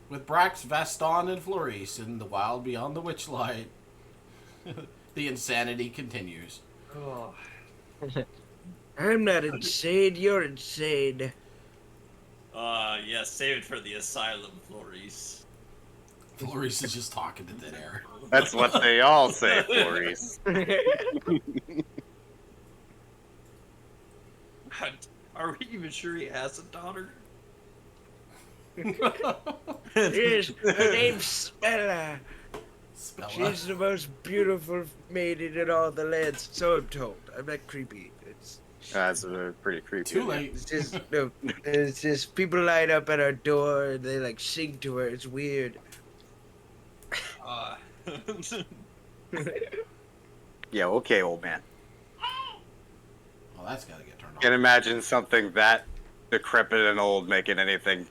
With Brax, Vaston, and Flourice in the wild beyond the witchlight, the insanity continues. Oh. I'm not insane. You're insane. Yeah, save it for the asylum, Flourice. Flourice is just talking to thin air. That's what they all say, Flourice. Are we even sure he has a daughter? Yes, her name's Stella. Spella. She's the most beautiful maiden in all the lands. So I'm told. I'm not creepy. That's pretty creepy. Too late. It's just no. It's just people line up at our door and they like sing to her. It's weird. Yeah, okay, old man. Well, that's got to get turned Can't on. imagine something that decrepit and old making anything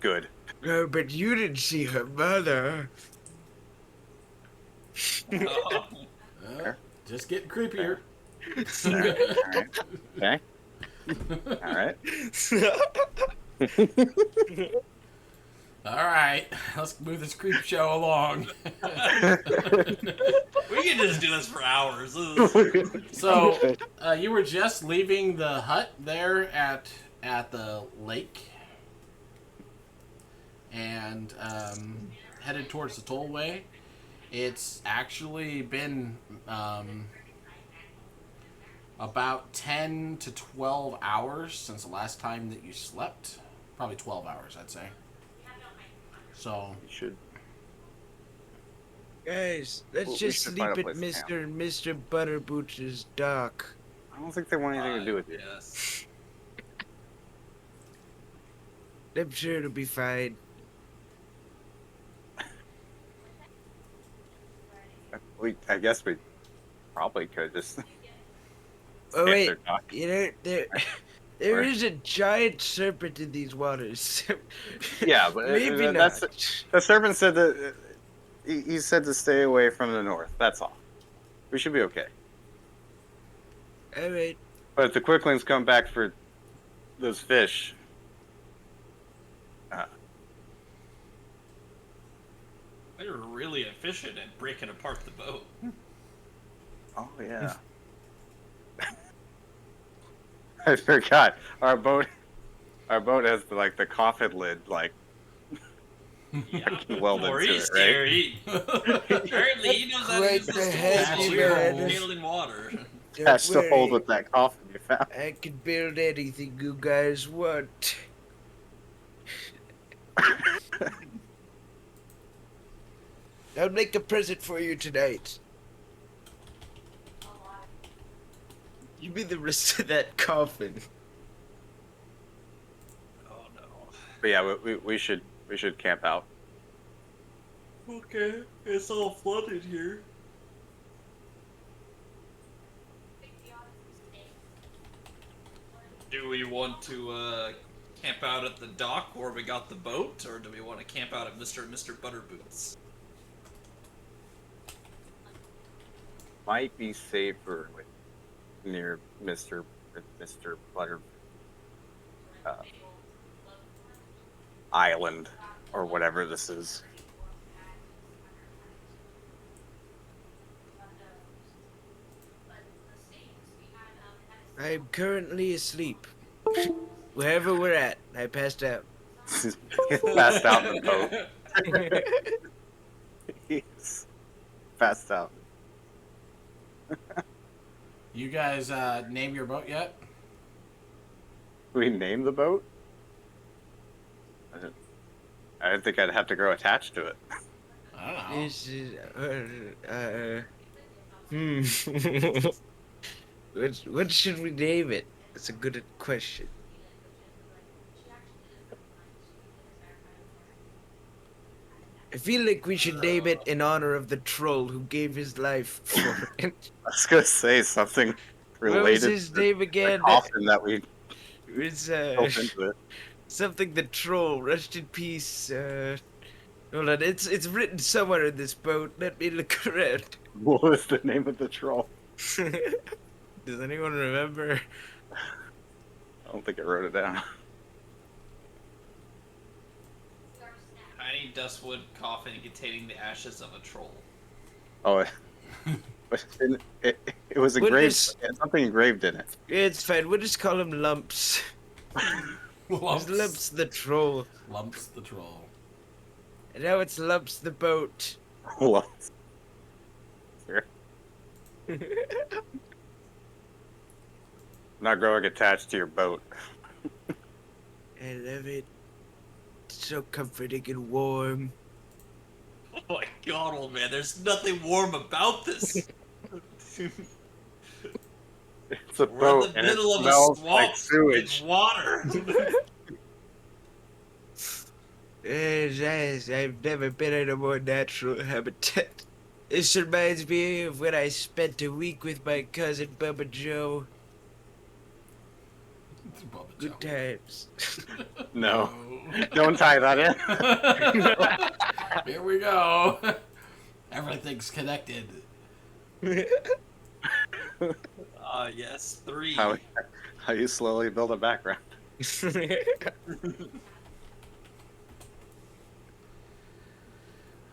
good. No, but you didn't see her mother. Just getting creepier. Alright. Okay. Alright. Alright, let's move this creep show along. We can just do this for hours. So, you were just leaving the hut there at the lake and headed towards the tollway. It's actually been about 10 to 12 hours since the last time that you slept. Probably 12 hours, I'd say. So, You should. Guys, let's Well, we just should sleep find a at place to camp. Mr. and Mr. Butterbooch's dock. I don't think they want anything to do with it. Yes. I'm sure it'll be fine. I guess we probably could just. Oh stay at wait, their dock. you know there Where? is a giant serpent in these waters. Yeah, but Maybe that's not. the serpent said that he said to stay away from the north. That's all. We should be okay. All right. But if the quicklings come back for those fish, They were really efficient at breaking apart the boat. oh yeah. I forgot our boat. Our boat has the coffin lid Yeah. welded to Flourice it, right? there, apparently he knows how to Quite use the this head tool. you We're had. handling water. Don't That's to hold worry, with that coffin you found. I can build anything you guys want. I'll make a present for you tonight. Give me the rest of that coffin. Oh no. But yeah, we should camp out. Okay, it's all flooded here. Do we want to camp out at the dock where we got the boat, or do we want to camp out at Mr. and Mr. Butterboots? Might be safer near Mr. Butter Island or whatever this is. I'm currently asleep. Wherever we're at, I passed out. Passed out in the boat. He's passed out. you guys name your boat yet? We named the boat? I didn't think I'd have to grow attached to it. I don't know. This is what should we name it? That's a good question. I feel like we should name it in honor of the troll who gave his life for it. I was gonna say something related What was his to name the again? coffin that we It was built into it. something the troll. Rest in peace. Hold on, it's written somewhere in this boat. Let me look around. What was the name of the troll? Does anyone remember? I don't think I wrote it down. dustwood coffin containing the ashes of a troll. Oh, but it was What engraved. is- It had something engraved in it. It's fine. We'll just call him Lumps. Lumps. It's Lumps the troll. Lumps the troll. And now it's Lumps the boat. Well, here. Not growing attached to your boat. I love it. It's so comforting and warm. Oh my god, old man, there's nothing warm about this. It's a We're boat in the and it middle of a smells swamp like sewage. with water. Yes, I've never been in a more natural habitat. This reminds me of when I spent a week with my cousin Bubba Joe. Bubba Good Joe. times. No, don't tie that in. Here we go. Everything's connected. Yes, 3. How you slowly build a background.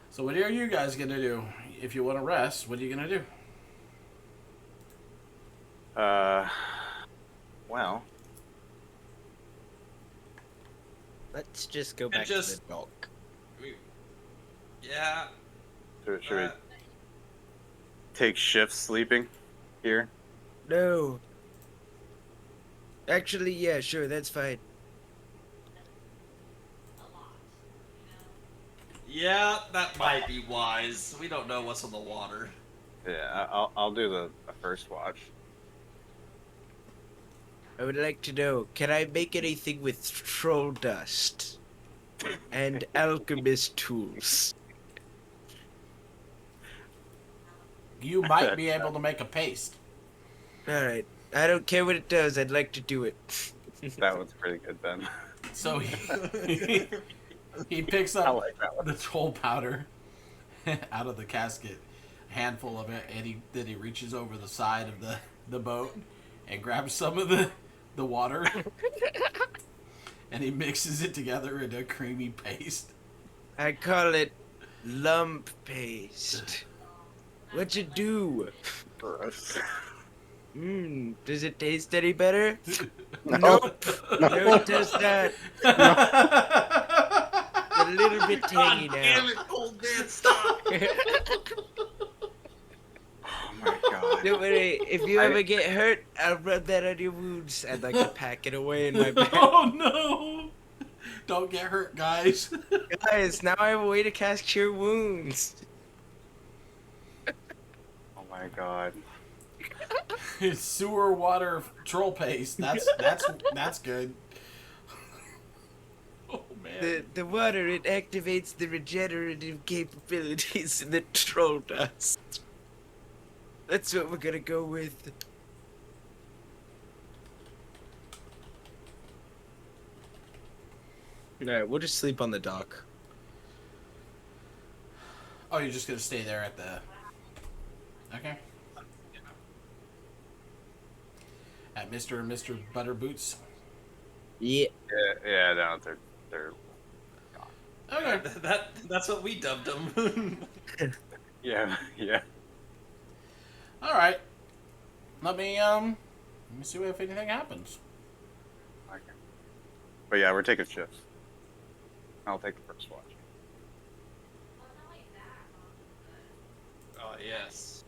So what are you guys gonna do? If you want to rest, what are you gonna do? Well, Let's just go back to the dock. Yeah. should we take shifts sleeping here? No. Actually, yeah, sure, that's fine. Yeah, that might be wise. We don't know what's on the water. Yeah, I'll do the first watch. I would like to know, can I make anything with troll dust? And alchemist tools? You might be able to make a paste. Alright. I don't care what it does, I'd like to do it. That was pretty good then. So he picks I up like that one. the troll powder out of the casket, a handful of it, and then he reaches over the side of the boat and grabs some of the water and he mixes it together into a creamy paste. I call it lump paste. What'd you do? Gross. Does it taste any better? No. Nope. No, it does not. A little bit tangy God now. damn it, old man, stop! Oh my god. Don't worry, if you ever get hurt, I'll rub that on your wounds. I'd like to pack it away in my bag. Oh no! Don't get hurt, guys. Guys, now I have a way to cast cure wounds. Oh my god. It's sewer water troll paste. That's good. Oh man. The water, it activates the regenerative capabilities in the troll dust. That's what we're gonna go with. Alright, we'll just sleep on the dock. Oh, you're just gonna stay there at the. Okay. At Mr. and Mr. Butterboots. Yeah. Yeah, no, they're Okay. That's what we dubbed them. yeah. All right. Let me see if anything happens. Okay. But yeah, we're taking shifts. I'll take the first watch. Oh, yes.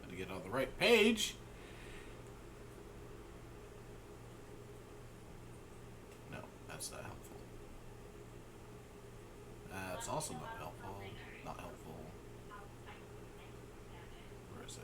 Gotta get on the right page. No, that's not helpful. That's also not helpful. Not helpful. Where is it?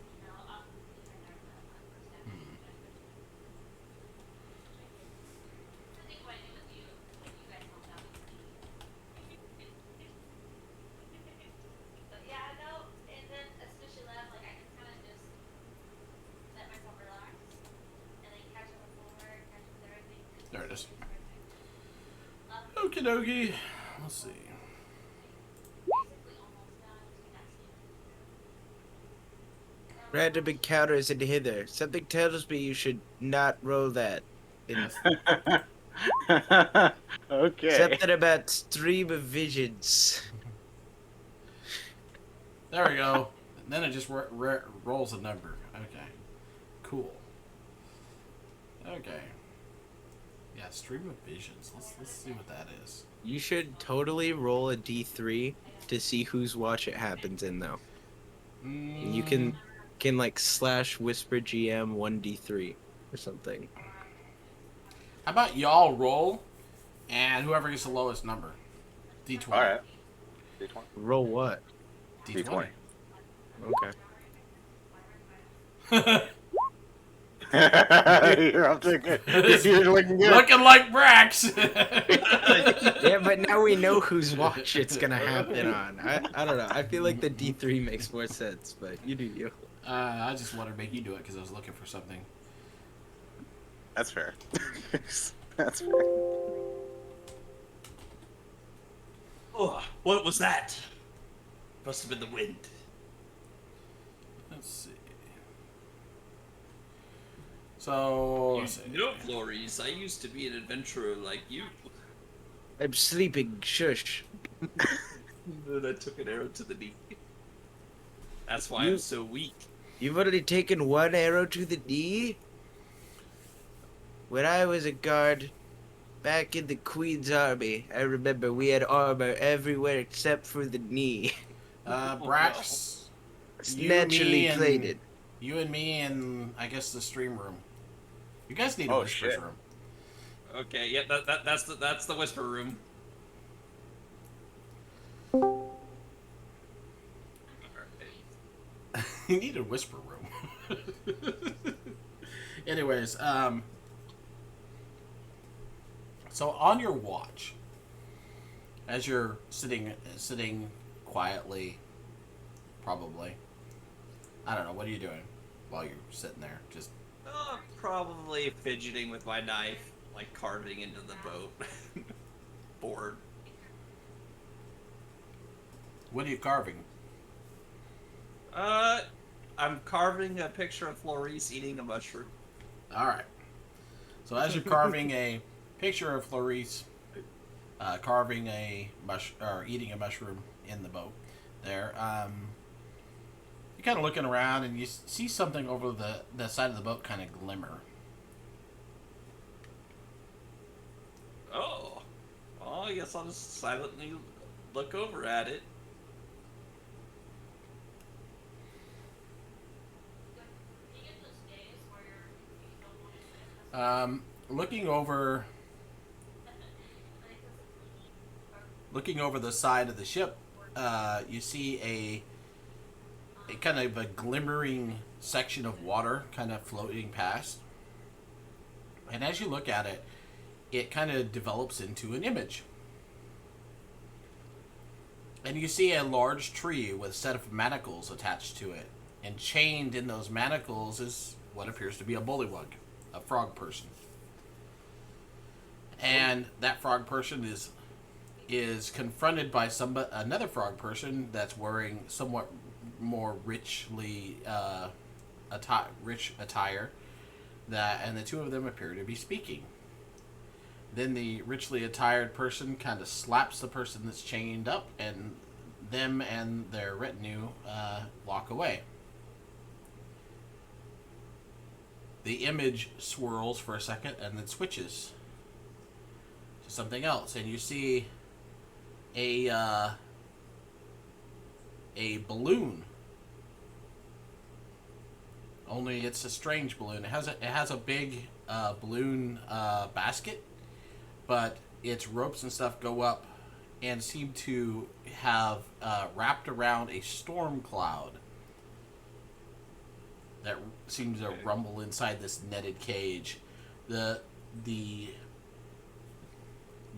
There it is. Okie dokie. Let's see. Random encounters in hither. Something tells me you should not roll that. In Okay. Something about stream of visions. There we go. And then it just rolls a number. Okay. Cool. Okay. Yeah, stream of visions. Let's see what that is. You should totally roll a d3 to see whose watch it happens in, though. And you can like / whisper GM 1d3 or something. How about y'all roll, and whoever gets the lowest number, D20. All right. D20. Roll what? D20. Okay. You're up to good. You're looking good. Looking like Brax. Yeah, but now we know whose watch it's gonna happen on. I don't know. I feel like the d3 makes more sense, but you do you. I just wanted to make you do it because I was looking for something. That's fair. That's fair. Oh, what was that? Must have been the wind. Let's see. So, let's see. No, Flourice, I used to be an adventurer like you. I'm sleeping. Shush. Then I took an arrow to the knee. That's why I'm so weak. You've already taken one arrow to the knee? When I was a guard back in the Queen's Army, I remember we had armor everywhere except for the knee. Brax, It's You, naturally me, and- plated. you and me and I guess the stream room. You guys need a Oh, whispers shit. room. Okay, yeah, that's the whisper room. Alright. You need a whisper room. Anyways, so on your watch, as you're sitting quietly, probably. I don't know. What are you doing while you're sitting there? Just Probably fidgeting with my knife, like carving into the boat. Bored. what are you carving? I'm carving a picture of Flourice eating a mushroom. All right. So as you're carving a picture of Flourice, carving or eating a mushroom in the boat, there, you're kind of looking around and you see something over the side of the boat kind of glimmer. Oh. Well, I guess I'll just silently look over at it. Looking over the side of the ship, you see a kind of a glimmering section of water kind of floating past. And as you look at it, it kind of develops into an image. And you see a large tree with a set of manacles attached to it. And chained in those manacles is what appears to be a bullywug, a frog person. And that frog person is confronted by another frog person that's wearing somewhat more richly rich attire, and the two of them appear to be speaking. Then the richly attired person kind of slaps the person that's chained up, and them and their retinue walk away. The image swirls for a second and then switches to something else, and you see a balloon. Only it's a strange balloon. It has a big balloon basket, but its ropes and stuff go up and seem to have wrapped around a storm cloud that seems to rumble inside this netted cage. The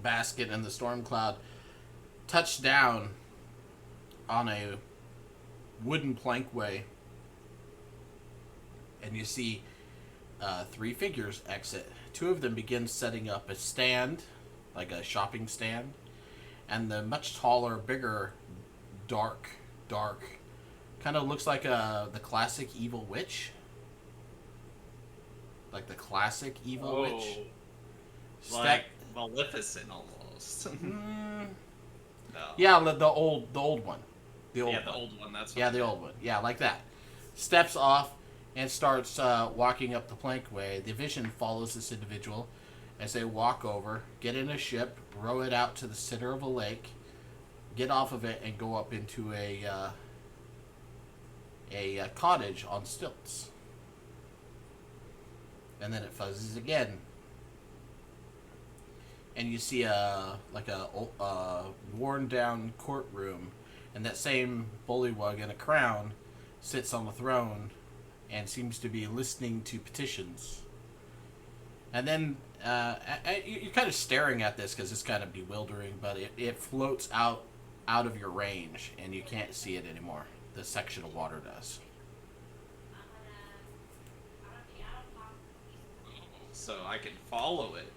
basket and the storm cloud touch down on a wooden plankway, and you see three figures exit. Two of them begin setting up a stand, like a shopping stand, and the much taller, bigger, dark, kind of looks like the classic evil witch. Like the classic evil witch. Like Maleficent almost. Mm, No. yeah, the old one. The old Yeah, the one. old one. That's what Yeah, the it old one. Yeah, like that. Steps off and starts walking up the plankway. The vision follows this individual as they walk over, get in a ship, row it out to the center of a lake, get off of it, and go up into a cottage on stilts. And then it fuzzes again, and you see a worn down courtroom, and that same bullywug in a crown sits on the throne and seems to be listening to petitions. And then you're kind of staring at this because it's kind of bewildering, but it floats out of your range and you can't see it anymore. The section of water does. So I can follow it.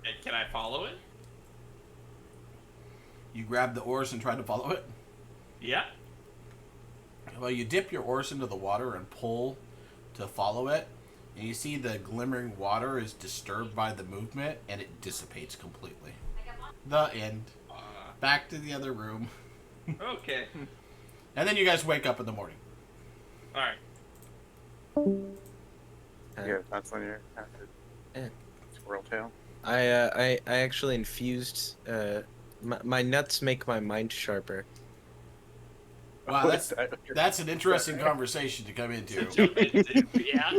And can I follow it? You grab the oars and try to follow it. Yeah. Well, you dip your oars into the water and pull to follow it, and you see the glimmering water is disturbed by the movement, and it dissipates completely. The end. Back to the other room. Okay. And then you guys wake up in the morning. All right. Yeah, that's on your Yeah. squirrel tail. I actually infused. My nuts make my mind sharper. Wow, that's an interesting conversation to come into. Yeah.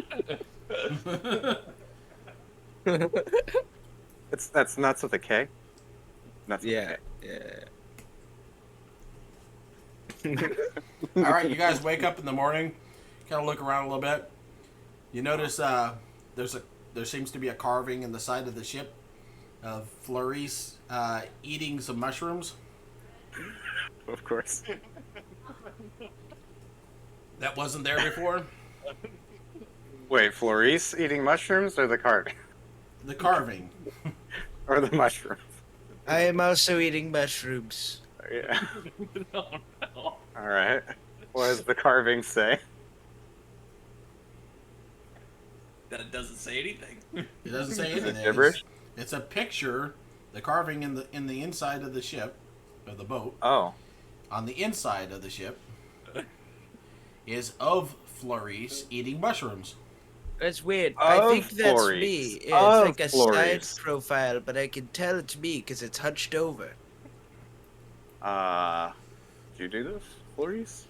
That's nuts with a K. Nuts with Yeah, a yeah. All right, you guys wake up in the morning, kind of look around a little bit. You notice there seems to be a carving in the side of the ship of Flourice eating some mushrooms. K. Of course. That wasn't there before. Wait, Flourice eating mushrooms or the carving? The carving. Or the mushrooms? I am also eating mushrooms. Yeah. Oh, no. All right. What does the carving say? That doesn't say anything. It doesn't say anything. Gibberish? It's a picture. The carving in the inside of the ship, of the boat. Oh. On the inside of the ship is of Flourice eating mushrooms. That's weird. Of I think that's Flourice. me. Yeah, Of it's like a Flourice. side profile, but I can tell it's me because it's hunched over. Did you do this, Flourice?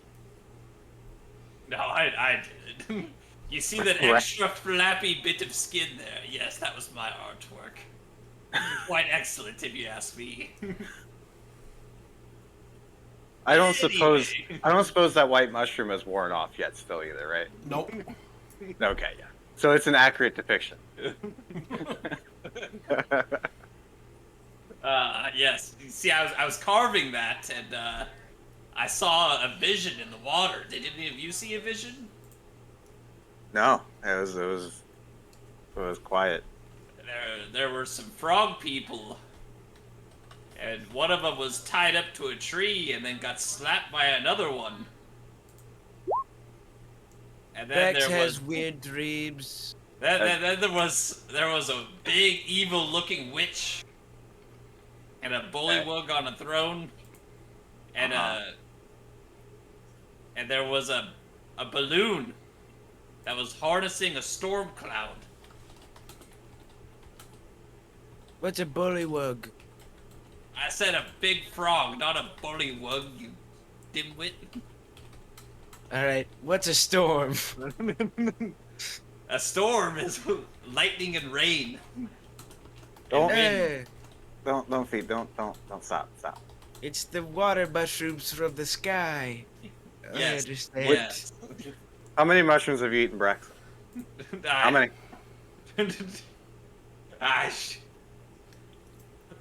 No, I did it. You see that Right. extra flappy bit of skin there? Yes, that was my artwork. Quite excellent, if you ask me. I don't suppose Anyway. that white mushroom is worn off yet still either, right? Nope. Okay, yeah. So it's an accurate depiction. Yes. You see, I was carving that, and I saw a vision in the water. Did any of you see a vision? No, it was quiet. There were some frog people, and one of them was tied up to a tree and then got slapped by another one. And then Brax there has was weird dreams. then there was a big evil-looking witch and a bullywug on a throne, and and there was a balloon that was harnessing a storm cloud. What's a bullywug? I said a big frog, not a bullywug, you dimwit. Alright, what's a storm? A storm is lightning and rain. Don't Hey, don't stop. it's the water mushrooms from the sky. I Yes, understand. yes. How many mushrooms have you eaten, Brax? How many?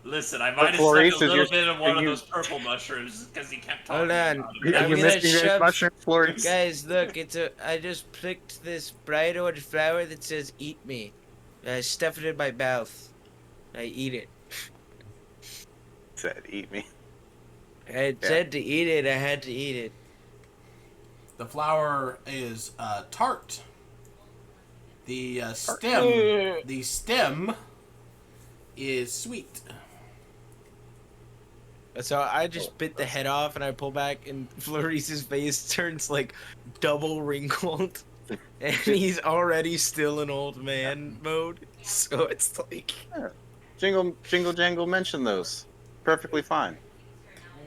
Listen, I might have Flourice, stuck a is little your- bit of one are of you- those purple mushrooms because he kept Hold talking on. about Are them. I'm you gonna missing any shove- mushrooms, Flourice? Guys, look, I just picked this bright orange flower that says "Eat me." I stuff it in my mouth. I eat it. Said, eat me. I had said to eat it. I had to eat it. The flower is tart. The stem is sweet. So I just bit the head off and I pull back, and Flourice's face turns like double wrinkled, and he's already still in old man mode. So it's like, Jingle Jangle mentioned those. Perfectly fine.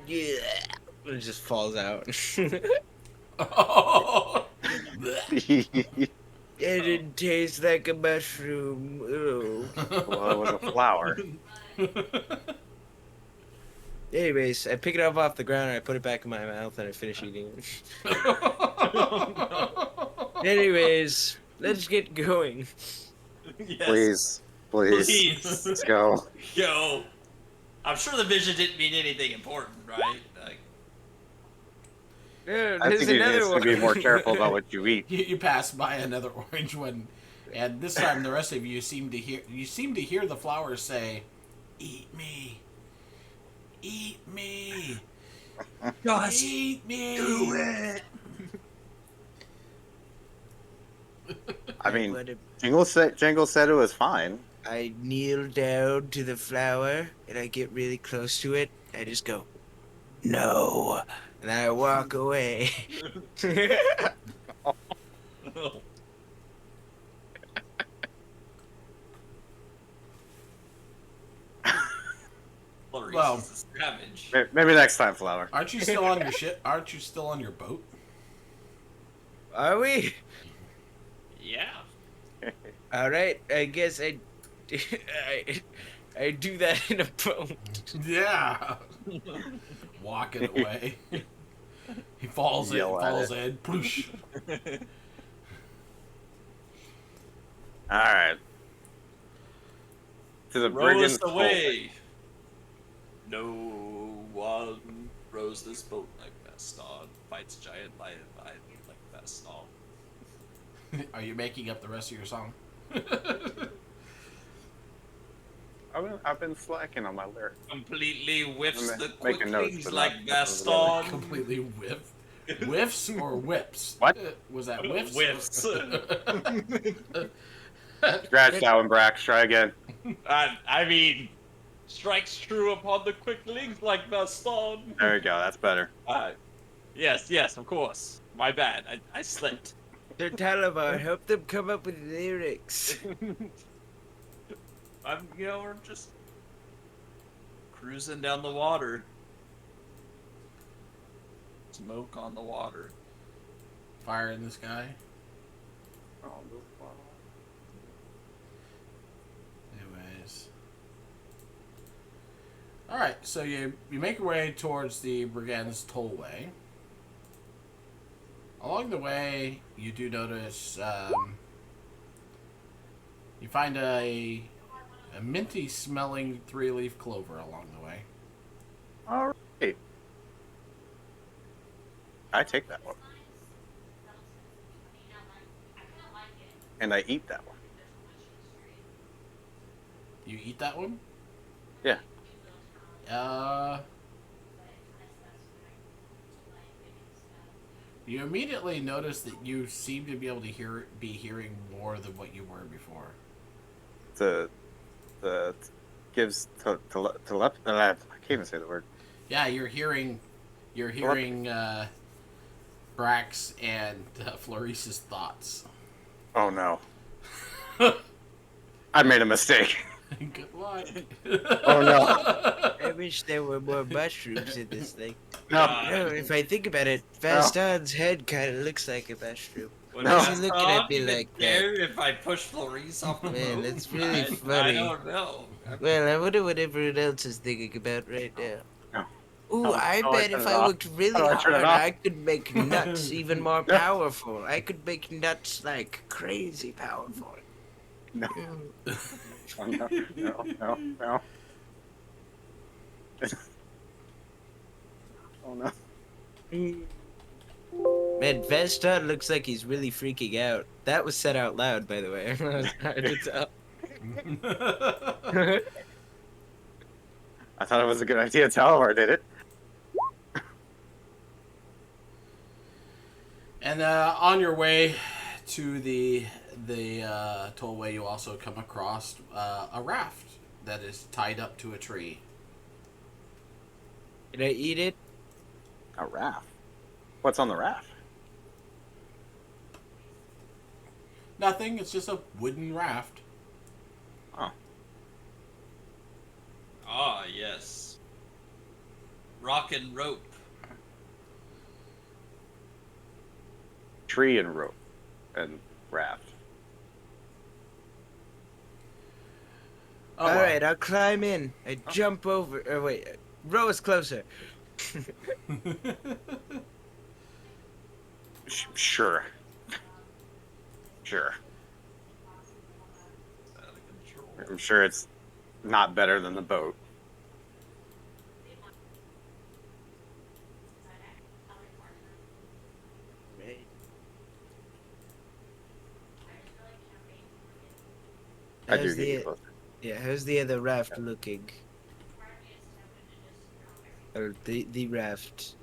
yeah, it just falls out. It didn't taste like a mushroom. Ew. Well, it was a flower. Anyways, I pick it up off the ground and I put it back in my mouth and I finish eating it. Anyways, let's get going. Yes. Please. Let's go. Yo. I'm sure the vision didn't mean anything important, right? Like, Yeah, I there's think you another need one. to be more careful about what you eat. You pass by another orange one, and this time the rest of you seem to hear the flower say, "Eat me, eat me, Just eat me." do it. I mean, Jingle said it was fine. I kneel down to the flower and I get really close to it. I just go, no, and I walk away. Flourice Well- is a savage. Maybe next time, flower. Aren't you still on your ship? Aren't you still on your boat? Are we? Yeah. All right. I guess I do that in a boat. Yeah. Walking away. He falls Yell at in. Ploosh. All right. To the Row brigand's us away. No one rows this boat like Vaston. Fights giant lion like Vaston. Are you making up the rest of your song? I've been slacking on my lyrics. Completely whiffs I'm the making notes, quicklings but like not- Vaston. Completely whiffs or whips? What? Was that whiffs? Whiffs. Scratch that one, Brax. Try again. I mean, strikes true upon the quicklings like Vaston. There we go. That's better. Yes, of course. My bad. I slipped. Sir Talavar, help them come up with lyrics. We're just cruising down the water. Smoke on the water. Fire in the sky. Anyways. Alright, so you make your way towards the Brigand's Tollway. Along the way, you do notice, you find a minty smelling 3-leaf clover along the way. All right. I take that one. And I eat that one. You eat that one? Yeah. You immediately notice that you seem to be able to be hearing more than what you were before. The gives I can't even say the word. Yeah, you're hearing Brax and Flourice's thoughts. Oh no. I made a mistake. Good luck. Oh no. I wish there were more mushrooms in this thing. No. No, if I think about it, Vaston's head kind of looks like a mushroom. Would No. He's looking at me even like that. care if I push Flourice off the Man, boat? that's really I funny. don't know. Well, I wonder what everyone else is thinking about right now. No. Ooh, I How do I bet turn if it I off? worked really How do I turn it hard, off? I could make nuts even more powerful. I could make nuts like crazy powerful. No. Oh, no. Oh no. Man, Vaston looks like he's really freaking out. That was said out loud, by the way. Hard to tell. I thought it was a good idea. Talavar did it. And on your way to the tollway, you also come across a raft that is tied up to a tree. Can I eat it? A raft. What's on the raft? Nothing. It's just a wooden raft. Oh, Ah, yes. Rock and rope. tree and rope and raft. Oh, All well. right, I'll climb in. I jump over. Or wait, row us closer. Sure. Sure. Out of control. I'm sure it's not better than the boat. Right. I do How's get you the closer. yeah? How's the other raft looking? Or the raft?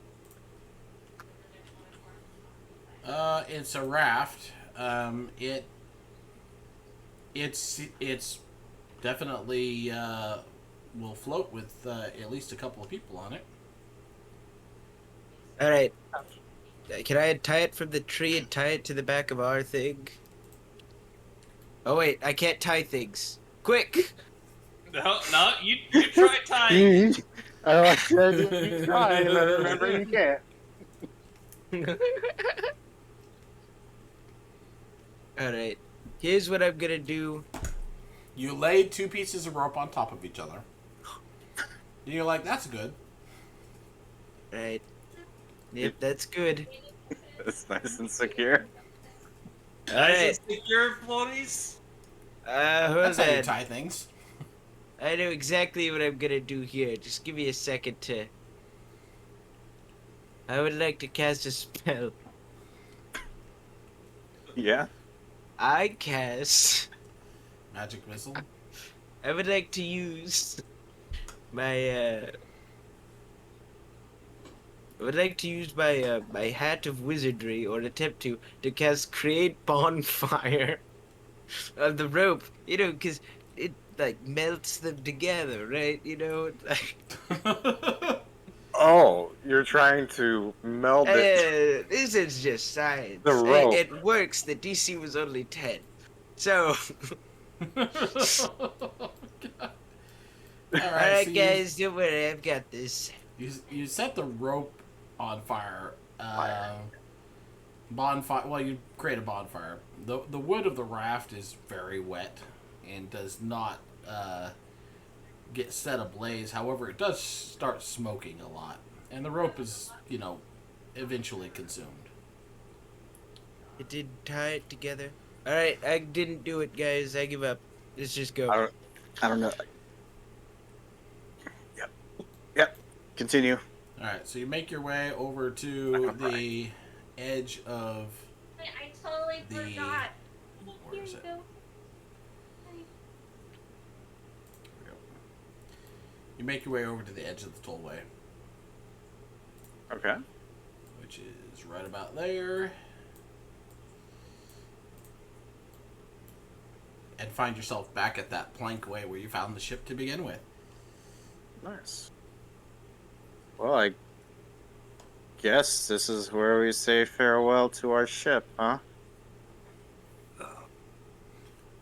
It's a raft. It's definitely will float with at least a couple of people on it. All right. Can I tie it from the tree and tie it to the back of our thing? Oh wait, I can't tie things. Quick! No, you try tying it. I said you try, and then remember you can't. All right. Here's what I'm gonna do. You laid two pieces of rope on top of each other. And you're like, that's good. Right. Yep, that's good. It's nice and secure. All Nice right. and secure, Flourice. Hold That's how you on. tie things. I know exactly what I'm gonna do here. Just give me a second to. I would like to cast a spell. Yeah. I cast. Magic missile. I would like to use my. I would like to use my hat of wizardry, or attempt to cast create bonfire on the rope. You know, because it like melts them together, right? You know, like. Oh, you're trying to meld it. This is just science. The rope. It works. The DC was only 10. So, alright, so guys, don't worry. I've got this. you set the rope on fire. Bonfire. Well, you create a bonfire. The wood of the raft is very wet and does not get set ablaze. However, it does start smoking a lot, and the rope is eventually consumed. It did tie it together. Alright, I didn't do it, guys. I give up. Let's just go. I don't know. Yep. Continue. All right, so you make your way over to the edge of I totally the. forgot. Where is it? Here you go. You make your way over to the edge of the tollway, Okay. which is right about there, and find yourself back at that plankway where you found the ship to begin with. Nice. Well, I guess this is where we say farewell to our ship, huh?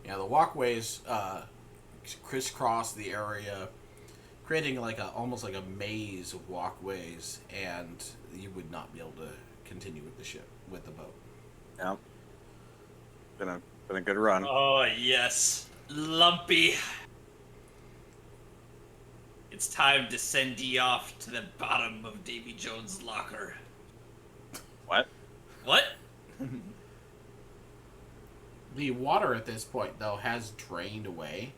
Yeah, the walkways crisscross the area, creating almost like a maze of walkways, and you would not be able to continue with the boat. Yep. Been a good run. Oh yes, Lumpy. It's time to send ye off to the bottom of Davy Jones' locker. What? What? The water at this point, though, has drained away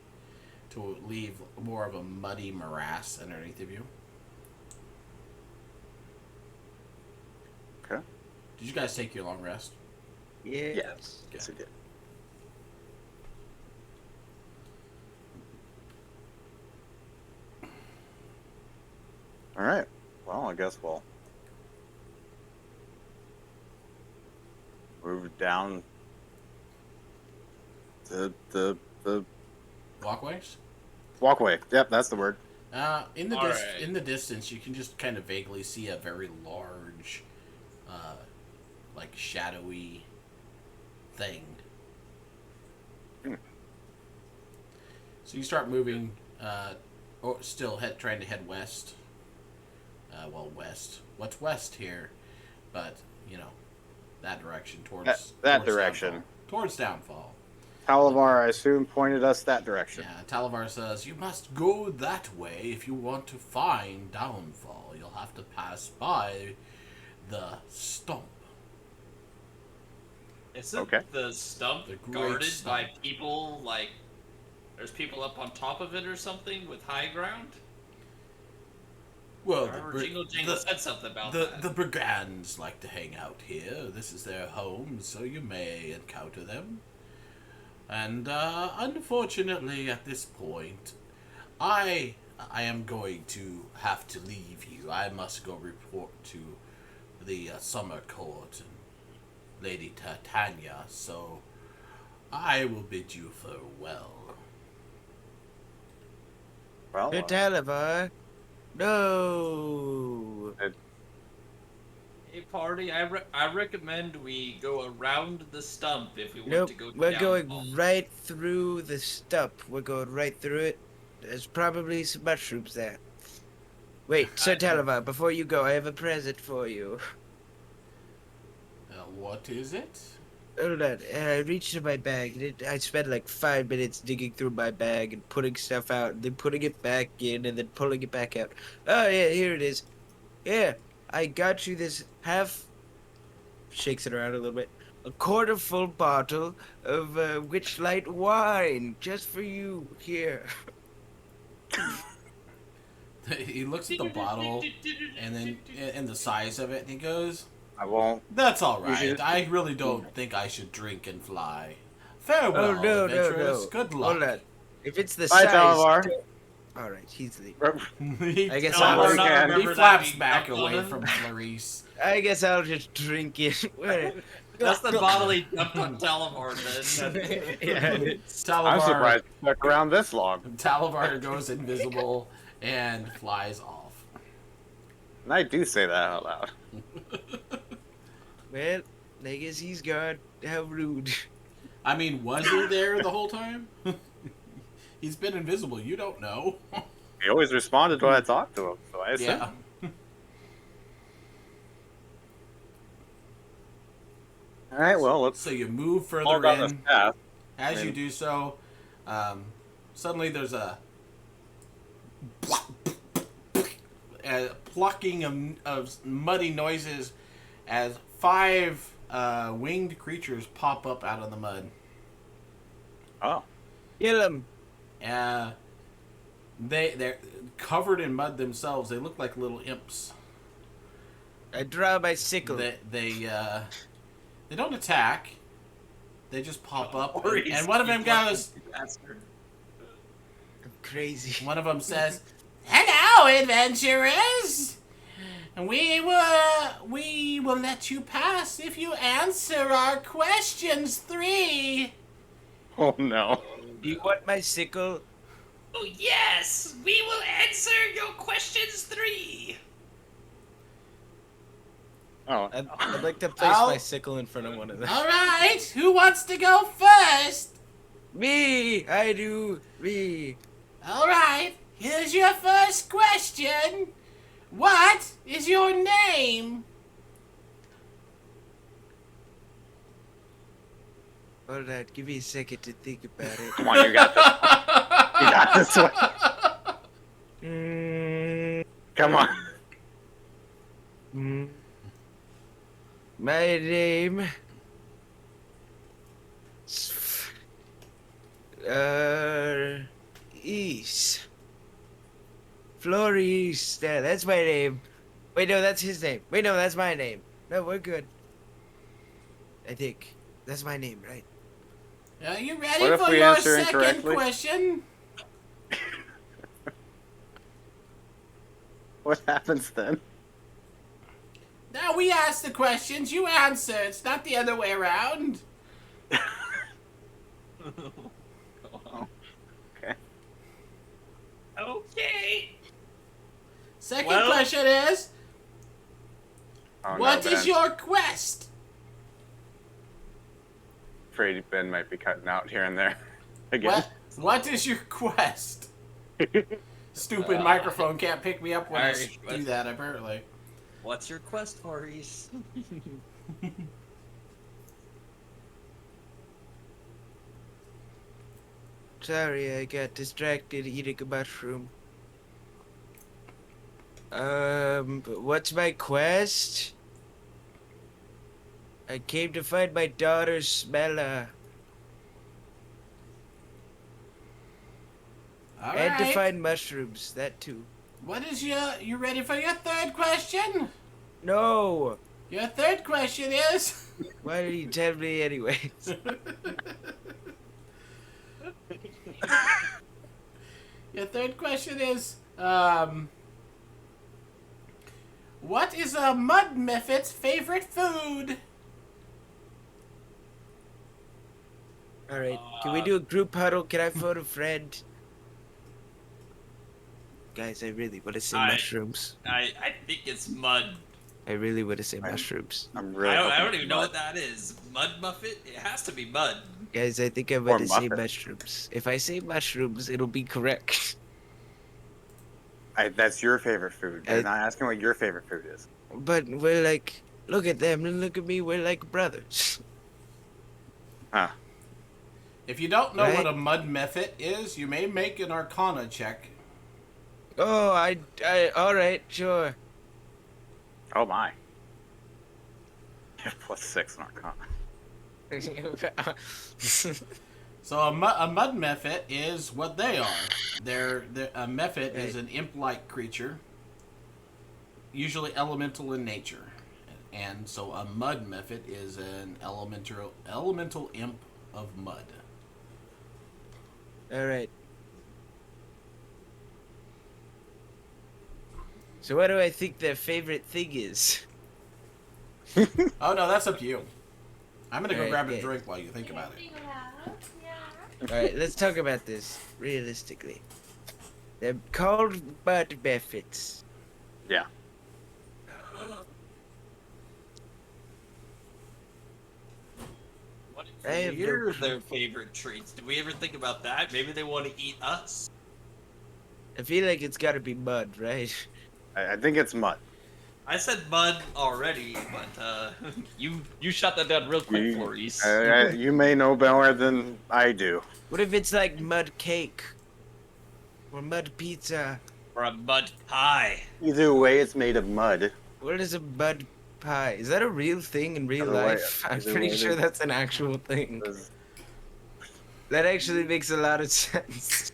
to leave more of a muddy morass underneath of you. Okay. Did you guys take your long rest? Yeah. Yes. Yes, it did. All right. Well, I guess we'll move down the Walkways. walkway. Yep, that's the word. In the Alright. in the distance, you can just kind of vaguely see a very large, like shadowy thing. Hmm. So you start moving, still trying to head west. West. What's west here? But that direction towards That towards direction. Downfall. Towards downfall. Talavar, I assume, pointed us that direction. Yeah, Talavar says, you must go that way if you want to find Downfall. You'll have to pass by the stump. Isn't Okay. the stump The great guarded by stump. people, like, there's people up on top of it or something with high ground? Well, I remember Jingle Jangle said something about that. the brigands like to hang out here. This is their home, so you may encounter them. And unfortunately, at this point, I am going to have to leave you. I must go report to the summer court and Lady Titania. So I will bid you farewell. Well, Sir Talavar. No. Hey, party, I recommend we go around the stump if we want Nope. to go to We're Downfall. going right through the stump. We're going right through it. There's probably some mushrooms there. Wait, Sir Talavar, before you go, I have a present for you. What is it? Hold on. I reached in my bag. I spent like 5 minutes digging through my bag and putting stuff out, and then putting it back in, and then pulling it back out. Oh, yeah, here it is. Yeah, I got you this half... Shakes it around a little bit. A quarter full bottle of Witchlight wine. Just for you. Here. He looks at the bottle and then and the size of it, and he goes, I won't. "That's all You right. should- I really don't think I should drink and fly. Farewell, Oh, no, adventurers. no. Good luck." Hold on. If it's the Bye, size... Talavar. Alright, he's leaving. he, I guess I'll I'll- not remember he that flaps being back dumped on away him. from Flourice. I guess I'll just drink it. Whatever. That's the bottle he dumped on Talavar, then. Yeah. I'm Talavar, surprised it stuck around this long. Talavar goes invisible and flies off. And I do say that out loud. Well, I guess he's gone. How rude. I mean, was he there the whole time? He's been invisible. You don't know. He always responded when I talked to him, so I assume. Yeah. All right, well, let's So you move all further down this in. path. As you do so, suddenly there's a plucking of muddy noises as 5 winged creatures pop up out of the mud. Oh, Kill him. They're covered in mud themselves. They look like little imps. I draw my sickle. They don't attack. They just pop up, Or and he's- one of them he's like goes. a bastard. I'm crazy. One of them says, "Hello, adventurers. We will let you pass if you answer our questions 3." oh no. Do you want my sickle? Oh, yes! We will answer your questions 3! Oh, I'd like to place I'll- my sickle in front of one of them. All right, who wants to go first? Me! I do! Me! All right, here's your first question. What is your name? Hold on, give me a second to think about it. come on, you got this. You got this one. Mm, Come on. mm. My name... East. Flourice. Yeah, that's my name. Wait, no, that's his name. Wait, no, that's my name. No, we're good. I think. That's my name, right? Are you ready What if for we your answer second incorrectly? question? What happens then? Now we ask the questions, you answer. It's not the other way around. Okay. Okay. Second Well- question is, Oh, what no, is Ben. your quest? Afraid Ben might be cutting out here and there. Again. What is your quest? Stupid microphone can't pick me up when I Alright, do that, apparently. What's your quest, Flourice? Sorry, I got distracted eating a mushroom. What's my quest? I came to find my daughter, Smella, All and to right. find mushrooms, that too. What is you ready for your third question? No! Your third question is... Why did you tell me anyways? Your third question is, what is a mud mephit's favorite food? Alright, can we do a group huddle? Can I phone a friend? Guys, I really want to say I- mushrooms. I think it's mud. I really want to say mushrooms. I'm really. I hoping don't it's even know mud. what that is. Mud muffet? It has to be mud. Guys, I think I'm going to say muffin. mushrooms. If I say mushrooms, it'll be correct. That's your favorite food. I- You're not asking what your favorite food is. But we're like, look at them and look at me, we're like brothers. Huh. If you don't know Right? what a mud mephit is, you may make an Arcana check. Oh, alright, sure. Oh my. +6 in Arcana. So a mud mephit is what they are. A mephit is an imp-like creature, usually elemental in nature, and so a mud mephit is an elemental imp of mud. Alright. So what do I think their favorite thing is? Oh no, that's up to you. I'm gonna go Alright, grab a yeah. drink while you think about it. Yeah. Alright, let's talk about this realistically. They're called mud mephits. Yeah. What I have no are clue. their favorite treats? Did we ever think about that? Maybe they want to eat us? I feel like it's gotta be mud, right? I think it's mud. I said mud already, but you shot that down real quick, You- Flourice. You may know better than I do. What if it's like mud cake? Or mud pizza? Or a mud pie. Either way, it's made of mud. What is a mud pie? Is that a real thing in real Either way- life? I'm either pretty way, sure they- that's an actual thing. That actually makes a lot of sense.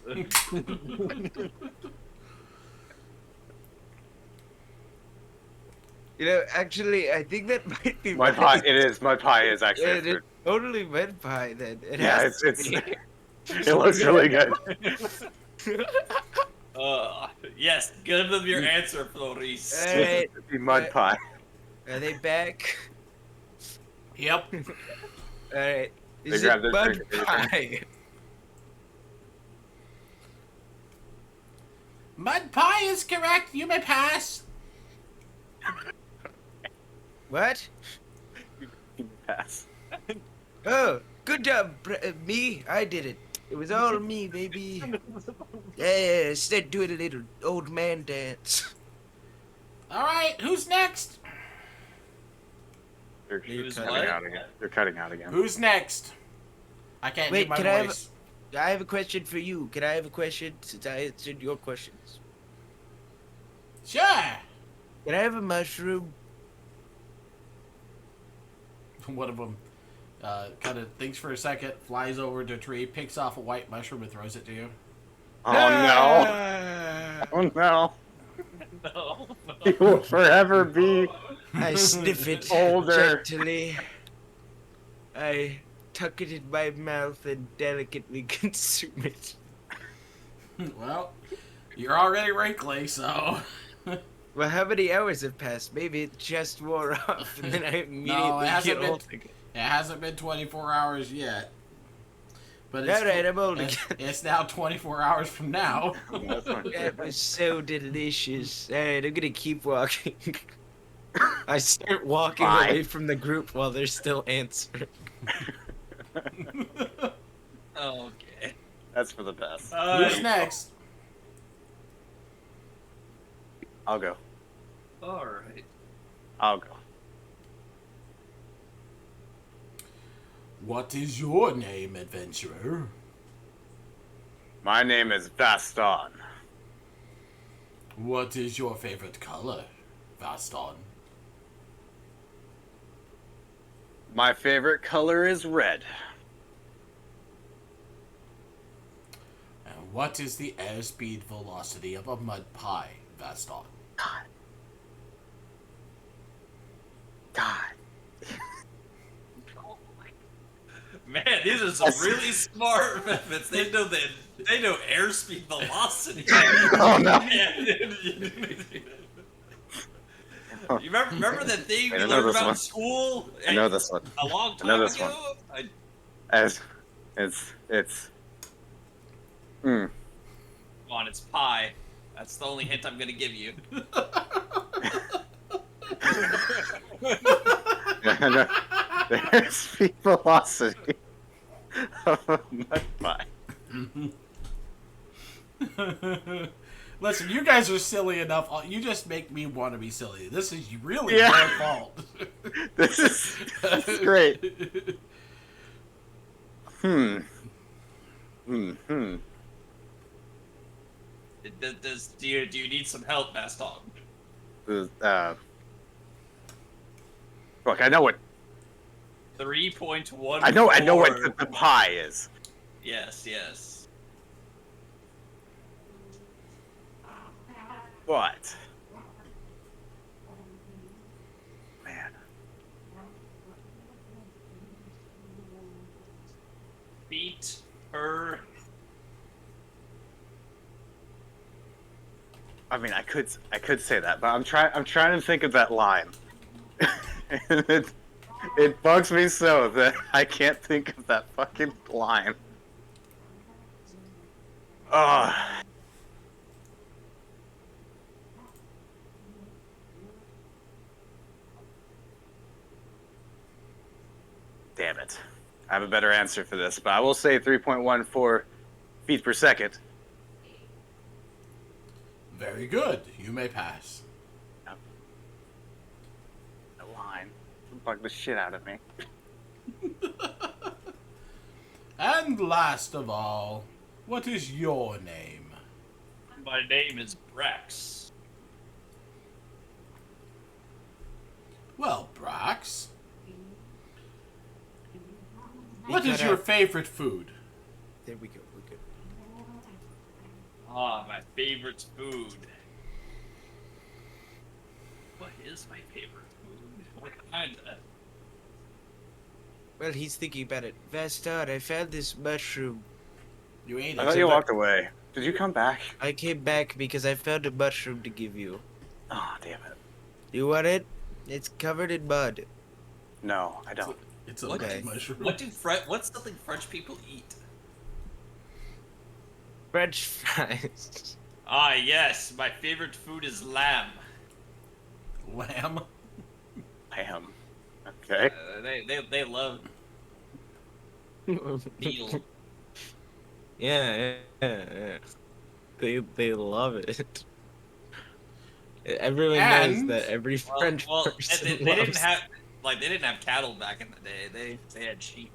You know, actually, I think that might be Mud pie. It is. Mud pie is actually. Yeah, a it's fruit. totally mud pie then. It Yeah, has it's. to be. It looks really good. Yes, give them your answer, Flourice. Alright, It'd be mud pie. are they back? Yep. Alright. They Is grab it their mud drink, they pie? Mud pie is correct. You may pass. What? Pass. Oh, good job, me. I did it. It was all me, baby. Yeah, instead doing a little old man dance. All right, who's next? They're Who's cutting what? out again. They're cutting out again. Who's next? I can't Wait, do my can I have voice. I have a question for you. Can I have a question since I answered your questions? Sure. Can I have a mushroom? One of them kind of thinks for a second, flies over to a tree, picks off a white mushroom, and throws it to you. Oh no! Ah! Oh no! No. You will forever be. I sniff it Older. gently. I tuck it in my mouth and delicately consume it. Well, you're already wrinkly, so Well, how many hours have passed? Maybe it just wore off, and then I immediately hasn't get been- old again. It hasn't been 24 hours yet. But All right, I'm old it's, again. it's now 24 hours from now. That's fine. That was so delicious. All right, I'm gonna keep walking. I start walking Bye. away from the group while they're still answering. Okay. That's for the best. Who's next? I'll go. All right. I'll go. What is your name, adventurer? My name is Vaston. What is your favorite color, Vaston? My favorite color is red. And what is the airspeed velocity of a mud pie, Vaston? God. Man, these are some really smart methods. They know airspeed velocity. Oh, no. You remember that thing we I know learned this about one. in school? I know this one. A long I know time this ago? It's. Hmm. Come on, it's pi. That's the only hint I'm gonna give you. The speed velocity of a mud pie. Listen, you guys are silly enough. You just make me want to be silly. This is really Yeah. your fault. This is great. Hmm. Do you need some help, Vaston? Look, I know what 3.1. I know what the pie is. Yes. But man, Feet per. I mean, I could say that, but I'm trying to think of that line. And it bugs me so that I can't think of that fucking line. Ugh. Damn it. I have a better answer for this, but I will say 3.14 feet per second. Very good. You may pass. The line bugged the shit out of me. And last of all, what is your name? My name is Brax. Well, Brax, He what is cut your out. favorite food? There we go. We're good. Ah, my favorite food. What is my favorite food? What kind of? Well, he's thinking about it. Vaston, I found this mushroom. You ate I it. thought you walked away. Did you come back? I came back because I found a mushroom to give you. Oh, damn it. You want it? It's covered in mud. No, I don't. It's a Okay. mud mushroom. What's something French people eat? French fries. Ah, yes, my favorite food is lamb. Lamb? Lamb. Okay. They love veal. Yeah. They love it. Everyone knows And- that every French person they loves didn't have cattle back in the day. They had sheep.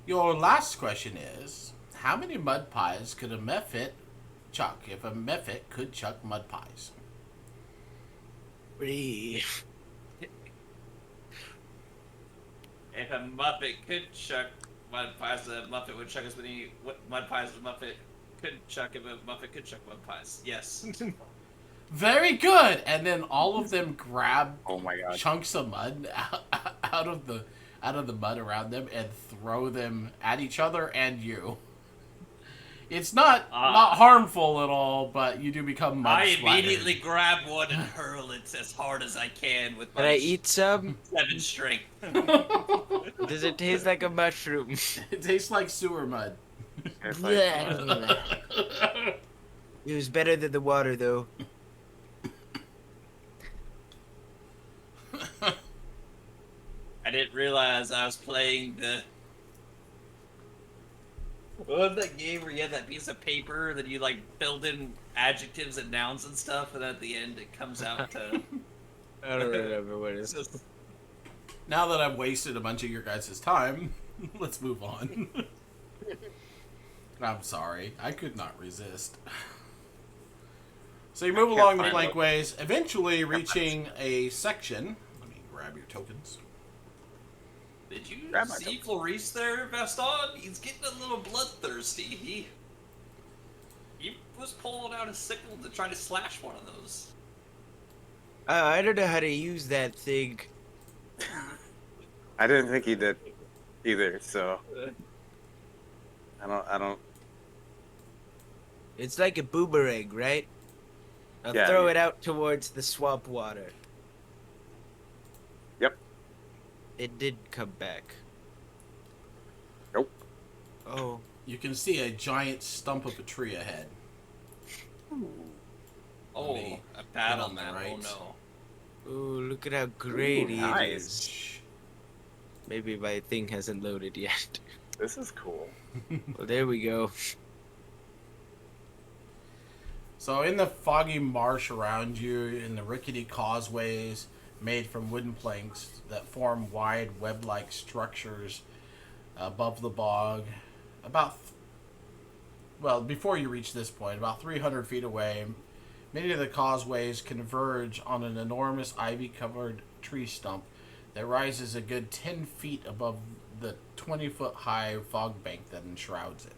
Your last question is, how many mud pies could a Mephit chuck if a Mephit could chuck mud pies? Free. If a Muppet could chuck mud pies, a Muppet would chuck as many mud pies as a Muppet could chuck if a Muppet could chuck mud pies. Yes. Very good! And then all of them grab Oh my god. chunks of mud out of the mud around them and throw them at each other and you. It's not harmful at all, but you do become mud I splattered. immediately grab one and hurl it as hard as I can with Can my I eat some? 7 strength. Does it taste like a mushroom? It tastes like sewer mud. It's like, It was better than the water, though. I didn't realize I was playing the. What was that game where you had that piece of paper that you like filled in adjectives and nouns and stuff, and at the end it comes out to. I don't remember what it is. Now that I've wasted a bunch of your guys' time, let's move on. I'm sorry. I could not resist. So you move along the plankways, eventually reaching a section. Let me grab your tokens. Did you Grab my see Flourice there, Vaston? He's getting a little bloodthirsty. He was pulling out a sickle to try to slash one of those. I don't know how to use that thing. I didn't think he did either, so I don't. It's like a boomerang, right? I'll Yeah, throw yeah. it out towards the swamp water. Yep. It did come back. Nope. Oh. You can see a giant stump of a tree ahead. Oh, me a battle on the map. right. Oh Ooh, look at how grady nice. it is. Maybe my thing hasn't loaded yet. This is cool. Well, there we go. So in the foggy marsh around you, in the rickety causeways made from wooden planks that form wide web-like structures above the bog, before you reach this point, about 300 feet away, many of the causeways converge on an enormous ivy-covered tree stump that rises a good 10 feet above the 20-foot-high fog bank that enshrouds it.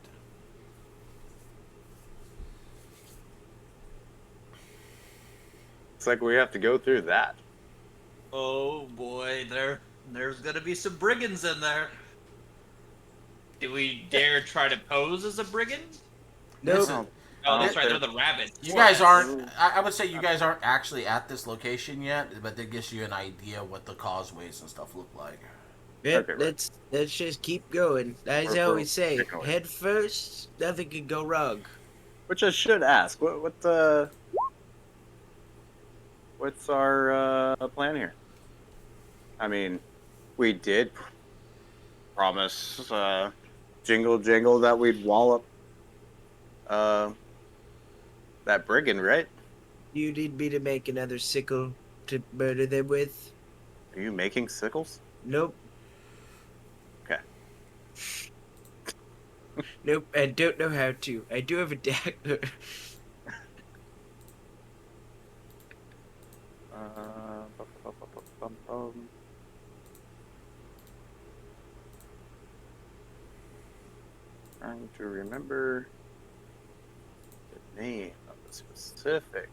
It's like we have to go through that. Oh boy, there's gonna be some brigands in there. Do we dare try to pose as a brigand? Nope. Listen, Oh, that's right, they're the rabbits. you guys aren't. I would say you guys aren't actually at this location yet, but that gives you an idea what the causeways and stuff look like. Yep, Okay, right. let's just keep going. As I We're always say, picking away. head first, nothing can go wrong. Which I should ask. What's our plan here? I mean, we did promise Jingle Jingle that we'd wallop that brigand, right? You need me to make another sickle to murder them with? Are you making sickles? Nope. Okay. Nope, I don't know how to. I do have a dagger. Bum, bum. Trying to remember the name of the specific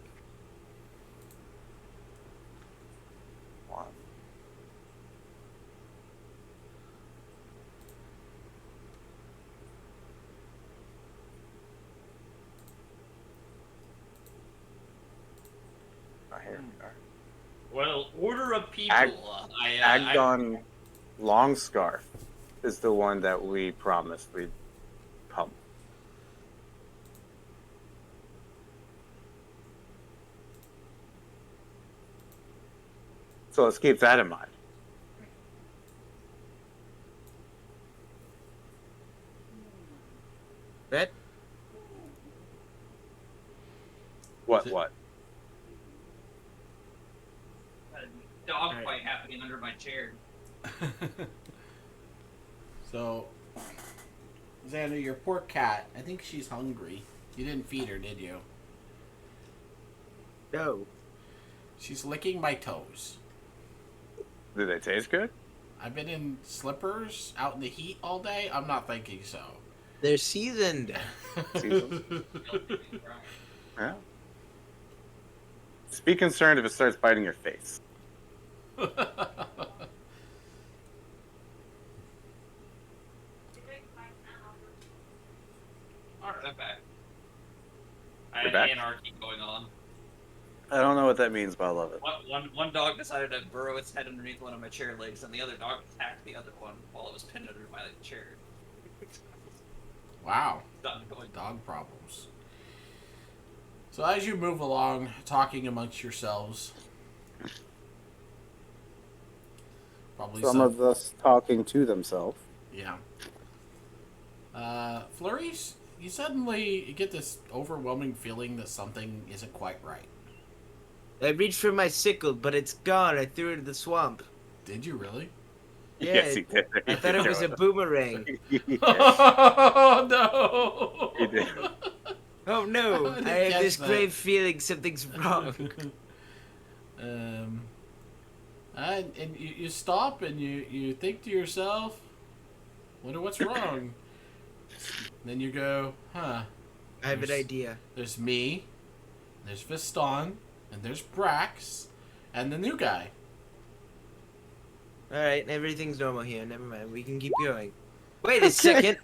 one. Oh, here we are. Well, order of people. Agdon Longscarf is the one that we promised we'd pump. So let's keep that in mind. That What? dog fight happening under my chair. So, Xander, your poor cat, I think she's hungry. You didn't feed her, did you? no. She's licking my toes. Do they taste good? I've been in slippers out in the heat all day. I'm not thinking so. They're seasoned. Yeah. Just be concerned if it starts biting your face. I'm back. I You're had back? anarchy going on. I don't know what that means, but I love it. One dog decided to burrow its head underneath one of my chair legs, and the other dog attacked the other one while it was pinned under my chair. Wow. Done going. Dog problems. So as you move along, talking amongst yourselves, probably Some of us talking to themselves. yeah. Flourice, you suddenly get this overwhelming feeling that something isn't quite right. I reached for my sickle, but it's gone. I threw it in the swamp. Did you really? Yeah, Yes, he did. I thought it was a boomerang. Yes, Oh no! he did. Oh no! I didn't I have catch this that. grave feeling something's wrong. And you stop and you think to yourself, wonder what's wrong. Then you go, huh? I have an idea. There's me, there's Vaston, and there's Brax, and the new guy. Alright, everything's normal here. Never mind. We can keep going. Wait a second.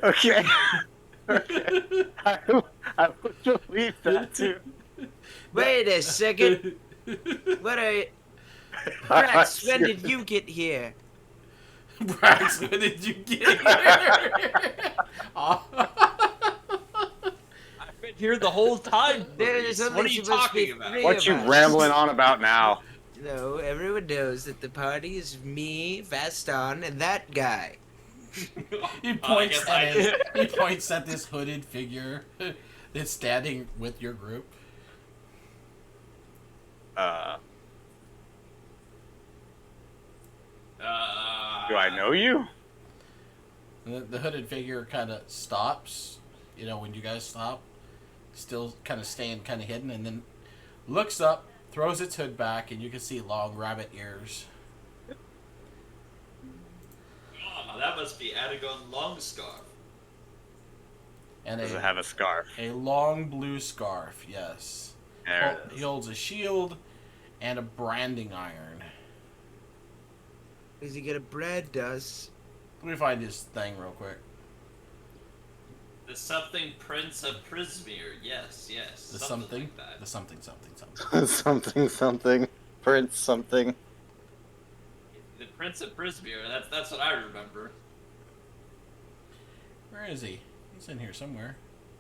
Okay. Okay. I would believe that too. Wait a second. What are... Brax, when did you get here? Brax, when did you get here? Oh. I've been here the whole time. There's Flourice. only What are you supposed to be talking about? three. What you of us. rambling on about now? No, everyone knows that the party is me, Vaston, and that guy. He I points guess at I his, did. he points at this hooded figure that's standing with your group. Do I know you? And the hooded figure kind of stops, you know, when you guys stop, still kind of staying kind of hidden, and then looks up, throws its hood back, and you can see long rabbit ears. Oh, that must be Adagon Longscarf. And Does it have a scarf? a long blue scarf, yes. There it He is. holds a shield and a branding iron. Does he get a bread dust? Let me find his thing real quick. The something Prince of Prismere. Yes, yes. The something. something? Like that. The something. something. Prince something. The Prince of Prismere. That's what I remember. Where is he? He's in here somewhere.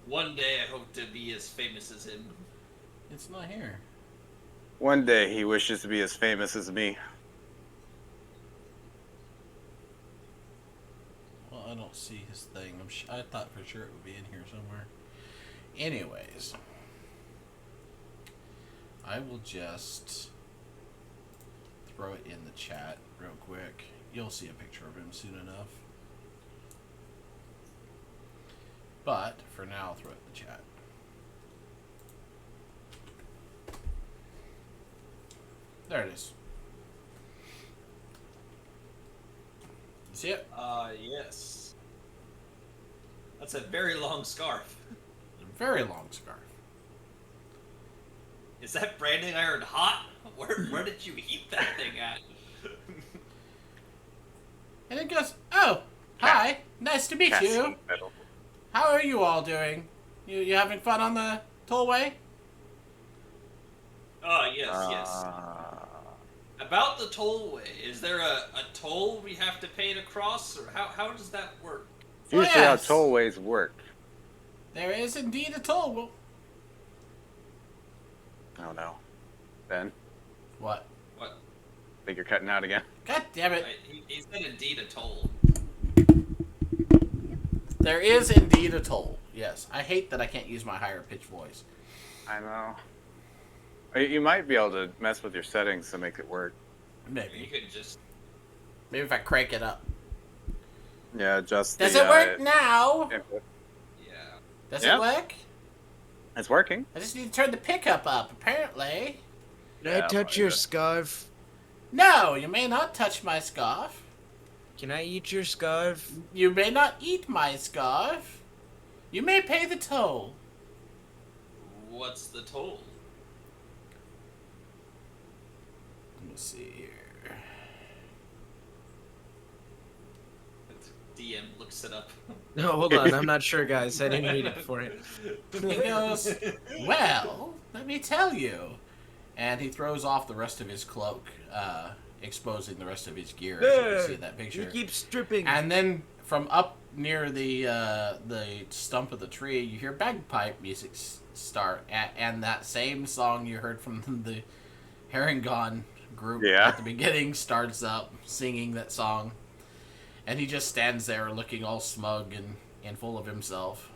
One day I hope to be as famous as him. It's not here. One day he wishes to be as famous as me. Well, I don't see his thing. I thought for sure it would be in here somewhere. Anyways, I will just throw it in the chat real quick. You'll see a picture of him soon enough. But for now, I'll throw it in the chat. There it is. You see it? Yes. That's a very long scarf. A very long scarf. Is that branding iron hot? Where did you heat that thing at? And it goes, oh, hi, nice to meet Cassie you. Metal. How are you all doing? You having fun on the tollway? Oh, yes, yes. About the tollway, is there a toll we have to pay to cross, or how does that work? It's usually yes. how tollways work. There is indeed a toll. Well, Oh no. Ben, what? What? I think you're cutting out again. God damn it. He said indeed a toll. There is indeed a toll. Yes. I hate that I can't use my higher pitched voice. I know. You might be able to mess with your settings to make it work. You Maybe. could just... Maybe if I crank it up. Yeah, just Does the, it work now? input. Yeah. Does Yeah. it work? It's working. I just need to turn the pickup up, apparently. Can Yeah, I touch well, your yeah. scarf? No, you may not touch my scarf. Can I eat your scarf? You may not eat my scarf. You may pay the toll. What's the toll? Let me see here. DM looks it up. No, hold on. I'm not sure, guys. I didn't read it beforehand. He goes, well, let me tell you. And he throws off the rest of his cloak, exposing the rest of his gear, as you can see in that He picture. keeps stripping. And then from up near the stump of the tree, you hear bagpipe music start, and that same song you heard from the Herringon group at the beginning starts up singing that song. And he just stands there looking all smug and full of himself.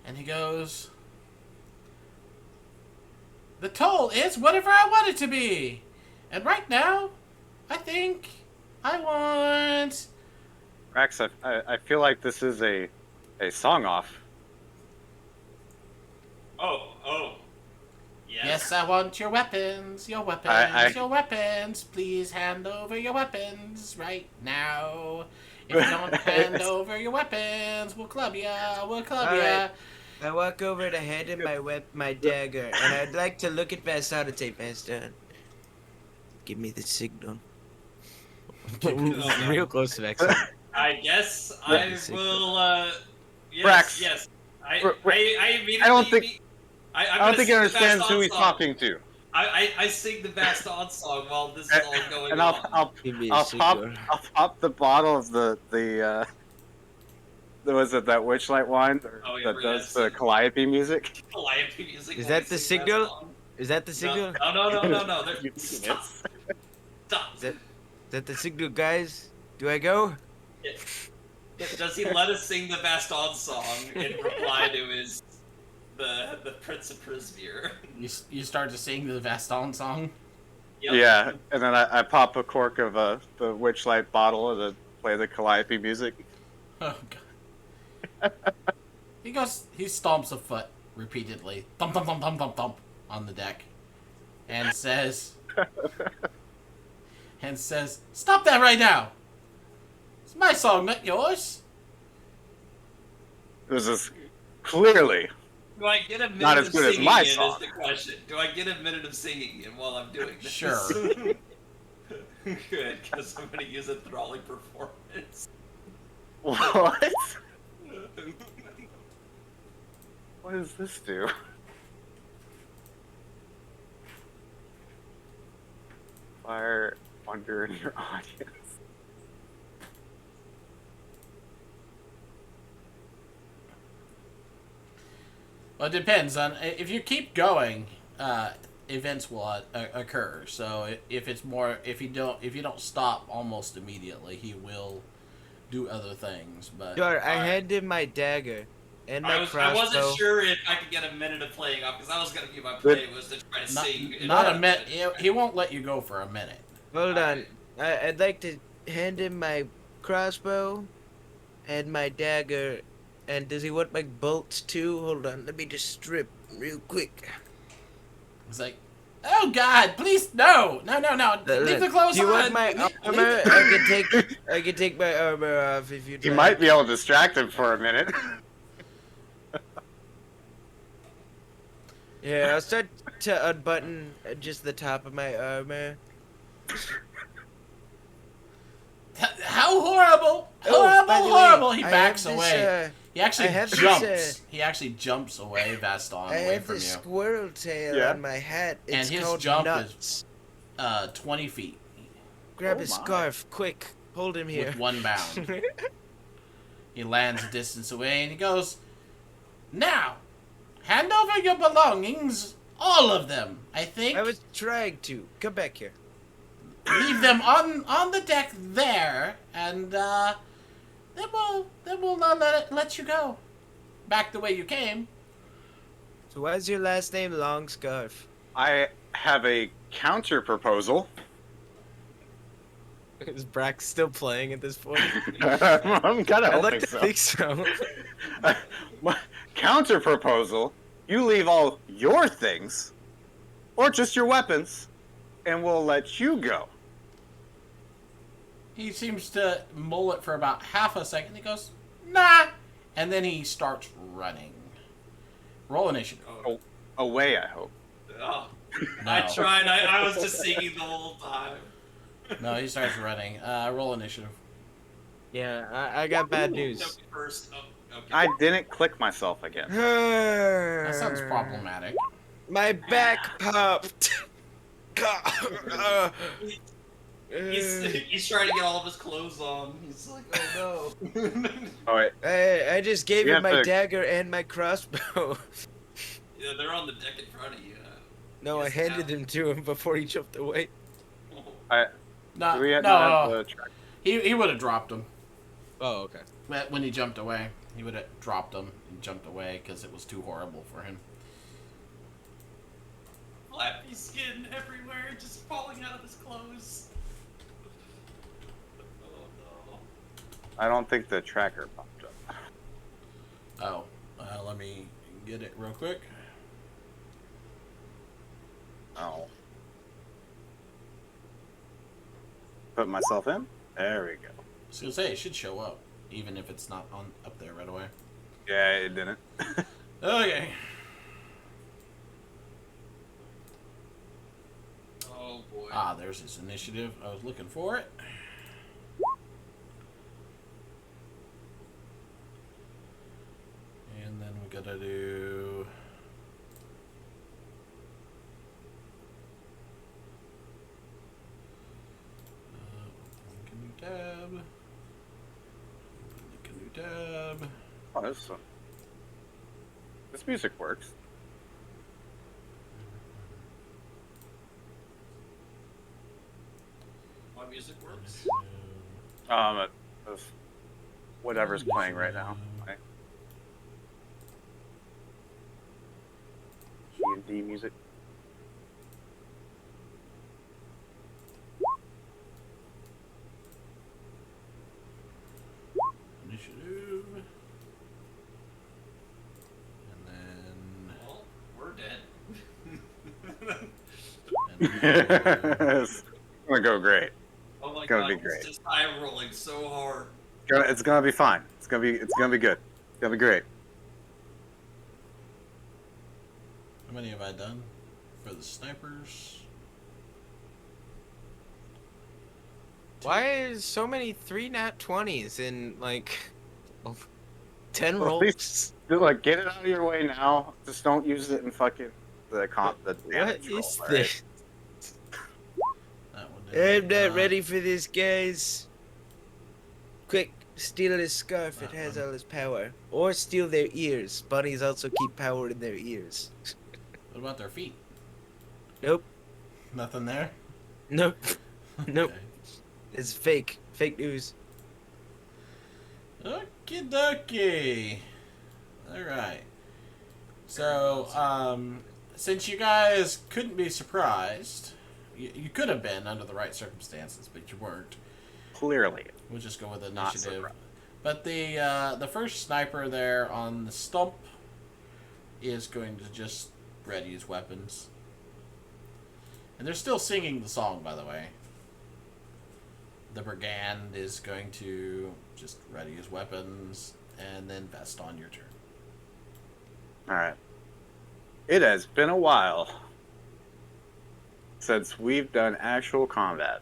And he goes, the toll is whatever I want it to be. And right now, I think I want... Brax, I feel like this is a song off. Oh. Yes, I want your weapons, your weapons. Please hand over your weapons right now. If you don't hand over your weapons, we'll club ya, All right. I walk over to hand him my dagger, and I'd like to look at Vaston and say, Vaston, give me the signal. Real close to Vaston. I guess I will. Brax. Yes. I immediately. I don't think he sing the understands who Vaston he's song. talking to. I sing the Vaston song while this is all going And on. Give me a I'll signal. pop the bottle of the was it that Witchlight wine that does the Calliope music? Calliope music. Is while that we the sing signal? Vaston. Is that the signal? No. Stop. Stop. Is that the signal, guys? Do I go? Does he let us sing the Vaston song in reply to his the Prince of Prismere? You start to sing the Vaston song? Yep. Yeah, and then I pop a cork of the Witchlight bottle to play the Calliope music. Oh, God. He stomps a foot repeatedly, thump, thump, thump, thump, thump, thump, on the deck, and says, stop that right now! It's my song, not yours. This is clearly Do I get a minute Not as of good as singing my in song. is the question. Do I get a minute of singing in while I'm doing this? Sure. Good, because I'm going to use a thralling performance. what? What does this do? Fire wonder in your audience. Well, it depends on if you keep going. Events will occur. So if you don't stop almost immediately, he will do other things. But Sure, I hand him my dagger and my I crossbow. wasn't sure if I could get a minute of playing off, because that was going to be my play, was to try to sing. not a minute. He won't let you go for a minute. Hold on. I'd like to hand him my crossbow and my dagger. And does he want my bolts too? Hold on, let me just strip real quick. He's like, oh God, please no. Leave the clothes Do you on. want my armor? I can take my armor off if you'd You like. might be able to distract him for a minute. Yeah, I'll start to unbutton just the top of my armor. How horrible! Oh, by the way, Horrible! He I backs have away. this, He actually I have this, jumps. He actually jumps away, Vaston, I away have from this you. squirrel tail Yeah. on my hat. And It's his called jump nuts. is 20 feet Grab Oh his my. scarf, quick. Hold him here. with one bound. He lands a distance away and he goes, now, hand over your belongings, all of them, I think. I was trying to. Come back here. Leave them on the deck there, and then we'll let you go back the way you came. So why is your last name Long Scarf? I have a counter proposal. Is Brax still playing at this point? I'm kind of I'd like hoping to so. think so. My counter proposal: you leave all your things, or just your weapons, and we'll let you go. He seems to mull it for about half a second. He goes, nah, and then he starts running. Roll initiative. Away, I hope. Oh, No. I tried. I was just singing the whole time. No, he starts running. Roll initiative. Yeah, I got bad news. Toby first. Oh, okay. I didn't click myself again. That sounds problematic. My back popped. He's trying to get all of his clothes on. He's like, oh no. Oh wait, I just gave We him have my to- dagger and my crossbow. Yeah, they're on the deck in front of you. No, I Yes, handed now. them to him before he jumped away. I No, do we no, not have the track? he would have dropped him. Oh, okay. When he jumped away, he would have dropped him and jumped away because it was too horrible for him. Flappy skin everywhere, just falling out of his clothes. Oh no. I don't think the tracker popped up. Oh, let me get it real quick. Oh. Put myself in. There we go. I was gonna say it should show up, even if it's not on up there right away. Yeah, it didn't. Okay. Oh boy. Ah, there's his initiative. I was looking for it. And then we gotta do. Link a new tab. Link a new tab. Oh, this music works. My music works. Of whatever's playing right now. G&D music. Initiative. And then. Well, we're dead. It's gonna go great. Oh my Gonna god, be he's great. just eye rolling so hard. It's gonna be fine. It's gonna be good. It's gonna be great. How many have I done for the snipers? Why is so many 3 nat 20s in like 10 Well, rolls? please- Look, get it out of your way now. Just don't use it in fucking the What damage roll, is alright? this? That one I'm didn't not ready for this, guys. Quick, steal his scarf. It has all his power. Or steal their ears. Bunnies also keep power in their ears. What about their feet? Nope. Nothing there? Nope. Nope. Okay. It's fake. Fake news. Okie dokie. Alright. So, since you guys couldn't be surprised, you could have been under the right circumstances, but you weren't. Clearly. We'll just go with Not initiative. surprised. But the first sniper there on the stump is going to just ready his weapons. And they're still singing the song, by the way. The brigand is going to just ready his weapons, and then Vaston, your turn. Alright. It has been a while since we've done actual combat.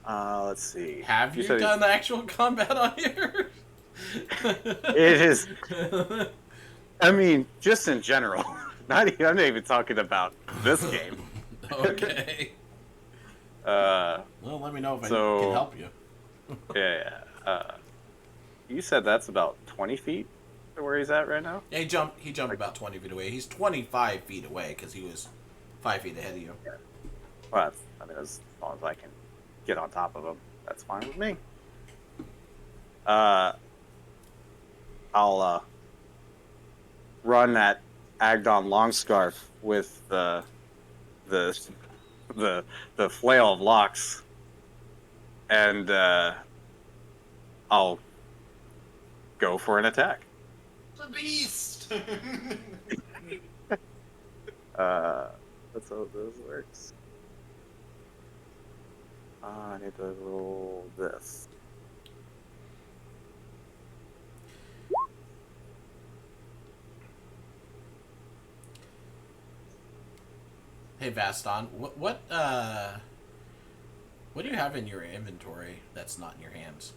Let's see. Have you said done actual combat on here? It is. I mean, just in general. I'm not even talking about this game. Okay. Uh, Well, let me know if I So- can help you. yeah. You said that's about 20 feet to where he's at right now? Yeah, he jumped about 20 feet away. He's 25 feet away because he was 5 feet ahead of you. Well, as long as I can get on top of him, that's fine with me. I'll run that Agdon Longscarf with the flail of locks, and I'll go for an attack. The beast. That's how this works. I need to roll this. Hey, Vaston, What do you have in your inventory that's not in your hands?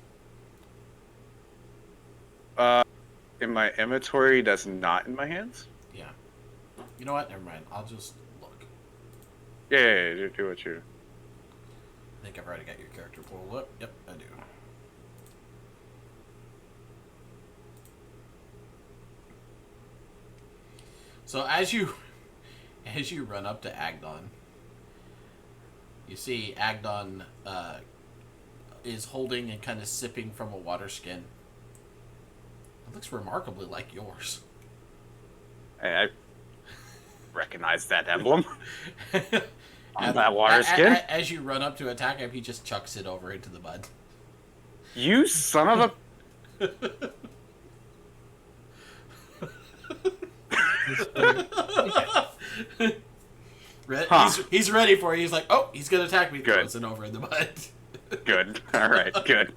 In my inventory, that's not in my hands. Yeah. You know what? Never mind. I'll just look. Yeah, do what you. I think I've already got your character pulled up. Yep, I do. So as you run up to Agdon, you see Agdon is holding and kind of sipping from a water skin. It looks remarkably like yours. I recognize that emblem on And that water skin. As you run up to attack him, he just chucks it over into the mud. You son of a. Huh. He's ready for you. He's like, oh, he's gonna attack me. Good. Throws it over in the mud. Good. All right. Good.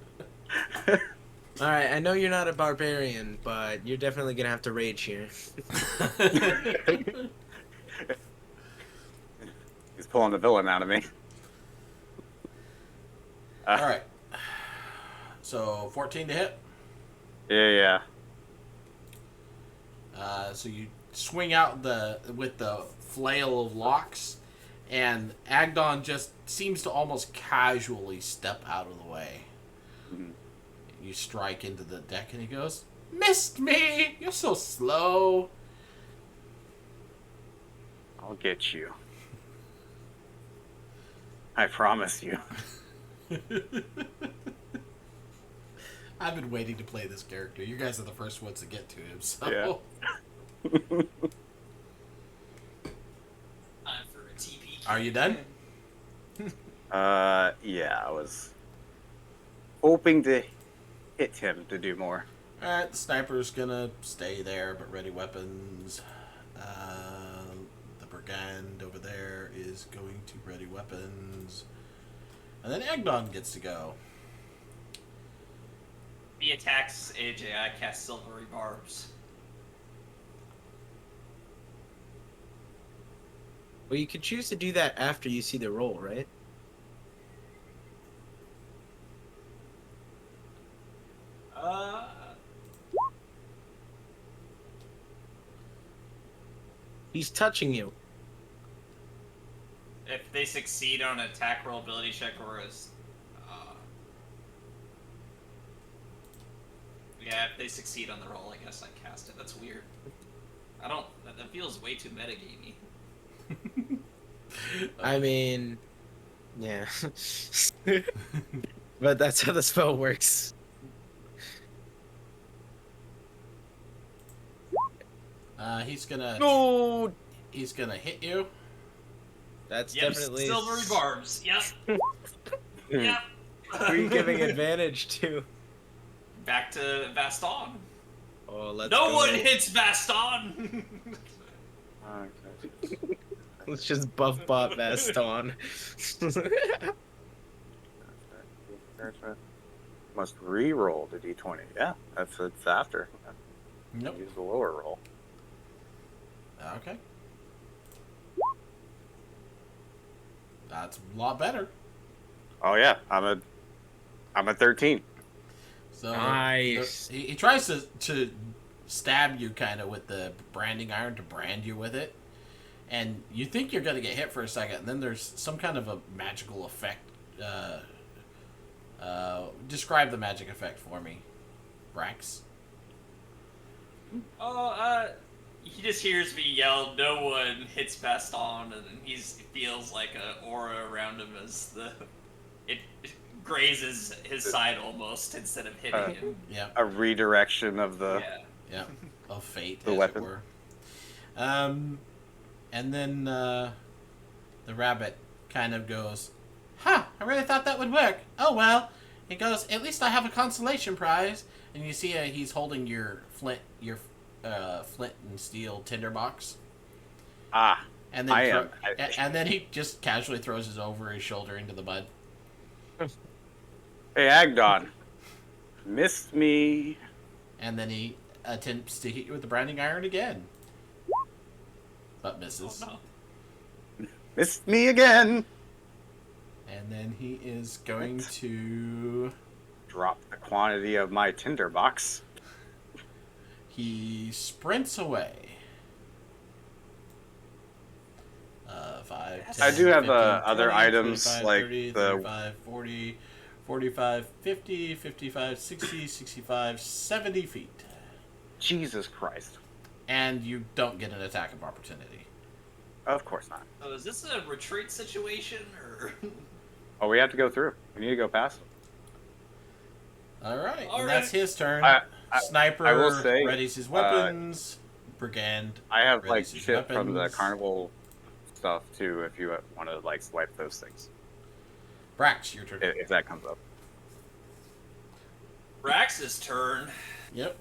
All right, I know you're not a barbarian, but you're definitely gonna have to rage here. He's pulling the villain out of me. All right. So 14 to hit. Yeah. So you swing out with the flail of locks, and Agdon just seems to almost casually step out of the way. Mhm. You strike into the deck, and he goes, "Missed me! You're so slow." I'll get you. I promise you. I've been waiting to play this character. You guys are the first ones to get to him, so. Yeah. Time for a TP. Are you done? Yeah, I was hoping to hit him to do more. Alright, the sniper's gonna stay there, but ready weapons. The brigand over there is going to ready weapons. And then Agdon gets to go. He attacks AJ. I cast silvery barbs. Well, you could choose to do that after you see the roll, right? He's touching you. If they succeed on an attack roll, ability check, or yeah, if they succeed on the roll, I guess I cast it. That's weird. I don't. That feels way too metagamey. I mean, yeah. But that's how the spell works. He's gonna. No! He's gonna hit you. That's Yep, definitely silvery barbs. Yep. Yep. Who are you giving advantage to? Back to Vaston. Oh, let's No go. one hits Vaston. Let's just buff bot Vaston. Must re-roll the d20. Yeah, it's after. Nope. Use the lower roll. Okay. That's a lot better. Oh yeah, I'm a 13. So Nice. he tries to stab you kind of with the branding iron to brand you with it, and you think you're gonna get hit for a second, and then there's some kind of a magical effect. Describe the magic effect for me, Brax. He just hears me yell, "No one hits Vaston," and then he feels like an aura around him as it grazes his side almost instead of hitting him. Yeah. A redirection of the. Yeah, of fate, The as weapon. it were. And then the rabbit kind of goes, "Huh, I really thought that would work. Oh well." He goes, "At least I have a consolation prize." And you see he's holding your flint and steel tinderbox. Ah, And then I am. and then he just casually throws his over his shoulder into the mud. Hey, Agdon. Missed me. And then he attempts to hit you with the branding iron again. But misses. Oh, no. Missed me again. And then he is going to. Drop the quantity of my tinderbox. He sprints away. 5, 10, I do have 15, other 20, items 25, like 30, the 35, 40, 45, 50, 55, 60, 65, 70 feet. Jesus Christ. And you don't get an attack of opportunity. Of course not. So is this a retreat situation or? Oh, we have to go through. We need to go past them. Alright, All and that's right. his turn. I Sniper will say, readies his weapons. Brigand I have like readies his shit from the weapons. carnival stuff too. If you want to like swipe those things, Brax, your turn. if that comes up. Brax's turn. Yep.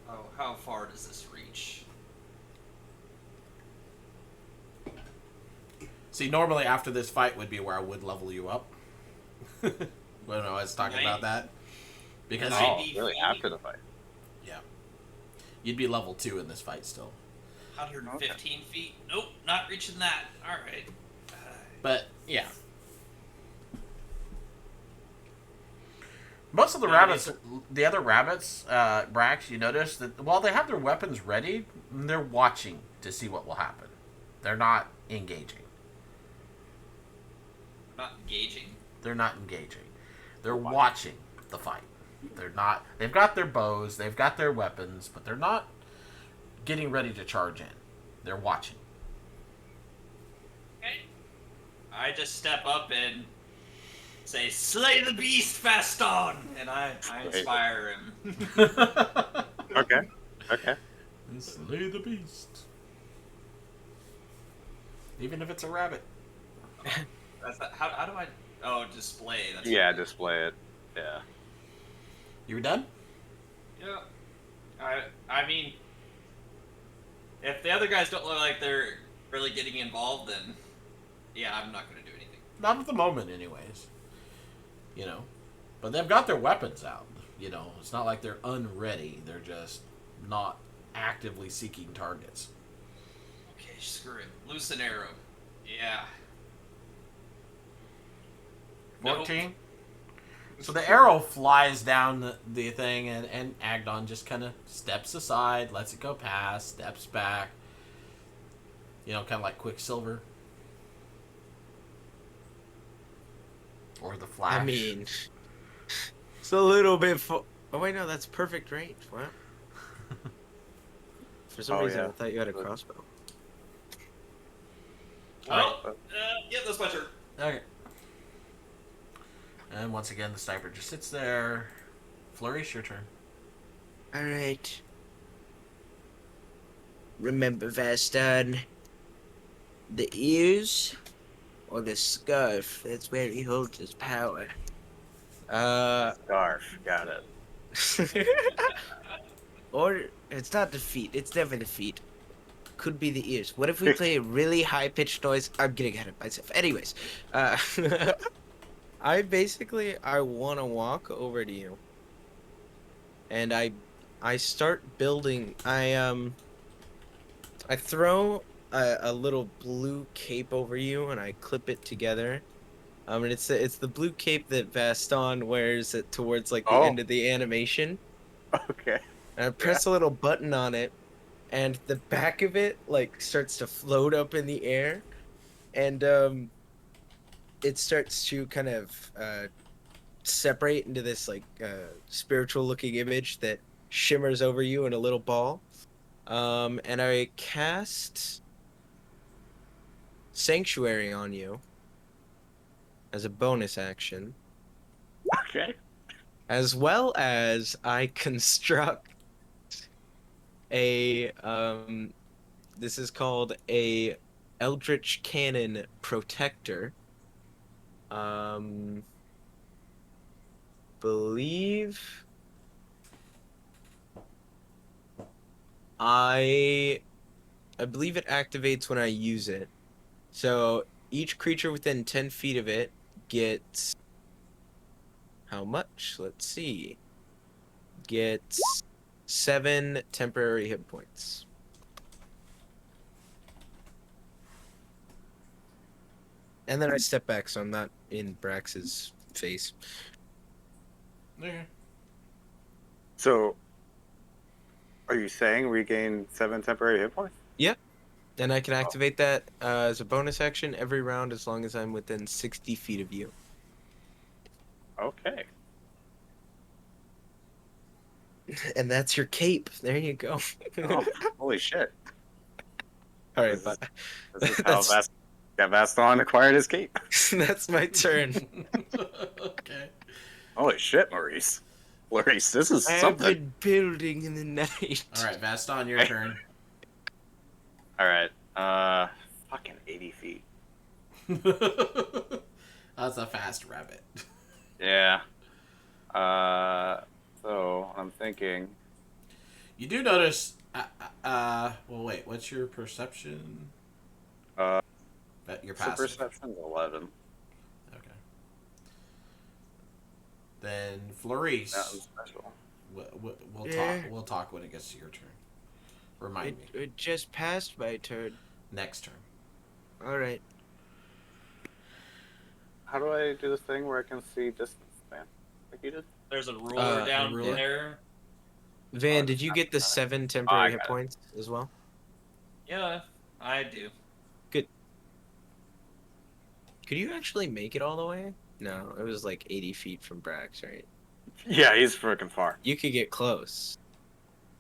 Oh, how far does this reach? See, normally after this fight would be where I would level you up. When I was talking about that. Because Nine. Oh, really? After the fight? yeah. You'd be level 2 in this fight still. 115 feet. Nope, not reaching that. All right. But, yeah. Most of the Yeah, rabbits, the other rabbits, Brax, you notice that while they have their weapons ready, they're watching to see what will happen. They're not engaging. Not engaging. They're not engaging. They're watching the fight. They're not. They've got their bows. They've got their weapons, but they're not getting ready to charge in. They're watching. Okay. I just step up and say, "Slay the beast, Vaston!" And I inspire him. Okay. Okay. And slay the beast. Even if it's a rabbit. How do I? Oh, display. That's Yeah, display it. Yeah. You were done? Yeah. I mean, if the other guys don't look like they're really getting involved, then yeah, I'm not going to do anything. Not at the moment, anyways. You know. But they've got their weapons out. You know, it's not like they're unready. They're just not actively seeking targets. Okay, screw it. Loose an arrow. Yeah. 14? So the arrow flies down the thing, and Agdon just kind of steps aside, lets it go past, steps back. You know, kind of like Quicksilver. Or the Flash. I mean, it's a little bit. Oh wait, no, that's perfect range. Wow. For some Oh, reason, yeah. I thought you had a crossbow. Well, yeah, that's my turn. Okay. And once again, the sniper just sits there. Flourice, your turn. All right. Remember, Vaston, the ears or the scarf? That's where he holds his power. Scarf. Got it. Or it's not the feet. It's never the feet. Could be the ears. What if we play a really high-pitched noise? I'm getting ahead of myself. Anyways, I want to walk over to you, and I start building. I throw a little blue cape over you, and I clip it together. And it's the blue cape that Vaston wears it towards like the Oh. end of the animation. Okay. And I press a little button on it, and the back of it like starts to float up in the air, and it starts to kind of separate into this like spiritual looking image that shimmers over you in a little ball. And I cast Sanctuary on you as a bonus action, Okay. as well as I construct a this is called a Eldritch Cannon Protector. Believe I believe it activates when I use it. So each creature within 10 feet of it gets how much? Let's see. Gets 7 temporary hit points. And then I step back so I'm not in Brax's face. Okay. So, are you saying regain 7 temporary hit points? Yep. And I can activate that as a bonus action every round as long as I'm within 60 feet of you. Okay. And that's your cape. There you go. Oh, holy shit. All This right, is, but this is how Vaston acquired his cape. that's my turn. Okay. Holy shit, Maurice. Flourice, this is I have something. been building in the night. All right, Vaston, your turn. Alright, fucking 80 feet. That's a fast rabbit. Yeah. So I'm thinking. You do notice. Well, wait. What's your perception? Your So passive. perception's 11. Okay. Then Flourice. Nothing special. We'll Yeah. talk. We'll talk when it gets to your turn. Remind me. It just passed my turn. Next turn. All right. How do I do this thing where I can see distance, man? Like you did? There's a ruler down ruler? there. Van, Oh, did you get the 7 I temporary hit got it. points as well? Yeah, I do. Could you actually make it all the way? No, it was like 80 feet from Brax, right? Yeah, he's freaking far. You could get close.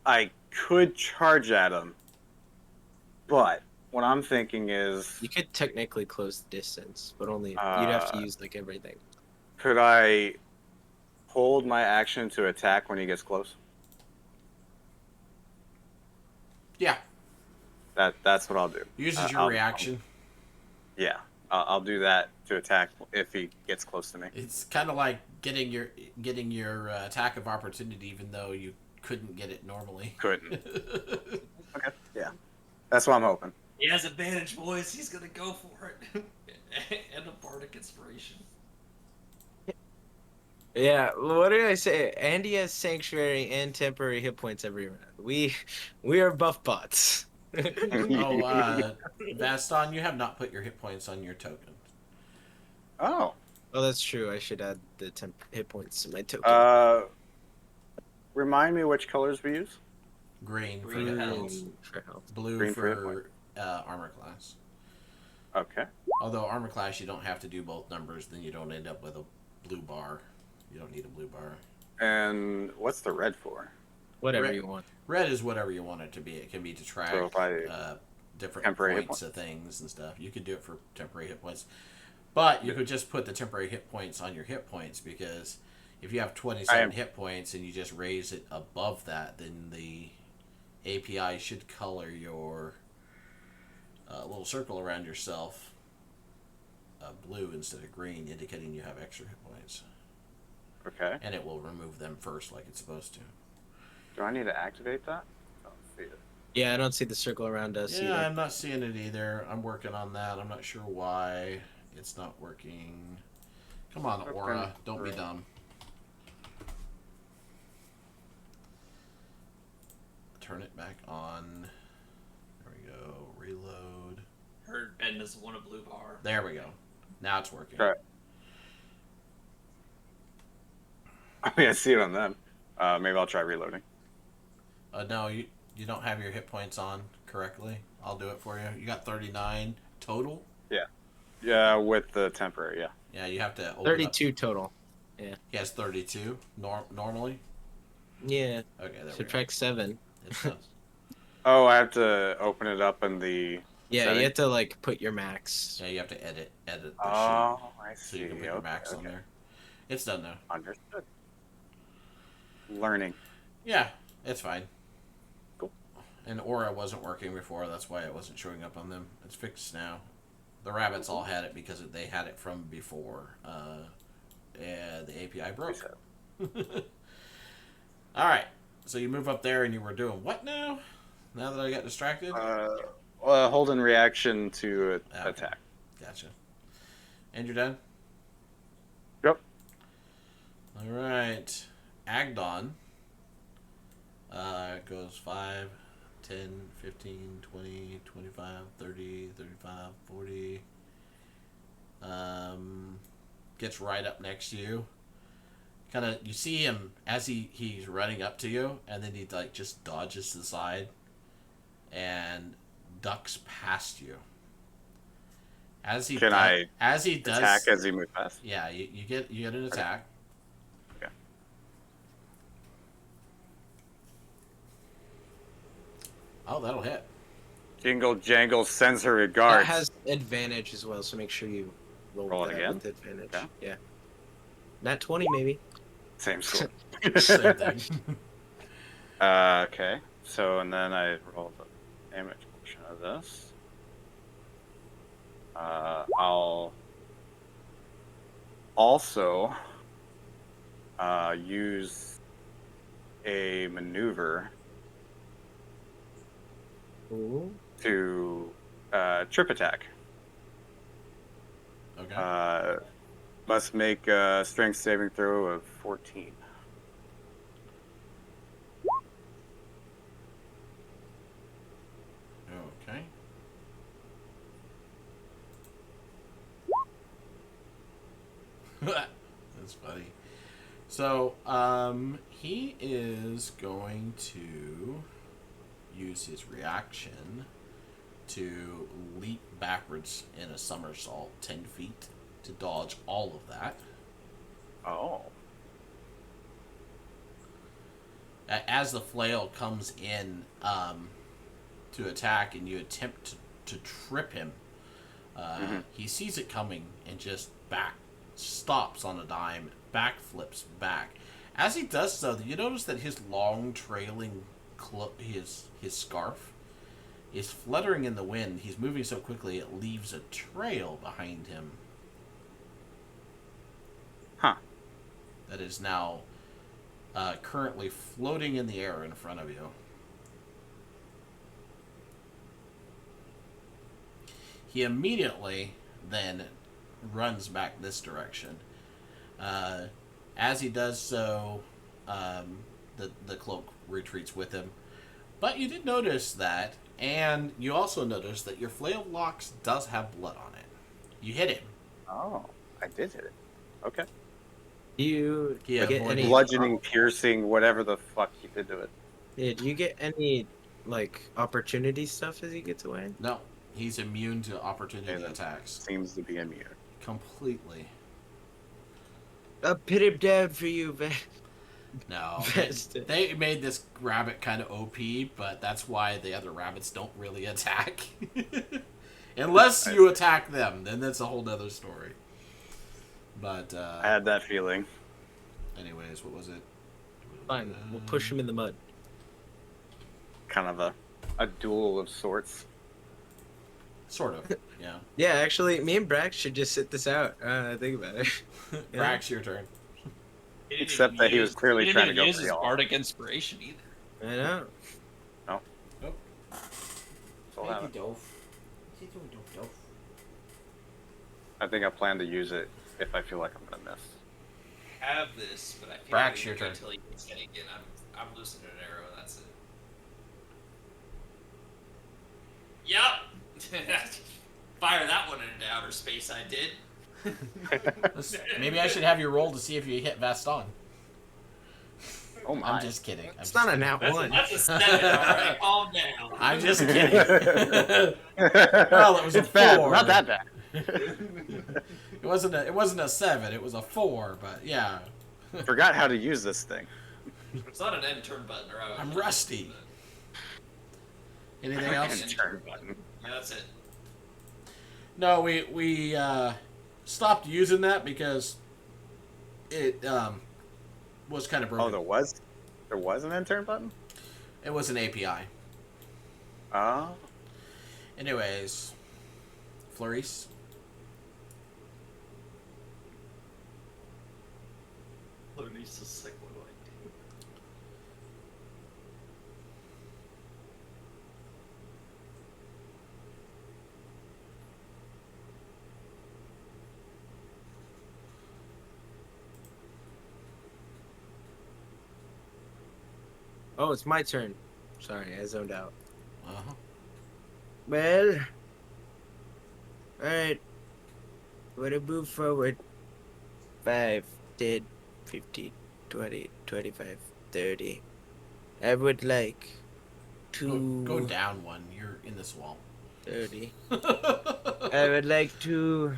I could charge at him, but what I'm thinking is, You could technically close the distance, but only you'd Uh, have to use like everything. could I hold my action to attack when he gets close? Yeah. That's what I'll do. Uses your reaction. Yeah, I'll do that to attack if he gets close to me. It's kind of like getting your attack of opportunity, even though you couldn't get it normally. Couldn't. Okay. Yeah, that's what I'm hoping. He has advantage, boys. He's gonna go for it. And a bardic inspiration. Yeah, what did I say? Andy has sanctuary and temporary hit points every round. We are buff bots. Oh, Vaston, you have not put your hit points on your token. Oh. Oh, that's true. I should add the hit points to my token. Remind me which colors we use. Green for Green hit health. points. For health. Blue Green for hit for armor class. Okay. Although armor class, you don't have to do both numbers, then you don't end up with a blue bar. You don't need a blue bar. And what's the red for? Whatever Red- you want. Red is whatever you want it to be. It can be to track So if I different temporary hit points of things and stuff. You could do it for temporary hit points. But you could just put the temporary hit points on your hit points, because if you have 27 hit points and you just raise it above that, then the API should color your little circle around yourself blue instead of green, indicating you have extra hit points. Okay. And it will remove them first like it's supposed to. Do I need to activate that? I don't see it. Yeah, I don't see the circle around us Yeah, either. I'm not seeing it either. I'm working on that. I'm not sure why it's not working. Come on, Aura. Don't be dumb. Turn it back on. There we go. Reload. Her Ben doesn't want a blue bar. There we go. Now it's working. Okay. I mean, I see it on them. Maybe I'll try reloading. No, you don't have your hit points on correctly. I'll do it for you. You got 39 total? Yeah, with the temporary, yeah. Yeah, you have to open 32 total. Up. He has 32 normally? Yeah. Okay, there we go. Subtract 7. It's done. Oh, I have to open it up in the Yeah, setting? you have to like put your max. Yeah, you have to edit the sheet. Oh, I So see. you can put your max on there. It's done now. Understood. Learning. Yeah, it's fine. Cool. And Aura wasn't working before, that's why it wasn't showing up on them. It's fixed now. The rabbits all had it because they had it from before. Yeah, the API broke. Alright, so you move up there and you were doing what now? Now that I got distracted? Hold in reaction to Okay. attack. Gotcha. And you're done? Yep. Alright. Agdon goes 5, 10, 15, 20, 25, 30, 35, 40, gets right up next to you. Kind of, you see him as he's running up to you, and then he like just dodges to the side and ducks past you. As he Can I as he does attack as he moves past? yeah, you get an attack. Okay. Oh, that'll hit. Jingle jangle sends her That regards. has advantage as well, so make sure you Roll it that again? with advantage. Okay. Yeah. Nat 20 maybe. Same score. Same thing. Okay. So, and then I roll the damage portion of this. I'll also use a maneuver Ooh. to trip attack. Okay. Must make a strength saving throw of 14. Okay. That's funny. So, he is going to use his reaction to leap backwards in a somersault 10 feet to dodge all of that. Oh. As the flail comes in to attack and you attempt to trip him, he sees it coming and just stops on a dime, backflips back. As he does so, you notice that his long trailing his scarf is fluttering in the wind. He's moving so quickly it leaves a trail behind him. Huh. That is now currently floating in the air in front of you. He immediately then runs back this direction. As he does so, the cloak retreats with him. But you did notice that, and you also notice that your flail locks does have blood on it. You hit him. Oh, I did hit it. Okay. Do you Yeah, get avoid any? Bludgeoning, piercing, whatever the fuck you did to it. Yeah, do you get any like opportunity stuff as he gets away? No, he's immune to opportunity Okay, then. attacks. Seems to be immune. Completely. A pit him down for you, man. No, Vaston. they made this rabbit kind of OP, but that's why the other rabbits don't really attack. Unless you attack them, then that's a whole other story. But, I had that feeling. anyways, what was it? Fine, we'll push him in the mud. Kind of a duel of sorts. Sort of, yeah. Yeah, actually, me and Brax should just sit this out. Think about it. Yeah. Brax, your turn. He didn't Except even that he was clearly he trying didn't to even go use for his y'all. bardic inspiration either. I know. So I'll have it. I think I plan to use it if I feel like I'm gonna miss. Have this, but I feel Brax, like your turn. until he gets hit again, I'm losing an arrow. That's it. Yep. Fire that one into outer space. I did. Maybe I should have you roll to see if you hit Vaston. Oh my. I'm just kidding. It's not a nat That's, one. that's a 7. All right, calm down. I'm just kidding. Well, it was a It's bad, 4. not that bad. It wasn't a 7. It was a 4. But yeah, Forgot how to use this thing. It's not an end turn button, or I'm rusty. Anything else? Turn button. Yeah, that's it. No, we stopped using that because it was kind of Oh, broken. there was an enter button? It was an API. Oh. Anyways, Flourice. Flourice is like, what do I do? Oh, it's my turn. Sorry, I zoned out. Uh-huh. Well, alright. want to move forward 5, 10, 15, 20, 25, 30. I would like Go to down one. You're in this wall. 30. I would like to.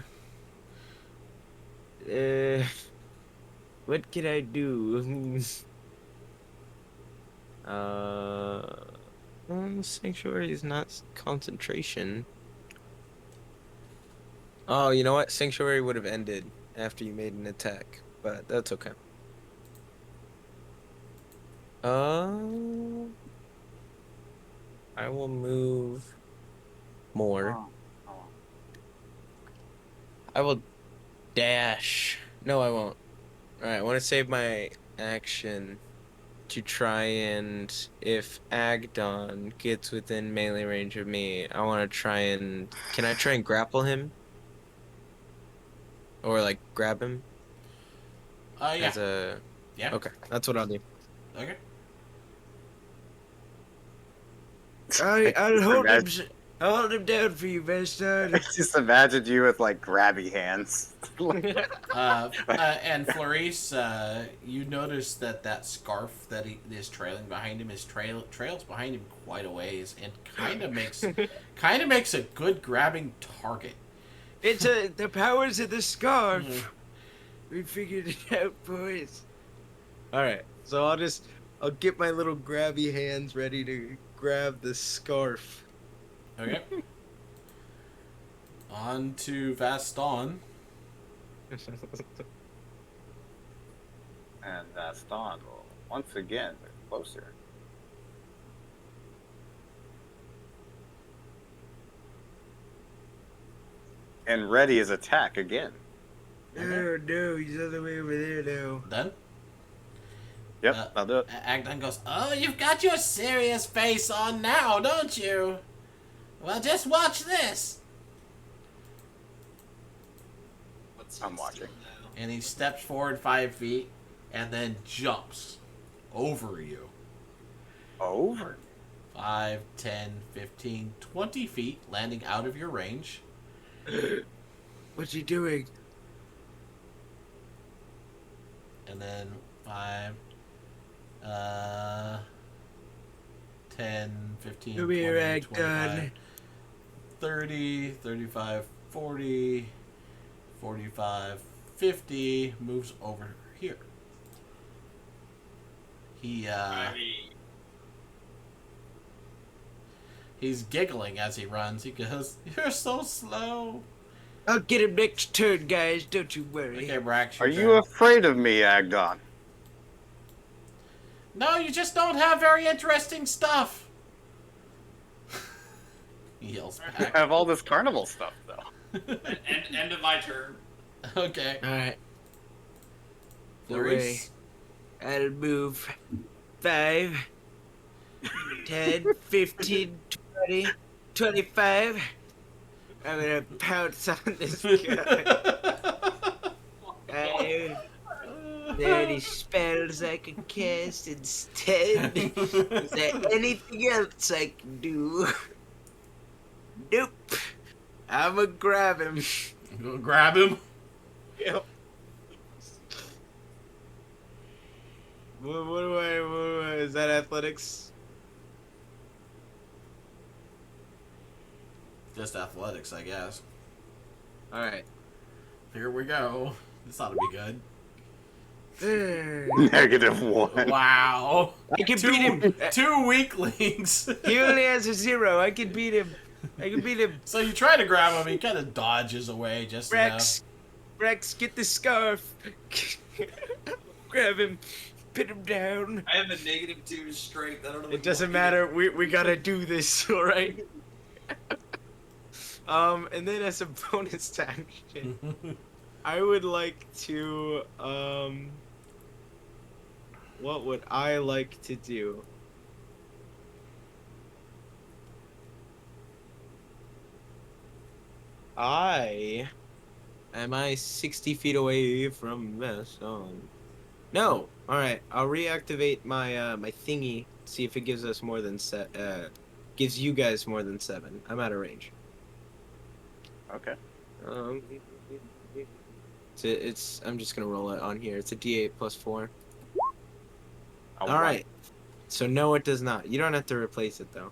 What can I do? Sanctuary is not concentration. Oh, you know what? Sanctuary would have ended after you made an attack, but that's okay. I will move more. I will dash. No, I won't. Alright, I want to save my action to try and, if Agdon gets within melee range of me, I want to try and... Can I try and grapple him? Or, like, grab him? Yeah. As a... Yeah. Okay, that's what I'll do. Okay. I'll hold him, Imagine- I'll hold him down for you, I bastard. just imagined you with like grabby hands. And Flourice, you notice that scarf that he is trailing behind him trails behind him quite a ways and kind of makes a good grabbing target. It's the powers of the scarf. We figured it out, boys. Alright, so I'll get my little grabby hands ready to grab the scarf. Okay. On to Vaston. And Vaston will once again move closer. And ready his attack again. Oh no, he's all the way over there now. Done? Yep, I'll do it. Agdon goes, "Oh, you've got your serious face on now, don't you? Well, just watch this." I'm watching. And he steps forward 5 feet and then jumps over you. Over. 5, 10, 15, 20 feet, landing out of your range. What's he doing? And then 5, 10, 15, Come 20, here, 25, Agdon. 30, 35, 40, 45, 50, moves over here. He's giggling as he runs. He goes, "You're so slow." I'll get him next turn, guys. Don't you worry. Okay, Brax, Are your you turn. afraid of me, Agdon? No, you just don't have very interesting stuff. He yells I back. have all this carnival stuff, though. End of my turn. Okay. Alright, Flourice. I'll move 5, 10, 15, 20, 25. I'm gonna pounce on this guy. 5, 30 spells I can cast instead. Is there anything else I can do? Nope. I'ma grab him. You gonna grab him? Yep. What do I, is that athletics? Just athletics, I guess. Alright. Here we go. This ought to be good. -1. Wow. I can beat him. Two weaklings. He only has a 0. I can beat him. I can beat him. So you try to grab him, he kind of dodges away just enough. Brax, get the scarf. Grab him. Pin him down. I have a -2 strength. I don't know. It doesn't matter. We gotta do this, alright? And then as a bonus action, I would like to, what would I like to do? Am I 60 feet away from Vaston? No. All right. I'll reactivate my my thingy. See if it gives us more than gives you guys more than 7. I'm out of range. Okay. It's I'm just gonna roll it on here. It's a D8 plus 4. I'll All right. So no, it does not. You don't have to replace it though.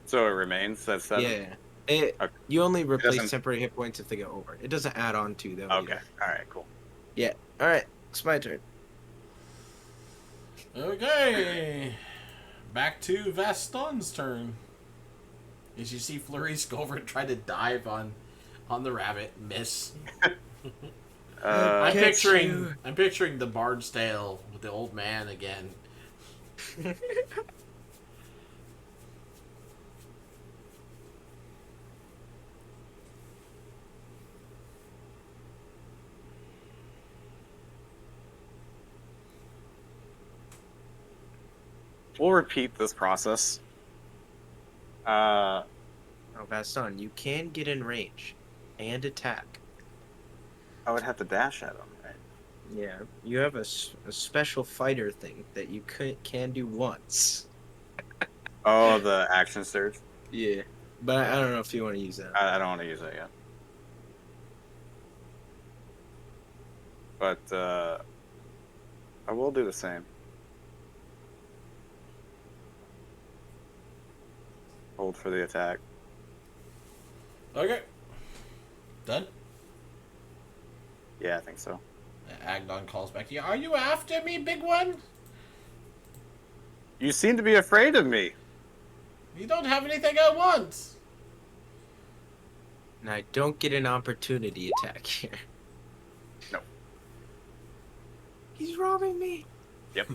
So it remains. That's 7. Yeah. It, Okay. You only replace doesn't- temporary hit points if they go over. It doesn't add on to though. Okay. either. All right. Cool. Yeah. All right. It's my turn. Okay. Back to Vaston's turn. As you see Flourice go over and try to dive on the rabbit, miss. I'm Catch picturing you. I'm picturing the Bard's Tale with the old man again. We'll repeat this process. Oh, Vaston, you can get in range and attack. I would have to dash at him, right? Yeah. You have a special fighter thing that you can do once. Oh, the action surge. Yeah. But I don't know if you want to use that. I don't want to use it yet. But I will do the same. Hold for the attack. Okay. Done? Yeah, I think so. Agdon calls back to you. Are you after me, big one? You seem to be afraid of me. You don't have anything I want. And I don't get an opportunity attack here. No. He's robbing me. Yep.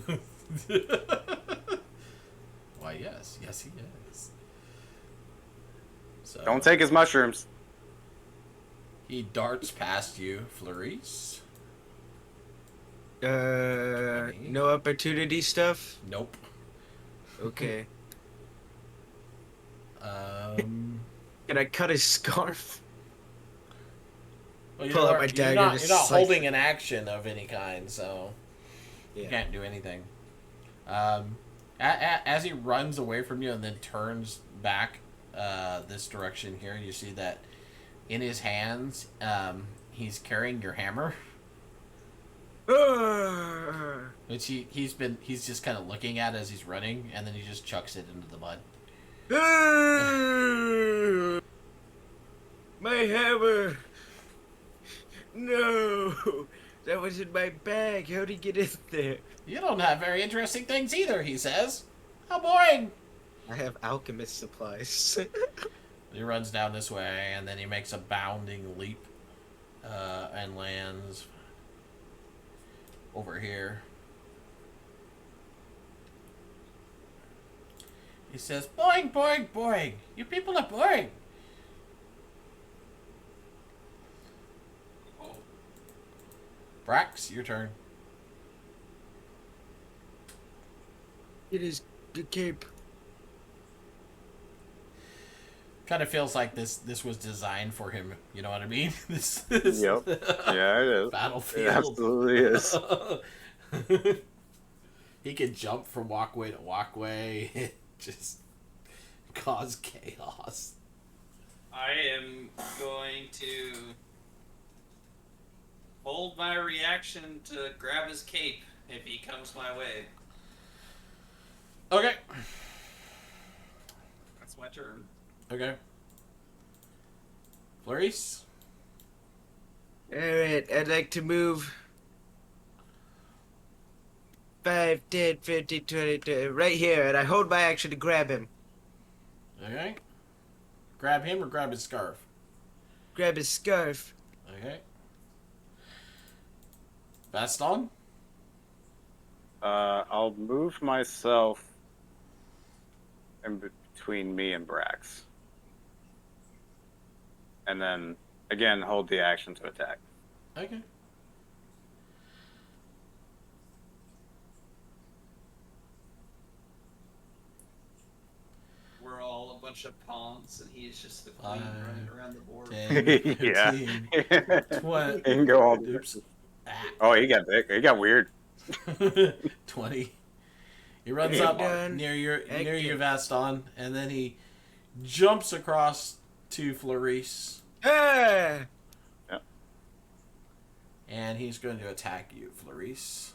Why, yes. Yes, he is. So, Don't take his mushrooms. he darts past you, Flourice. No opportunity stuff? Nope. Okay. Um, Can I cut his scarf? well, Pull out my dagger to You're not slice holding it. an action of any kind, so you Yeah. can't do anything. As he runs away from you and then turns back this direction here, you see that in his hands, he's carrying your hammer. Which he's just kind of looking at as he's running, and then he just chucks it into the mud. My hammer. No. That was in my bag. How'd he get in there? You don't have very interesting things either, he says. How boring! I have alchemist supplies. He runs down this way, and then he makes a bounding leap and lands over here. He says, boring, boring, boring. You people are boring. Brax, your turn. It is the cape. Kind of feels like this was designed for him. You know what I mean? This Yep. Yeah, it is. battlefield. It absolutely is. He can jump from walkway to walkway. Just cause chaos. I am going to hold my reaction to grab his cape if he comes my way. Okay. That's my turn. Okay. Flourice? Alright, I'd like to move 5, 10, 15, 20, 30, right here, and I hold my action to grab him. Okay. Grab him or grab his scarf? Grab his scarf. Okay. Vaston? I'll move myself in between me and Brax. And then, again, hold the action to attack. Okay. We're all a bunch of pawns, and he's just the queen 5, running around the board. 10, Yeah. 15, 20. He can go all. Oops. Oh, he got big. He got weird. 20. He runs Hey, up done. near you, Active. Vaston, and then he jumps across to Flourice. Ah! and he's going to attack you, Flourice.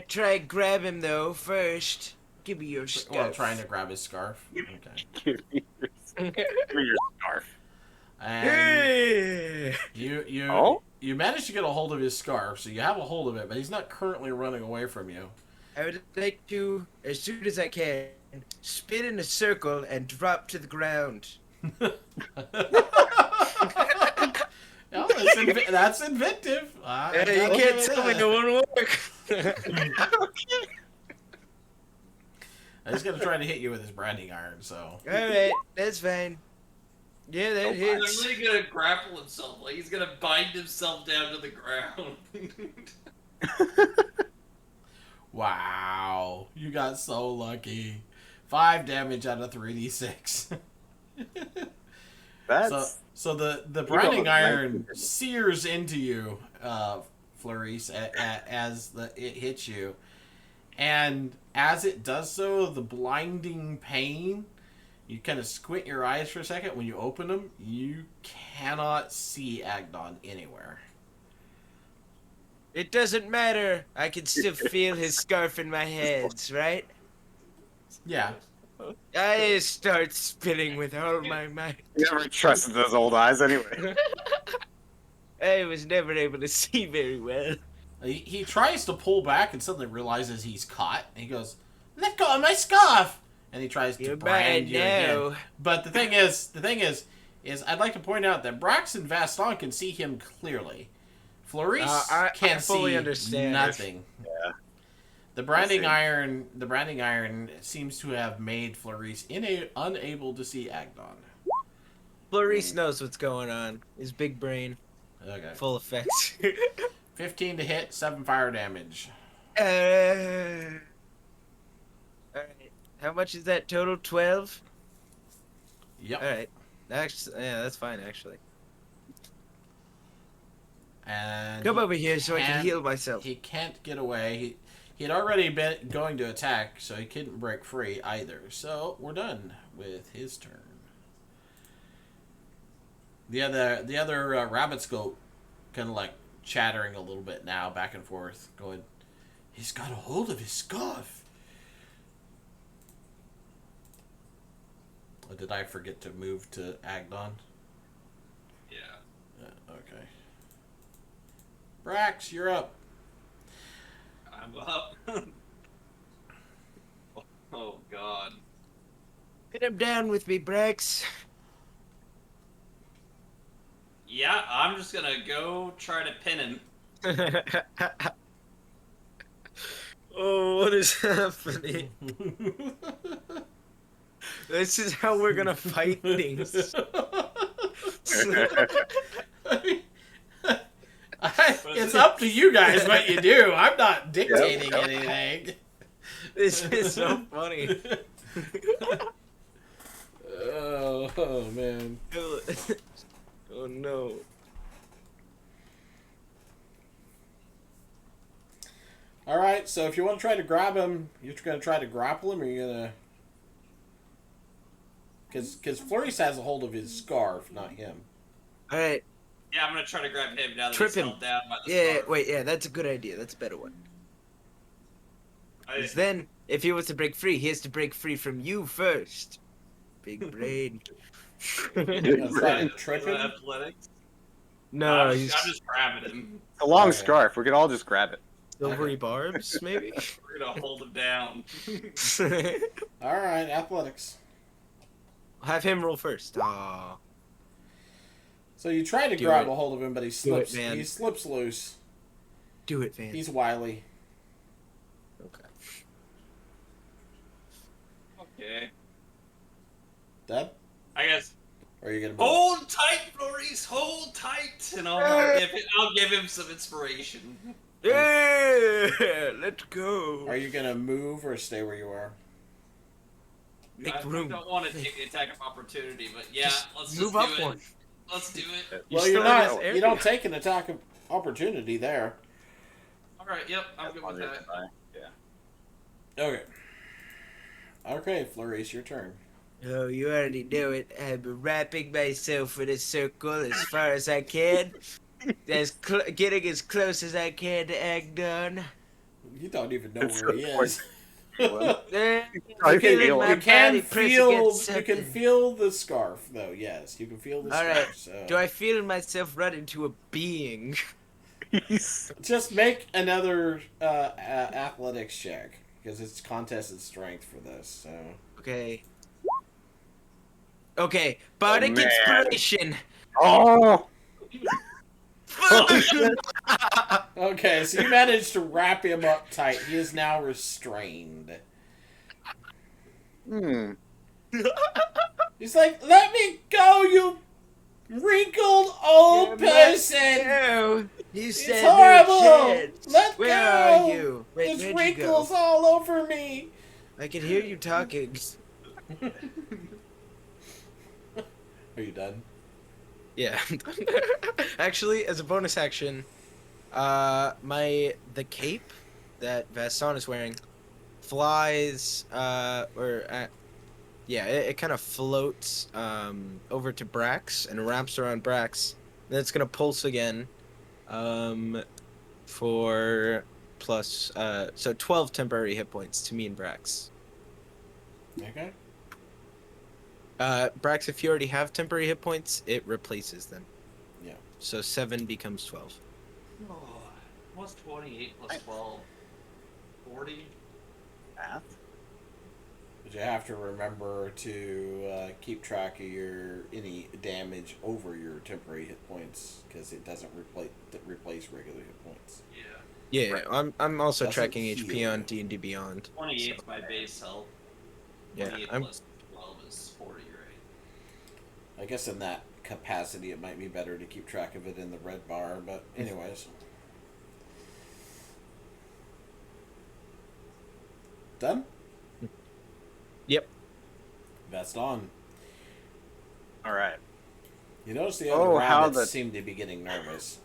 Try and grab him though first. Give me your Well, stuff. trying to grab his scarf. Okay. Give me your scarf. And you Oh? you managed to get a hold of his scarf, so you have a hold of it, but he's not currently running away from you. I would like to, as soon as I can, spin in a circle and drop to the ground. No, that's inventive. You can't tell me it won't work. He's gonna try to hit you with his branding iron. So. Alright, that's fine. Yeah, that He's hits. really gonna grapple himself. Like he's gonna bind himself down to the ground. Wow, you got so lucky. 5 damage out of 3d6. That's So the You branding don't iron like it. sears into you, Flourice, as it hits you, and as it does so, the blinding pain. You kind of squint your eyes for a second. When you open them, you cannot see Agnon anywhere. It doesn't matter. I can still feel his scarf in my hands, right? Yeah. I start spinning with all my might. you never trusted those old eyes anyway. I was never able to see very well. He tries to pull back and suddenly realizes he's caught. And he goes, "Let go of my scarf!" And he tries to You're brand mine you now. again. But the thing is, I'd like to point out that Brax and Vaston can see him clearly. Flourice I can fully see understand. nothing. Yeah. The branding iron seems to have made Flourice unable to see Agnon. Flourice knows what's going on. His big brain, Okay. full effects. 15 to hit, 7 fire damage. Alright. How much is that total? 12? Yep. Alright. Actually, yeah, that's fine, actually. And Come over here so I can can't- heal myself. He can't get away. He had already been going to attack, so he couldn't break free either. So we're done with his turn. The other rabbits go kind of like chattering a little bit now, back and forth, going, "He's got a hold of his scarf." Or did I forget to move to Agnon? Yeah. Okay. Brax, you're up. I'm up. Oh god. Put him down with me, Brax. Yeah, I'm just gonna go try to pin him. Oh, what is happening? This is how we're gonna fight things. It's up to you guys what you do. I'm not dictating anything. This is so funny. Oh man. Oh no. All right, so if you want to try to grab him, you're going to try to grapple him, or you're going to... Because Flourice has a hold of his scarf, not him. Alright, Yeah, I'm gonna try to grab him now that Trip he's him. held down by the yeah, scarf. wait, yeah, that's a good idea. That's a better one. 'Cause I, then, if he wants to break free, he has to break free from you first. Big brain. Trip him? athletics. No, I'm he's just grabbing him. A long Okay. scarf. We could all just grab it. silvery barbs, maybe? We're gonna hold him down. All right, athletics. Have him roll first. Aw. So you try to Do grab it. a hold of him, but he Do it, slips. man. He slips loose. Do it, Van. He's wily. Okay. Okay. Dead? I guess. Or are you gonna move? Hold tight, Flourice. Hold tight, and I'll give him some inspiration. Yeah, let's go. Are you gonna move or stay where you are? Make I room. don't want to take the attack of opportunity, but yeah, Just let's move just up do it. one. Let's do it. You're Well, you're still in not. this area. You don't take an attack of opportunity there. All right. Yep, I'm good with that. Yeah. Okay. Okay, Flourice, your turn. Oh, you already know it. I'm wrapping myself in a circle as far as I can. Getting as close as I can to Agdon. You don't even know It's where he so is. Oh, I'm you can feeling feel my it. You can body press feel. against You can something. feel the scarf, though. Yes, you can feel the All scarf. right. So. Do I feel myself run into a being? He's Just make another athletics check because it's contested strength for this. So. Okay. Okay. Bardic man. inspiration. oh. Holy shit. Okay, so you managed to wrap him up tight. He is now restrained. Hmm. He's like, "Let me go, you wrinkled old person. No. You It's said horrible. no chance. Let Where go. are you? Wait, There's where'd you wrinkles go? all over me." I can hear you talking. Are you done? Yeah. Actually, as a bonus action, the cape that Vaston is wearing flies, it kind of floats over to Brax and wraps around Brax. Then it's gonna pulse again, for plus so 12 temporary hit points to me and Brax. Okay. Brax, if you already have temporary hit points, it replaces them. Yeah. So 7 becomes 12. Oh, what's 28 plus 12? 40? Math? But you have to remember to keep track of any damage over your temporary hit points because it doesn't replace regular hit points. Yeah. Yeah, Right. I'm also Doesn't tracking HP heal. on D&D Beyond. 28 so- is my base health. Yeah, 28 I'm plus 12 is 40, right? I guess in that capacity, it might be better to keep track of it in the red bar. But anyways, done. Yep. That's on. All right. You notice the other Oh, how rabbits the- seem to be getting nervous.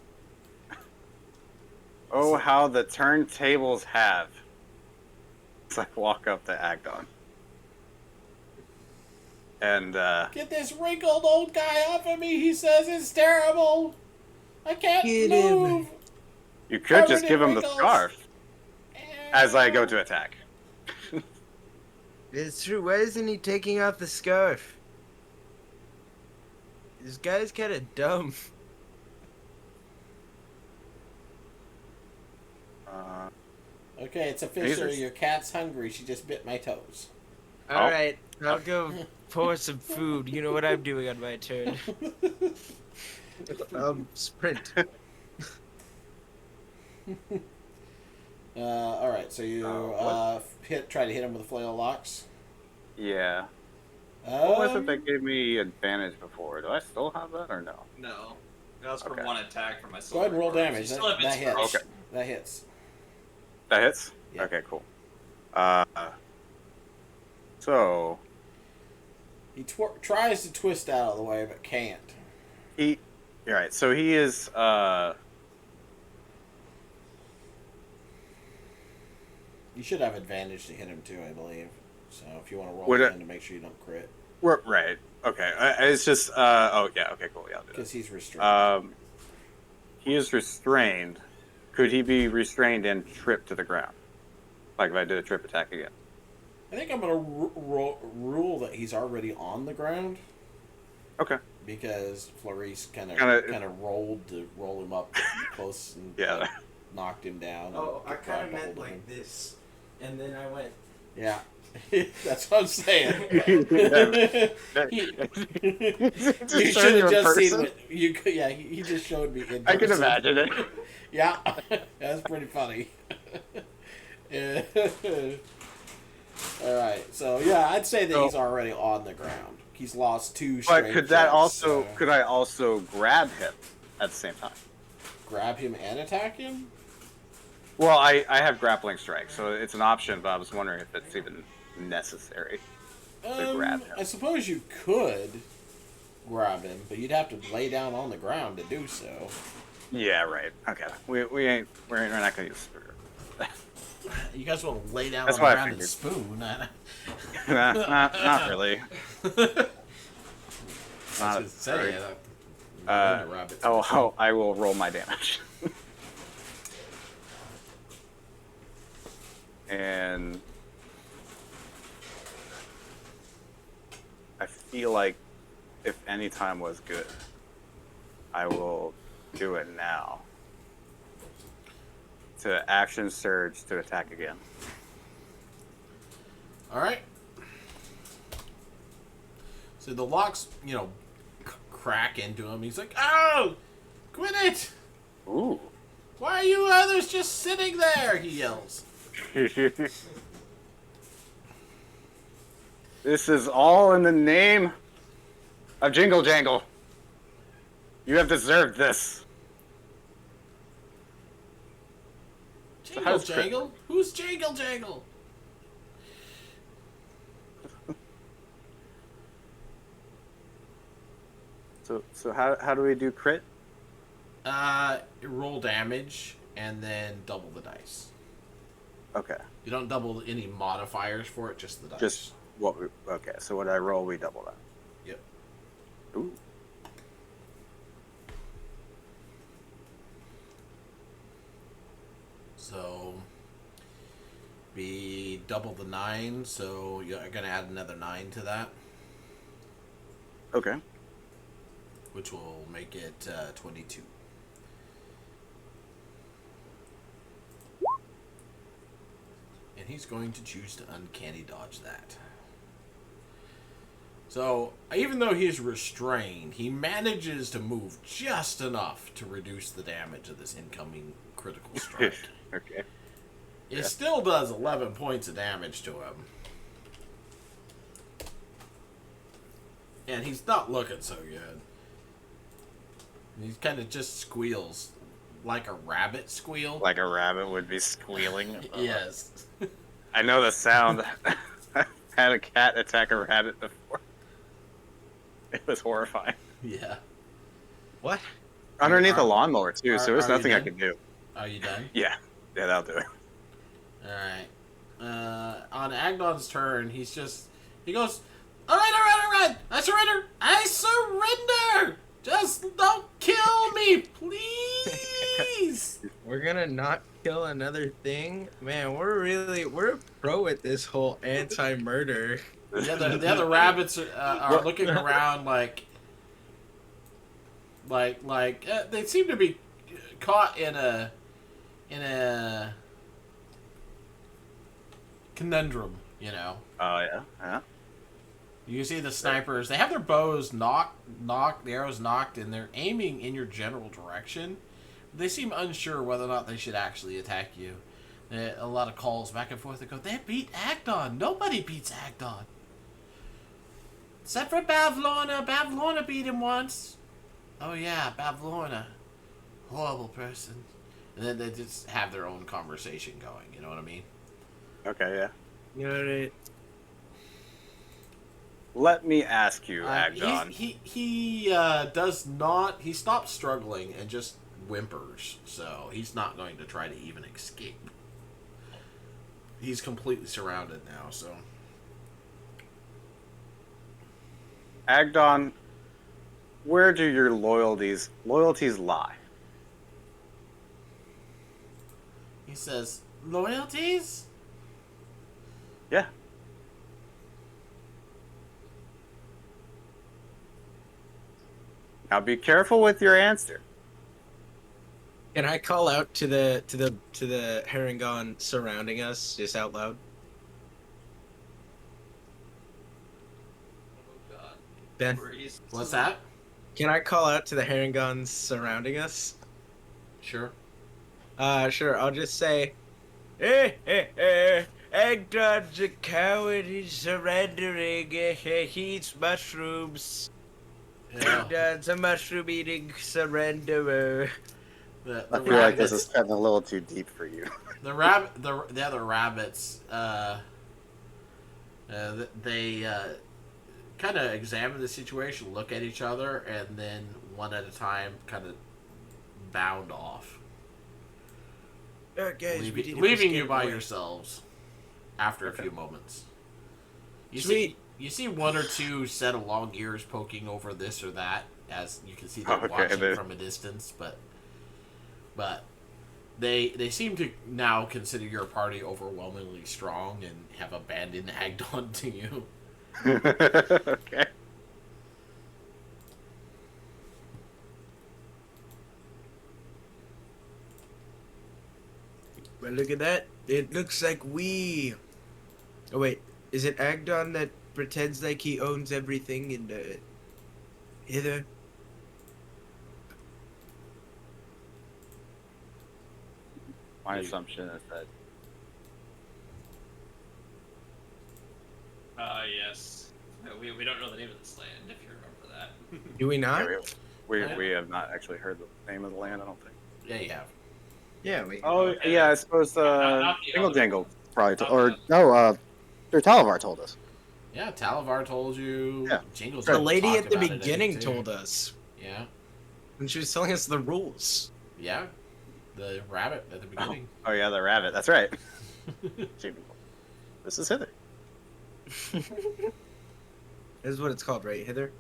Oh, how the turntables have. As I walk up to Agdon. And, Get this wrinkled old guy off of me. He says it's terrible. I can't Get him. move. you could just Covered give in him the wrinkles. scarf as I go to attack. It's true. Why isn't he taking off the scarf? This guy's kind of dumb. Okay, it's official. Jesus. Your cat's hungry. She just bit my toes. All right, I'll go pour some food. You know what I'm doing on my turn. Sprint. All right. So you try to hit him with a flail of locks. Yeah. What was it Um, that gave me advantage before? Do I still have that or no? No. That was from Okay. one attack from my Go ahead and roll sword. damage. You still have That hits. inspiration. Okay. That hits. That hits? Yeah. Okay, cool. So He tries to twist out of the way, but can't. you're right. So he is, You should have advantage to hit him too, I believe. So if you want to roll Would it- again to make sure you don't crit, right. Okay. It's just, oh yeah, okay, cool. Yeah, I'll do because he's restrained. that. He is restrained. Could he be restrained and tripped to the ground? Like if I did a trip attack again? I think I'm gonna rule that he's already on the ground Okay. because Flourice kind Kinda- of rolled to roll him up close and Yeah. knocked him down. Oh, and I kind of grabbed meant hold of him. like this, and then I went. Yeah, that's what I'm saying. you should have just seen what you could. Yeah, he just showed me. In I can person. imagine it. Yeah, that's pretty funny. Yeah. All right, so yeah, I'd say that he's already on the ground. He's lost 2 straight. But could that checks, also? so Could I also grab him at the same time? grab him and attack him? Well, I have grappling strike, so it's an option. But I was wondering if it's even necessary. grab him. I suppose you could grab him, but you'd have to lay down on the ground to do so. Yeah, right. Okay, we're not gonna use spoon. You guys want to lay down That's on the what I ground and figured. spoon? not really. I Not was gonna say, very- And the rabbits. I will roll my damage. And I feel like if any time was good, I will do it now. To action surge to attack again. All right. So the locks, crack into him. He's like, "Oh, quit it! Ooh. Why are you others just sitting there?" He yells. This is all in the name of Jingle Jangle. You have deserved this. Jingle how's crit- Jangle? Who's Jingle Jangle? So how do we do crit? Roll damage and then double the dice. Okay. You don't double any modifiers for it, just the dice. Just what we okay, so what I roll we double that. Yep. Ooh. So be double the 9, so you're gonna add another 9 to that, Okay. which will make it 22. And he's going to choose to uncanny dodge that. So, even though he's restrained, he manages to move just enough to reduce the damage of this incoming critical strike. Okay. It still does 11 points of damage to him. And he's not looking so good. He kind of just squeals like a rabbit squeal. Like a rabbit would be squealing. Yes. I know the sound. I had a cat attack a rabbit before. It was horrifying. Yeah. What? Underneath a lawnmower too, so there's are you nothing I done? could do. Are you done? Yeah, that'll do it. Alright. On Agnon's turn, he goes, Alright, I surrender! I surrender! Just don't kill me, please! We're gonna not kill another thing? Man, we're a pro at this whole anti-murder. The other rabbits are looking around like they seem to be caught in a conundrum, Oh yeah, yeah. You can see the snipers. They have their bows knocked, the arrows knocked, and they're aiming in your general direction. They seem unsure whether or not they should actually attack you. A lot of calls back and forth. They go, they beat Agdon. Nobody beats Agdon. Except for Bavlorna. Bavlorna beat him once. Oh yeah, Bavlorna. Horrible person. And then they just have their own conversation going. You know what I mean? Okay, yeah. You know what I mean? Let me ask you, Agdon. He does not. He stops struggling and just whimpers. So he's not going to try to even escape. He's completely surrounded now. So Agdon, where do your loyalties lie? he says, "Loyalties? Yeah. Now be careful with your answer. Can I call out to the Harangon surrounding us just out loud? Oh god. Ben, Breeze. What's that? can I call out to the Harangons surrounding us? Sure." Sure. I'll just say, Agdon's a coward. He's surrendering. He eats mushrooms. Yeah. Agdon's a mushroom-eating surrenderer. The I feel like this is getting a little too deep for you. the other rabbits. They kind of examine the situation, look at each other, and then one at a time, kind of bound off, Guys, leaving you by yourselves. After a few moments, you Sweet. see one or two set of long ears poking over this or that, as you can see them Okay, watching they- from a distance. But they seem to now consider your party overwhelmingly strong and have abandoned Agdon to you. Okay. Well, look at that. It looks like we. Oh wait, is it Agdon that pretends like he owns everything in the hither? My assumption is that Yes. No, we don't know the name of this land, if you remember that. Do we not? we have not actually heard the name of the land. I don't think. Yeah, you have. Yeah, we. Oh yeah, I suppose Not the Jingle other Jangle probably Not or the- no, Sir Talavar told us. Yeah, Talavar told you. Yeah. Jingle's The gonna lady talk at the about it, I think, beginning too. told us, Yeah, and she was telling us the rules. yeah. The rabbit at the beginning. Oh yeah, the rabbit. That's right. Jingle. This is Hither. This is what it's called, right, hither?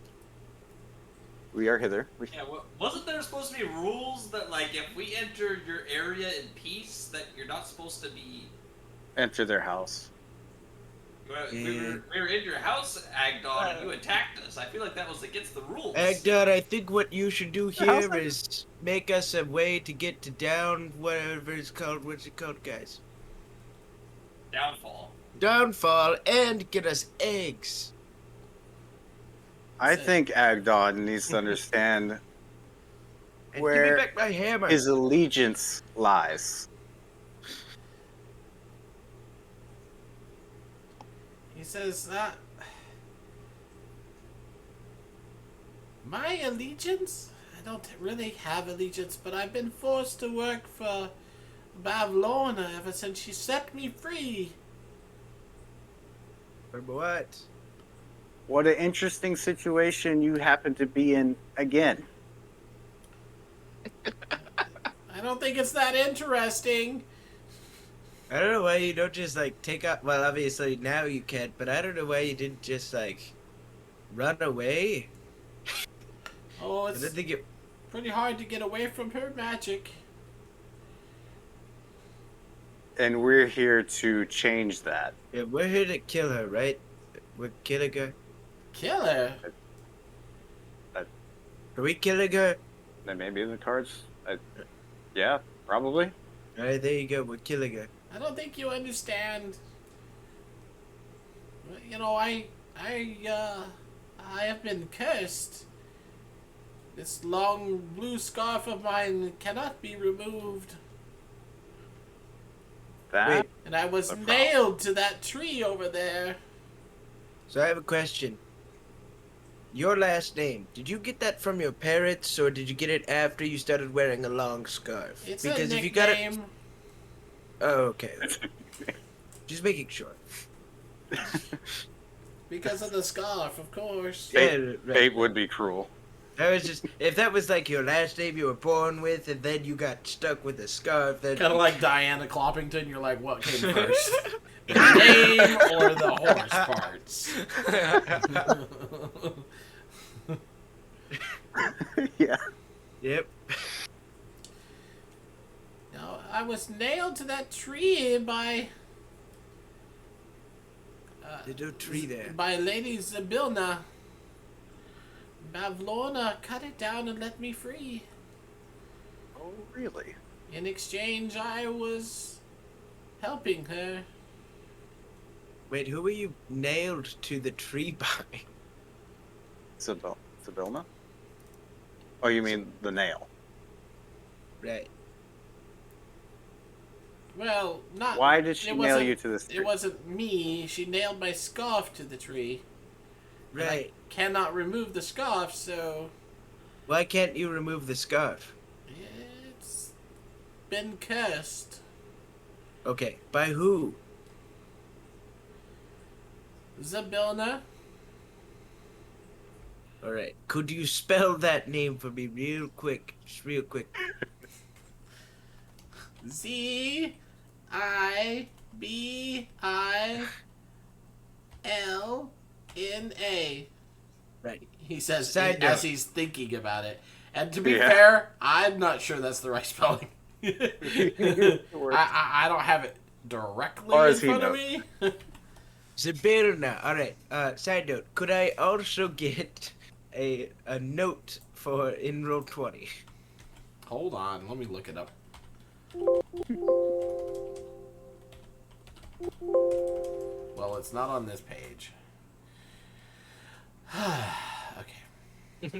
We are Hither. We, Yeah, wasn't there supposed to be rules that, like, if we enter your area in peace, that you're not supposed to be... enter their house. We were in your house, Agdon, and you attacked us. I feel like that was against the rules. Agdon, I think what you should do how's here that? is make us a way to get to down whatever it's called. What's it called, guys? Downfall. Downfall, and get us eggs. I think Agdon needs to understand And give Where me back my hammer. his allegiance lies. He says, my allegiance? I don't really have allegiance, but I've been forced to work for Bavlorna ever since she set me free. Remember what? What an interesting situation you happen to be in again. I don't think it's that interesting. I don't know why you don't just like take out. Well, obviously now you can't, but I don't know why you didn't just like run away. Oh, I it's don't think it. pretty hard to get away from her magic. And we're here to change that. Yeah, we're here to kill her, right? We're killing her. Kill her? Are we killing her? That may be in the cards. Yeah, probably. All right, there you go. We're killing her. I don't think you understand. You know, I have been cursed. This long blue scarf of mine cannot be removed. That Wait. And I was No problem. nailed to that tree over there. So I have a question. Your last name, did you get that from your parents, or did you get it after you started wearing a long scarf? It's because a if you got it, nickname. oh, okay. Just making sure. Because of the scarf, of course. Yeah, right. fate would be cruel. I was just, if that was like your last name you were born with, and then you got stuck with a scarf, then Kind of like Diana Cloppington. You're like, what came first? The name or the horse parts? Yeah. Yep. No, I was nailed to that tree by There's no tree there. by Lady Zabilna. Bavlorna cut it down and let me free. Oh, really? In exchange, I was helping her. Wait, who were you nailed to the tree by? Sibilna? Oh, you mean the nail? Right. Well, not. Why did she it nail wasn't- you to this tree? It wasn't me. She nailed my scarf to the tree. And I Right. cannot remove the scarf, so Why can't you remove the scarf? it's been cursed. Okay, by who? Zabilna. Alright. Could you spell that name for me real quick? Just real quick. Zibilna. Right. He says Side as note. he's thinking about it. And to be Yeah. fair, I'm not sure that's the right spelling. I don't have it directly Or in as he front of knows. me. Zabirna. All right. Side note. Could I also get a note for in roll 20? Hold on, let me look it up. Well, it's not on this page. Okay.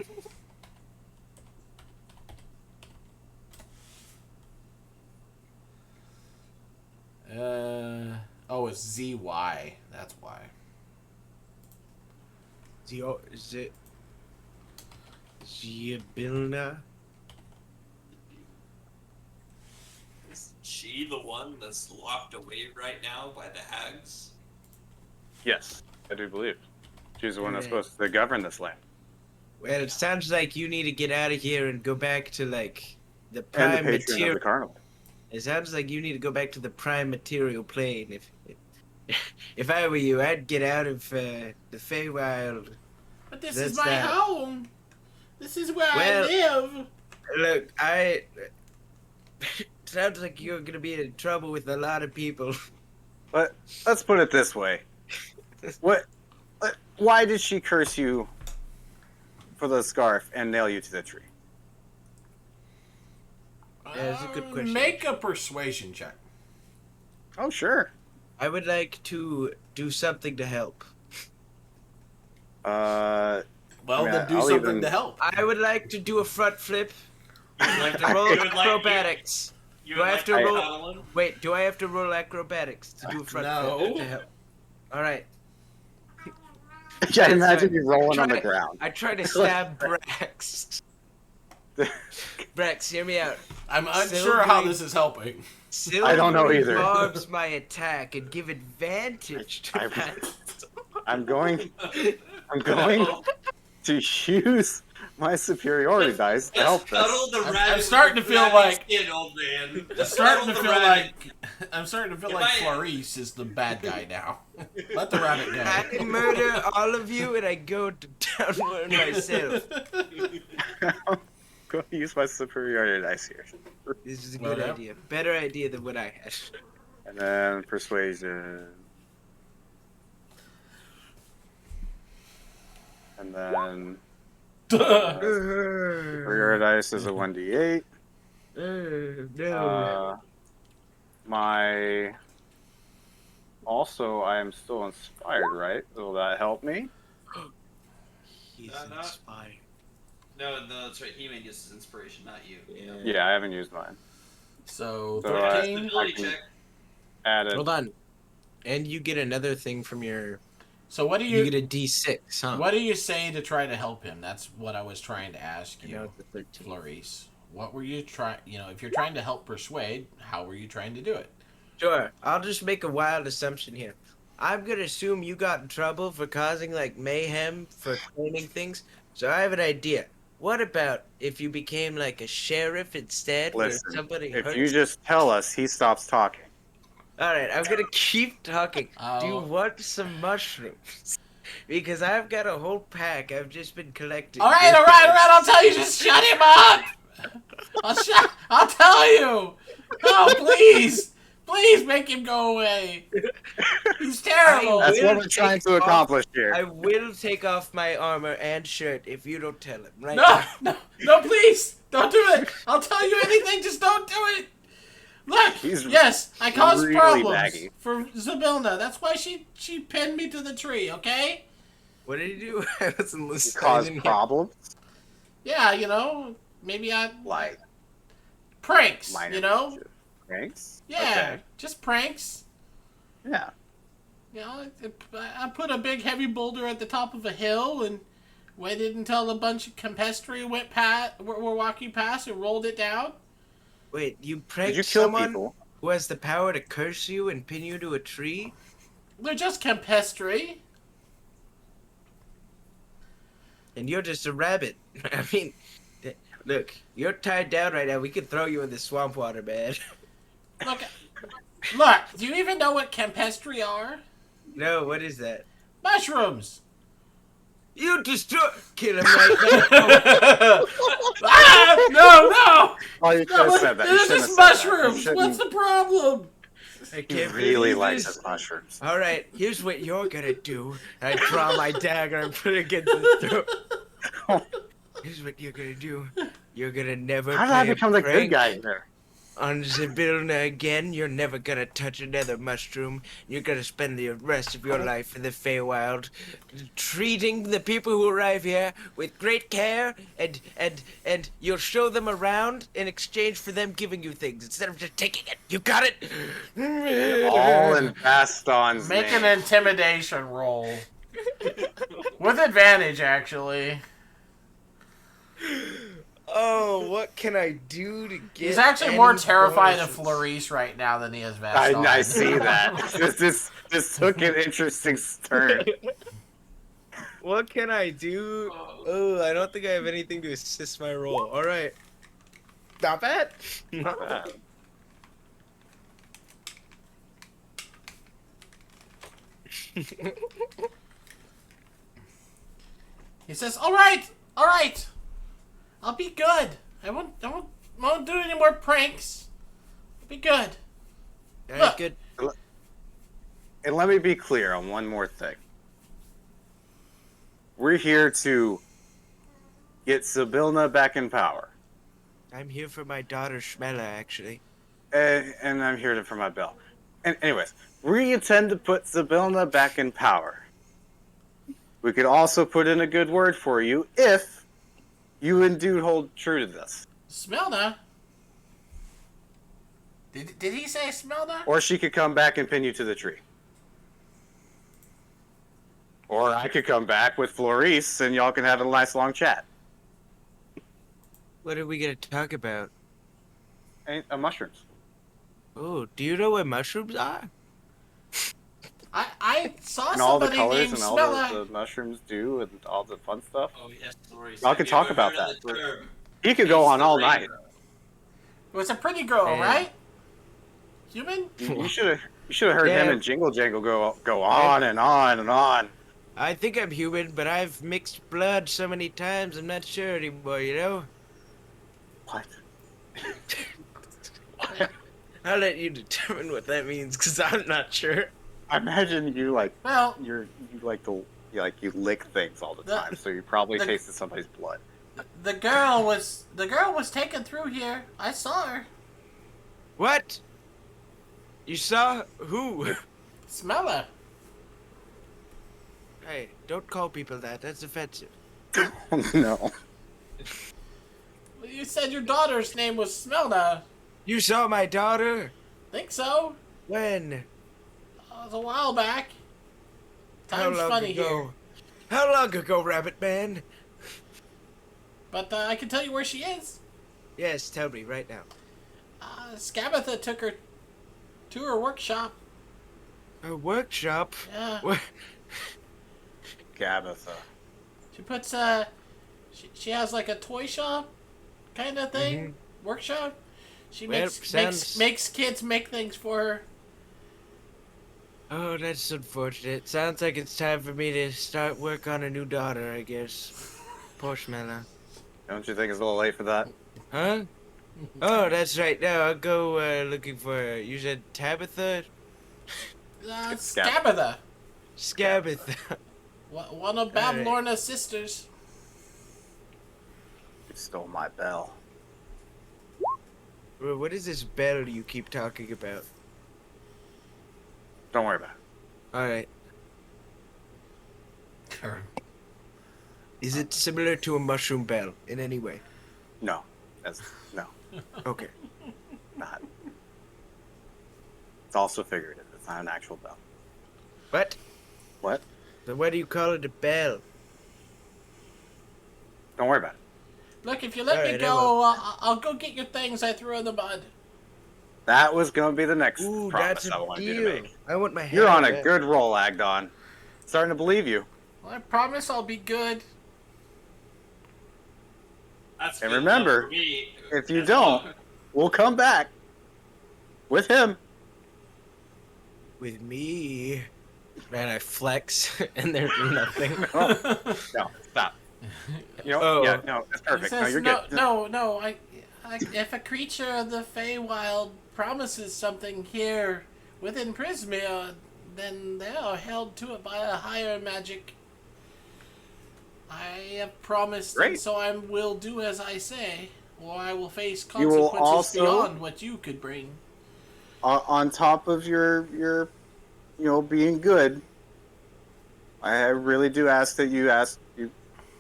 Oh, it's ZY. That's why. Is it Zabilna? Is she the one that's locked away right now by the hags? Yes, I do believe. She's the one that's Alright. supposed to govern this land. Well, it sounds like you need to get out of here and go back to like the And the prime patron of material. the carnival. It sounds like you need to go back to the prime material plane. If I were you, I'd get out of the Feywild. But this That's is my that. home. This is where Well- I live. Look, sounds like you're gonna be in trouble with a lot of people. But let's put it this way. Why did she curse you for the scarf and nail you to the tree? Yeah, that's a good question. Make a persuasion check. Oh, sure. I would like to do something to help. Well, I mean, then do I'll something even- to help. I would like to do a front flip. You'd like To roll you would like- acrobatics. You Do would I like have to roll- paddle him? Wait, do I have to roll acrobatics to do a front No. flip to help? All right. Yeah, imagine fine. you rolling on the Try- ground. I try to stab Brax. Brax, hear me out. I'm unsure how Silvery- this is helping. I don't know Silvery either. barbs my attack and give advantage to I- my... I'm going to use my superiority dice to help Cuddle this. the I'm rabbit starting with to feel rabbit like- skin, old man. I'm starting to Cuddle feel the rabbit. like If I- Flourice is the bad guy now. Let the rabbit I go. murder all of you and I go to downward myself. I'm going to use my superiority dice here. This is a good Well, idea. Better idea than what I had. And then persuasion. And then superiority dice is a 1d8. No. My also I am still inspired, right? Will that help me? He's no. inspired. No, that's right. He made use of inspiration, not you. Yeah, I haven't used mine. So So, uh, 13. Ability I can- check. Added. Hold on. And you get another thing from your... So what do You you get a D6, huh? what do you say to try to help him? That's what I was trying to ask I know you, it's a 13. Flourice. What were you trying? You know, if you're trying to help persuade, how were you trying to do it? Sure. I'll just make a wild assumption here. I'm gonna assume you got in trouble for causing like mayhem for claiming things. So I have an idea. What about if you became like a sheriff instead, Listen, where somebody if hurts? you just tell us, he stops talking. All right, I'm gonna keep talking. Do you Oh. want some mushrooms? Because I've got a whole pack. I've just been collecting. All right. I'll tell you. Just shut him up. I'll tell you. No, please make him go away. He's terrible. That's will what we're trying take to off- accomplish here. I will take off my armor and shirt if you don't tell him. Right? now. No, please don't do it. I'll tell you anything. Just don't do it. Look, He's yes, I caused really problems baggy. for Zabilna. That's why she pinned me to the tree. Okay? What did he do? I wasn't You listening. cause I didn't hear- problems, Yeah, you know, maybe I like pranks. minor You know, pranks. yeah, just pranks. Okay. Yeah. You know, I put a big heavy boulder at the top of a hill and waited until a bunch of campestry were walking past and rolled it down. Wait, you Did pranked you kill someone people? who has the power to curse you and pin you to a tree? They're just campestry. And you're just a rabbit. I mean, look, you're tied down right now. We could throw you in the swamp water, man. Look, do you even know what campestry are? No, what is that? Mushrooms. You destroy. Kill him right now. Ah, no! Oh, you could have No! said that. You There's shouldn't just have said that. You mushrooms. What's shouldn't- the problem? I He can't really believe likes this. his mushrooms. All right, here's what you're gonna do. I draw my dagger and put it against his throat. Here's what you're gonna do. You're gonna never How did I play a become the good prank guy here? on Sibylla again. You're never gonna touch another mushroom. You're gonna spend the rest of your life in the Feywild, treating the people who arrive here with great care, and you'll show them around in exchange for them giving you things instead of just taking it. You got it? All in Vaston's Make name. an intimidation roll. With advantage, actually. Oh, what can I do to get? He's actually more any terrified of bonuses? Flourice right now than he is Vaston. I see that. This took an interesting turn. What can I do? Oh, I don't think I have anything to assist my roll. All right. Not bad. Not bad. He says, all right, I'll be good. I won't do any more pranks. I'll be good. All right, good. And let me be clear on one more thing. We're here to get Sibylla back in power. I'm here for my daughter Shmela, actually. And I'm here for my bell. And anyways, we intend to put Sibylla back in power. We could also put in a good word for you if you indeed hold true to this. Smelna? Did he say Smelna? Or she could come back and pin you to the tree. Or I could come back with Flourice and y'all can have a nice long chat. What are we gonna talk about? And mushrooms. Oh, do you know what mushrooms are? I saw And all the somebody colors named and all Smella. the mushrooms do and all the fun stuff. Oh yes, Flourice. Y'all Have can you talk ever about heard of that. the term He could go on all night. Rainbow? It was a pretty girl, Yeah. right? Human? You should have heard Yeah. him and Jingle Jangle go on and on and on. I think I'm human, but I've mixed blood so many times I'm not sure anymore, you know? What? I'll let you determine what that means, because I'm not sure. I imagine you Well, you lick things all the The- time, so you probably the- tasted somebody's blood. the girl was taken through here. I saw her. What? You saw who? Smella. Hey, don't call people that. That's offensive. No. You said your daughter's name was Smelna. You saw my daughter? Think so? When? It was a while back. How Time's long funny ago? here. How long ago, Rabbit Man? But I can tell you where she is. Yes, tell me right now. Scabatha took her to her workshop. A workshop? Yeah. What? Gabitha. She puts she has like a toy shop kind of thing. Workshop. She Well, sounds- makes kids make things for her. Oh, that's unfortunate. Sounds like it's time for me to start work on a new daughter, I guess. Poor Shmela. Don't you think it's a little late for that? Huh? Oh, that's right. No, I'll go looking for her. You said Tabitha? Scabatha. Scabatha. One of Alright. Babylorna's sisters. You stole my bell. Bro, what is this bell you keep talking about? Don't worry about it. Alright. Is it similar to a mushroom bell in any way? No. No. Okay. Not. It's also figurative. It's not an actual bell. What? What? Then why do you call it a bell? Don't worry about it. Look, if you let me Alright, I go, I'll go get your things I threw in the mud. That was going to be the next Ooh, promise that's I a wanted you to deal. make. I want my hand You're on a back. good roll, Agdon. Starting to believe you. Well, I promise I'll be good. That's And good remember, enough for me. if you As don't- long- We'll come back. With him. With me. And I flex, and there's nothing. No, stop. You know, Oh. yeah, no, that's It perfect. No, says, you're no, good. no. If a creature of the Feywild promises something here within Prismia, then they are held to it by a higher magic. I have promised, and Great. so I will do as I say, or I will face You will consequences also- beyond what you could bring. On top of your being good, I really do ask that you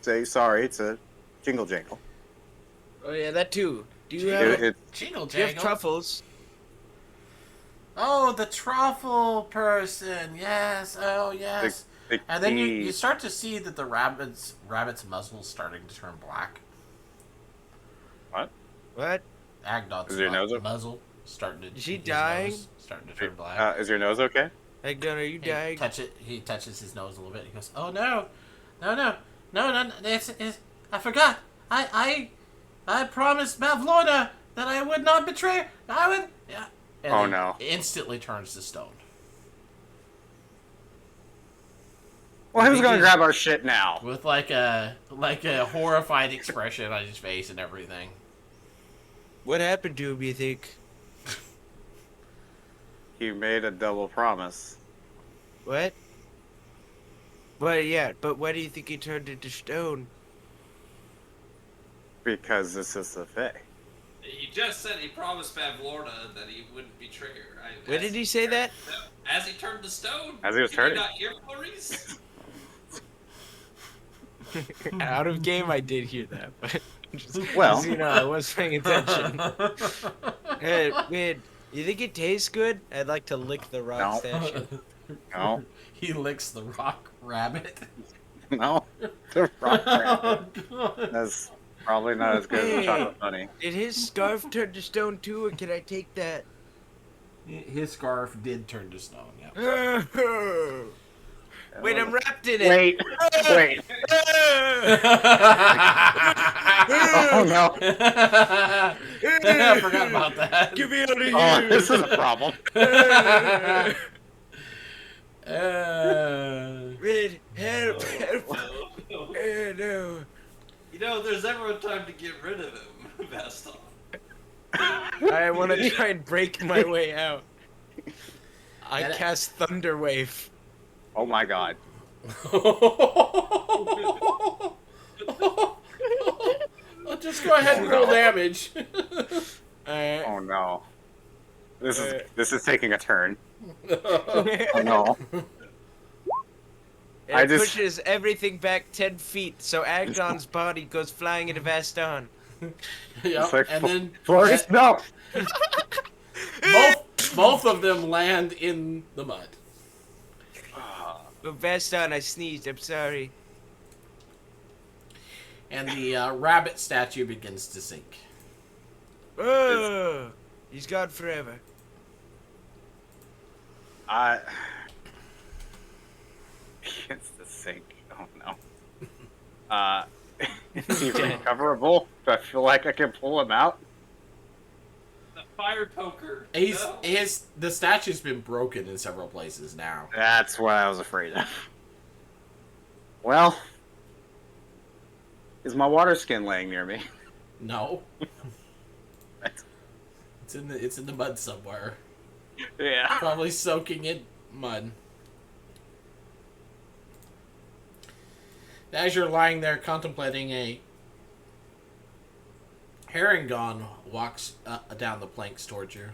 say sorry to Jingle Jangle. Oh yeah, that too. Do you Jingle- have, It, Jingle do you have jangle. truffles? Oh, the truffle person. Yes. Oh, yes. the And then you key- start to see that the rabbit's muzzle's starting to turn black. What? Agdon's Is your nose okay? muzzle starting to. Is she his dying? nose starting to turn black. is your nose okay? Agdon, are you dying? He touches his nose a little bit. He goes, "Oh no, no! It's I forgot. I promised Mavlorna that I would not betray. I would." Yeah. And Oh, then no. Instantly turns to stone. Well, who's think gonna he's- grab our shit now? With like a horrified expression on his face and everything. What happened to him, you think? He made a double promise. What? But why do you think he turned into stone? Because this is the Fae. He just said he promised Mavlorna that he wouldn't betray her. When did he say that? As he turned to stone. As he was Did turning. you not hear Flourice? Out of game, I did hear that, but Well. just, I was paying attention. Hey, man, you think it tastes good? I'd like to lick the rock No. statue. No, He licks the rock rabbit. no. The rock rabbit. Oh, God. That's probably not as good as a chocolate bunny. Did his scarf turn to stone too, or can I take that? His scarf did turn to stone. Yeah. Wait, I'm wrapped in it. Wait, wait. Oh no. I forgot about that. Get me out of here! Oh, this is a problem. Red, help, help. No. You know, there's never a time to get rid of him, Vaston. I want to try and break my way out. I And- cast Thunder Wave. Oh my god. Just go ahead and roll damage. Alright. Oh no. This is taking a turn. Oh, Oh no. And I it just- pushes everything back 10 feet, so Agdon's body goes flying into Vaston. Yep. It's like, And then Flourice, no. both of them land in the mud. But Vaston, I sneezed, I'm sorry. And the rabbit statue begins to sink. Oh, he's gone forever. It's the sink. Oh no. Is he recoverable? Do I feel like I can pull him out? The fire poker. He's No. the statue's been broken in several places now. That's what I was afraid of. Well, is my water skin laying near me? No. It's in the mud somewhere. Yeah. Probably soaking in mud. As you're lying there contemplating, a Herringon walks down the planks towards you.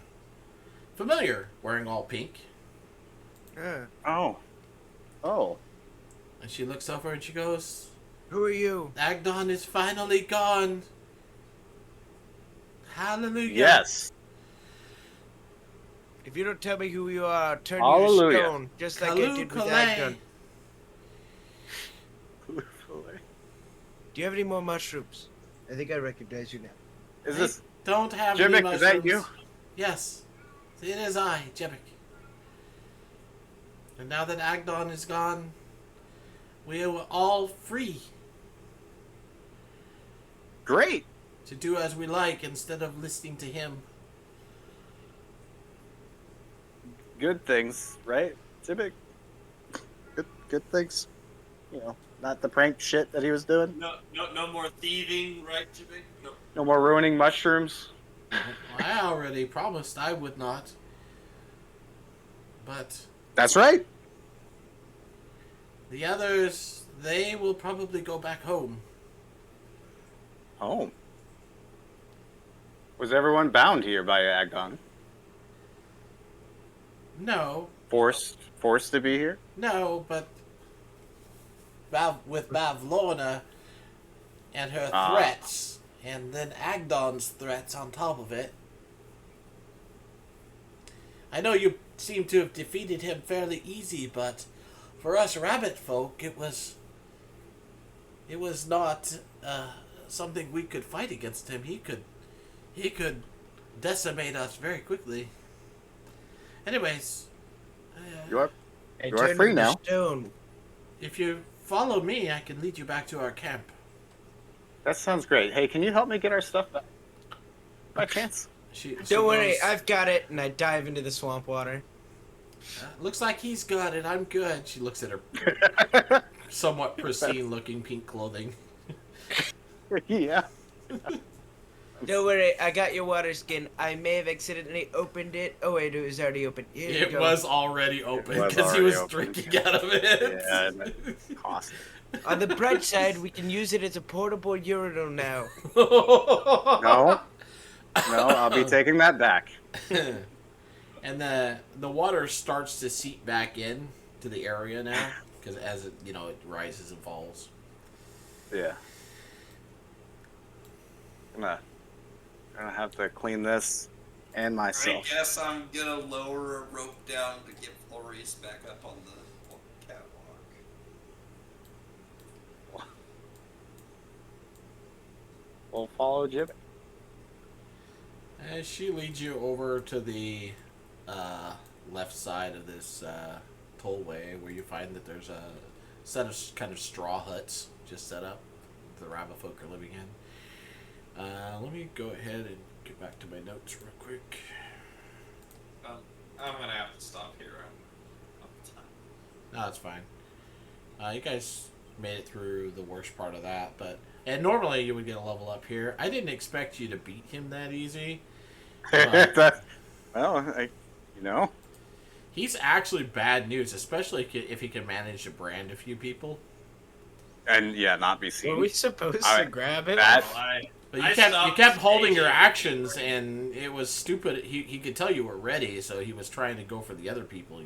Familiar, wearing all pink. Oh, Oh. And she looks over and she goes, who are you? Agdon is finally gone. Hallelujah. Yes. If you don't tell me who you are, I'll turn Hallelujah. you to stone, just like I Kalu did with Kalei. Agdon. Do you have any more mushrooms? I think I recognize you now. Is this Don't have any Jimmick? Is that you? mushrooms. Yes. It is I, Jimmick. And now that Agdon is gone, we are all free Great. to do as we like instead of listening to him. Good things, right? Jimmick? good things. You know, not the prank shit that he was doing. No more thieving, right, Jimmy? No. No more ruining mushrooms. I already promised I would not. But That's right. the others, they will probably go back home. Home. Was everyone bound here by Agdon? No, Forced to be here? no, but with Bavlorna and her Ah. threats, and then Agdon's threats on top of it. I know you seem to have defeated him fairly easy, but for us rabbit folk, it was not something we could fight against him. He could decimate us very quickly. Anyways, You are. I You are turned free into now. Stone. if you follow me, I can lead you back to our camp. That sounds great. Hey, can you help me get our stuff back? By chance? She Don't worry, goes, I've got it, and I dive into the swamp water. looks like he's got it. I'm good. She looks at her somewhat pristine-looking pink clothing. Yeah. Don't worry, I got your water skin. I may have accidentally opened it. Oh wait, it was already open. Here you It go. was already open was because he already was open. drinking out of it. Yeah, and it cost. On the bright side, we can use it as a portable urinal now. No. No, I'll be taking that back. And the water starts to seep back in to the area now because as it it rises and falls. Yeah. Gonna have to clean this and I myself. guess I'm gonna lower a rope down to get Flourice back up on the catwalk. We'll follow Jim. As she leads you over to the left side of this tollway, where you find that there's a set of kind of straw huts just set up the rabbit folk are living in. Let me go ahead and get back to my notes real quick. I'm gonna have to stop here. I'm up time. No, that's fine. You guys made it through the worst part of that, and normally you would get a level up here. I didn't expect you to beat him that easy. Well, He's actually bad news, especially if he can manage to brand a few people. and yeah, not be Were seen. we supposed I- to grab it? that- But I you stopped kept holding your staging actions, right. and it was stupid. He could tell you were ready, so he was trying to go for the other people.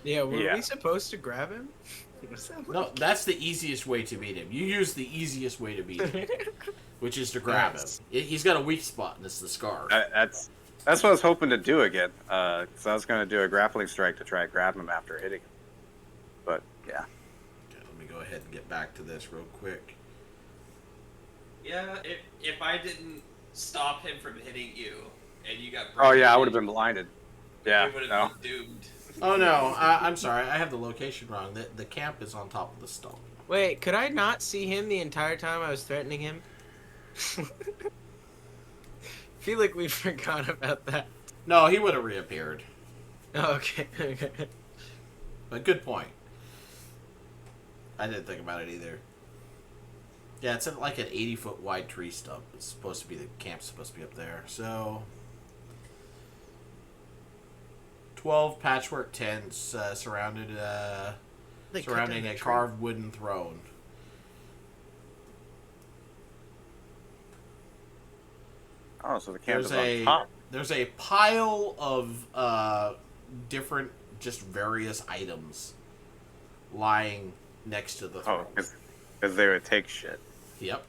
Yeah, were Yeah. we supposed to grab him? Was that No, that's the easiest way to beat him. You use the easiest way to beat him, which is to grab him. Nice. He's got a weak spot, and it's the scarf. That's what I was hoping to do again. Because I was going to do a grappling strike to try and grab him after hitting him. But yeah. Okay, let me go ahead and get back to this real quick. Yeah, if I didn't stop him from hitting you, and you got Oh yeah, I branded, would have been blinded. Yeah. you would No. have been doomed. Oh no, I'm sorry. I have the location wrong. The camp is on top of the stone. Wait, could I not see him the entire time I was threatening him? Feel like we forgot about that. No, he would have reappeared. Oh, okay. But good point. I didn't think about it either. Yeah, it's like an 80-foot wide tree stump. It's supposed to be the camp's supposed to be up there. So 12 patchwork tents surrounding a carved wooden throne. Oh, so the camp is There's on top. There's a pile of different, just various items lying next to the throne. Oh, because they would take shit. Yep.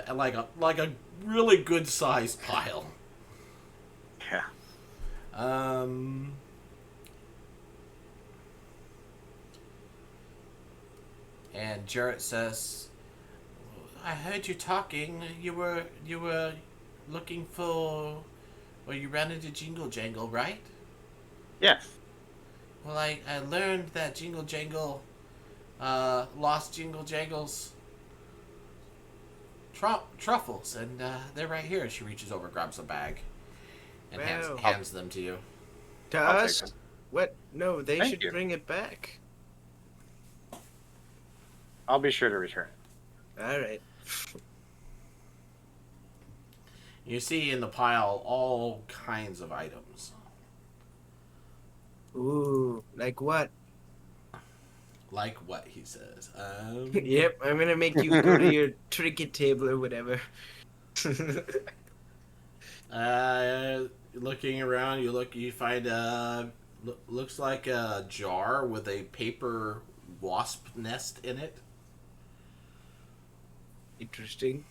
Like a really good sized pile. Yeah. And Jarrett says, "I heard you talking. You were looking for, well, you ran into Jingle Jangle, right? Yes. Well, I learned that Jingle Jangle lost Jingle Jangle's truffles, and they're right here." She reaches over, grabs a bag, and Wow. hands them to you. To I'll us? take What? No, they Thank should you. bring it back. I'll be sure to return it. All right. You see in the pile all kinds of items. Ooh, like what? Like what he says. Yep, I'm gonna make you go to your trinket table or whatever. Looking around, you find looks like a jar with a paper wasp nest in it. Interesting.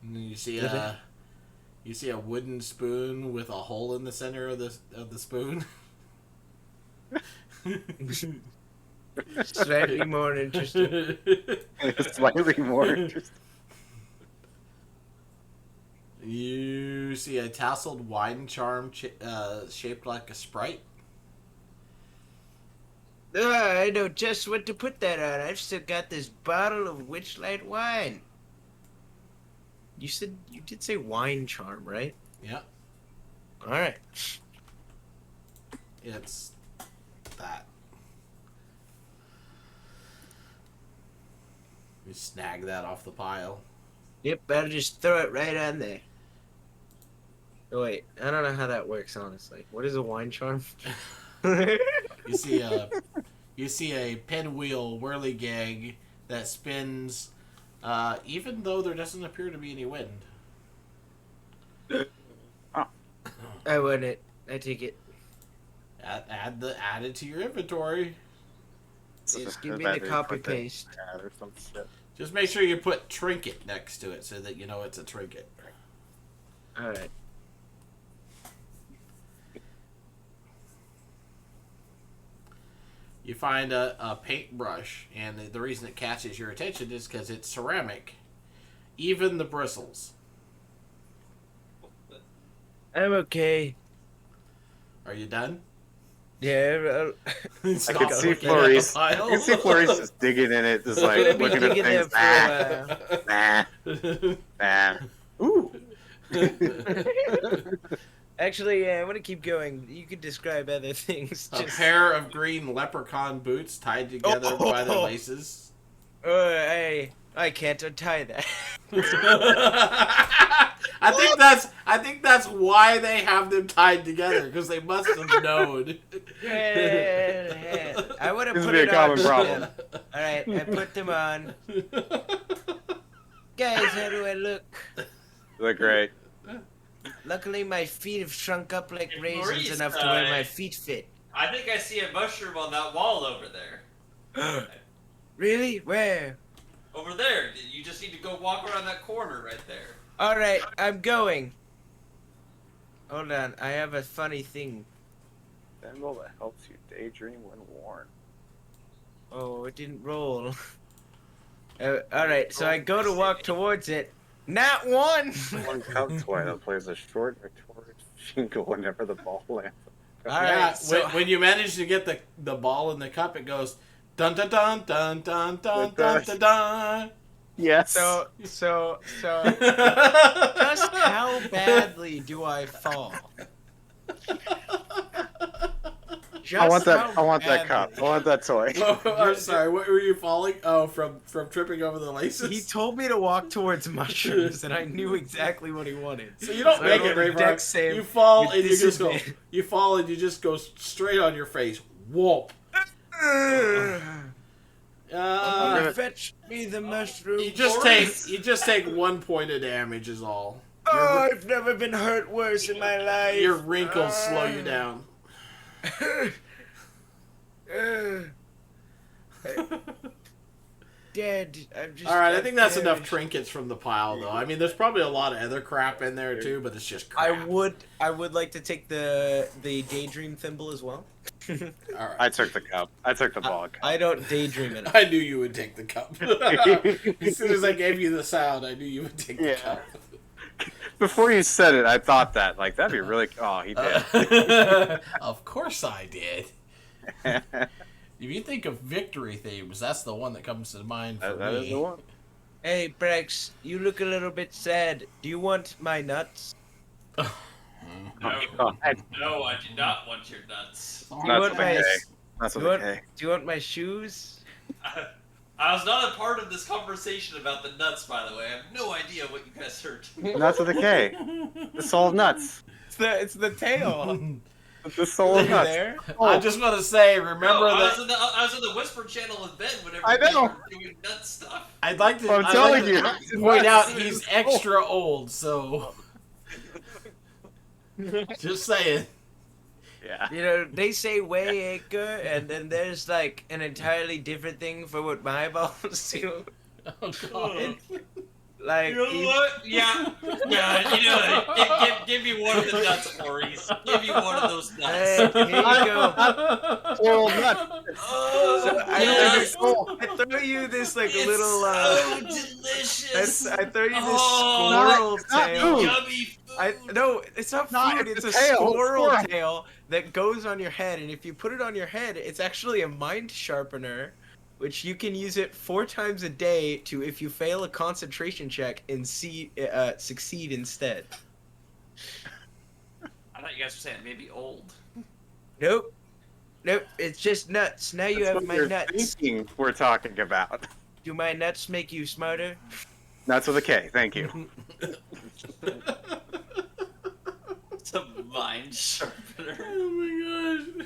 And then you see a wooden spoon with a hole in the center of the spoon. Slightly more interesting. Slightly more interesting. You see a tasseled wine charm shaped like a sprite. I know just what to put that on. I've still got this bottle of Witchlight wine. You did say wine charm, right? Yeah, All right. it's that. You snag that off the pile. Yep, I'll just throw it right on there. Oh, wait, I don't know how that works, honestly. What is a wine charm? You see a pinwheel whirligig that spins, even though there doesn't appear to be any wind. I want it. I take it. Add it to your inventory. Just give me the copy paste. Or some shit. Just make sure you put trinket next to it so that you know it's a trinket. All right. You find a paintbrush, and the reason it catches your attention is because it's ceramic. Even the bristles. I'm okay. Are you done? Yeah. I Stop can see looking at the Flourice. pile. I can see Flourice just digging in it, just like I'm gonna be looking at digging things. there for a Nah, nah. Ooh. Actually, yeah, I want to keep going. You could describe other things. A pair of green leprechaun boots tied together by their laces. I can't untie that. I think that's why they have them tied together, because they must have known. I want to This put would be a it common on. problem. All right, I put them on. Guys, how do I look? You look great. Luckily, my feet have shrunk up like Hey, raisins Maurice, enough to where my feet fit. I think I see a mushroom on that wall over there. Really? Where? Over there. You just need to go walk around that corner right there. All right, I'm going. Hold on, I have a funny thing. Symbol that helps you daydream when worn. Oh, it didn't roll. All right, so I go to walk towards it. Not one. One cup toy that plays a short rhetoric jingle whenever the ball lands. All Yeah, right, so when you manage to get the ball in the cup, it goes dun dun dun dun dun dun dun dun dun. Yes. so just how badly do I fall? I want that. Just I want how that cup. badly? I want that toy. Oh, I'm sorry. What were you falling? Oh, from tripping over the laces. He told me to walk towards mushrooms, and I knew exactly what he wanted. So you don't So I make rolled it, a Braveheart. dex save You fall with and you just go. disadvantage. You fall and you just go straight on your face. Whoop. Fetch me the mushroom. You just take 1 point of damage is all. Oh, I've never been hurt worse in my life. Your wrinkles slow you down. Dead. I'm just. All right, I think that's dead. enough trinkets from the pile, though. I mean, there's probably a lot of other crap in there too, but it's just crap. I would like to take the daydream thimble as well. All right. I took the cup. I took the ball cup. I don't daydream enough. I knew you would take the cup. As soon as I gave you the sound, I knew you would take the Yeah. cup. Before you said it, I thought that like that'd be really. Oh, he did. Of course I did. If you think of victory themes, that's the one that comes to mind for that me. is the one. Hey, Brax, you look a little bit sad. Do you want my nuts? No, God. no, I do not want your nuts. Oh, You want my- nice. That's Do what you, they want, say. do you want my shoes? I was not a part of this conversation about the nuts, by the way. I have no idea what you guys heard. Nuts with a K. The soul of nuts. It's the tail. The soul of You nuts. there? I just want to say, remember No, I that was in the Whisper channel with Ben whenever I you guys know. were doing nut stuff. I'd like to. Well, I'm I'd telling like to you. point out Nuts. he's extra old, so just saying. Yeah. You know, they say way acre, and then there's like an entirely different thing for what my balls do. Oh god. Like, You know what? Yeah, you know what? Give me one of the nuts, Maurice. Give me one of those nuts. hey, here you go. Soul of nuts. Oh, So yes. I throw you this like It's little. so delicious. I throw you this Oh, squirrel not tail. food. Yummy food. No, it's not No, food. it's It's a a tail. squirrel Squirrel. tail that goes on your head, and if you put it on your head, it's actually a mind sharpener, which you can use it 4 times a day to, if you fail a concentration check, and succeed instead. I thought you guys were saying maybe old. Nope. Nope. It's just nuts. Now you That's have what my we're nuts. thinking we're talking about. Do my nuts make you smarter? Nuts with a K. Thank you. It's a mind sharpener. Oh my gosh.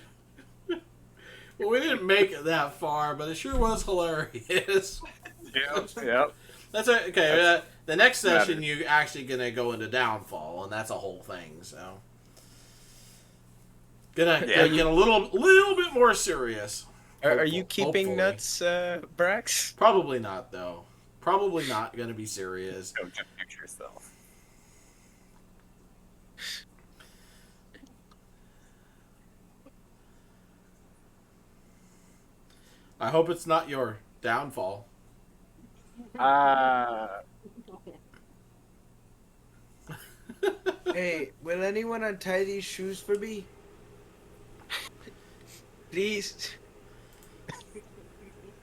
Well, we didn't make it that far, but it sure was hilarious. Yep. That's okay. The next session, matters. you're actually gonna go into downfall, and that's a whole thing. So, gonna Yeah. get a little bit more serious. Are you keeping Hopefully. nuts, Brax? Probably not, though. Probably not gonna be serious. Don't just picture yourself. I hope it's not your downfall. Hey, will anyone untie these shoes for me? Please.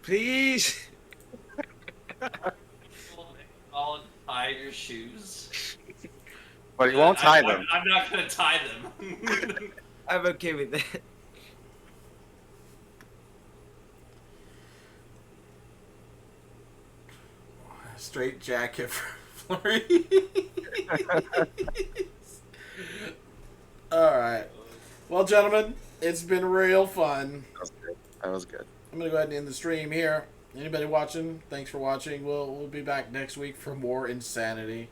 Please. I'll tie your shoes. But he won't tie them. I'm not gonna tie them. I'm okay with that. Straight jacket for Flourice. All right. Well, gentlemen, it's been real fun. That was good. I'm gonna go ahead and end the stream here. Anybody watching? Thanks for watching. We'll be back next week for more insanity.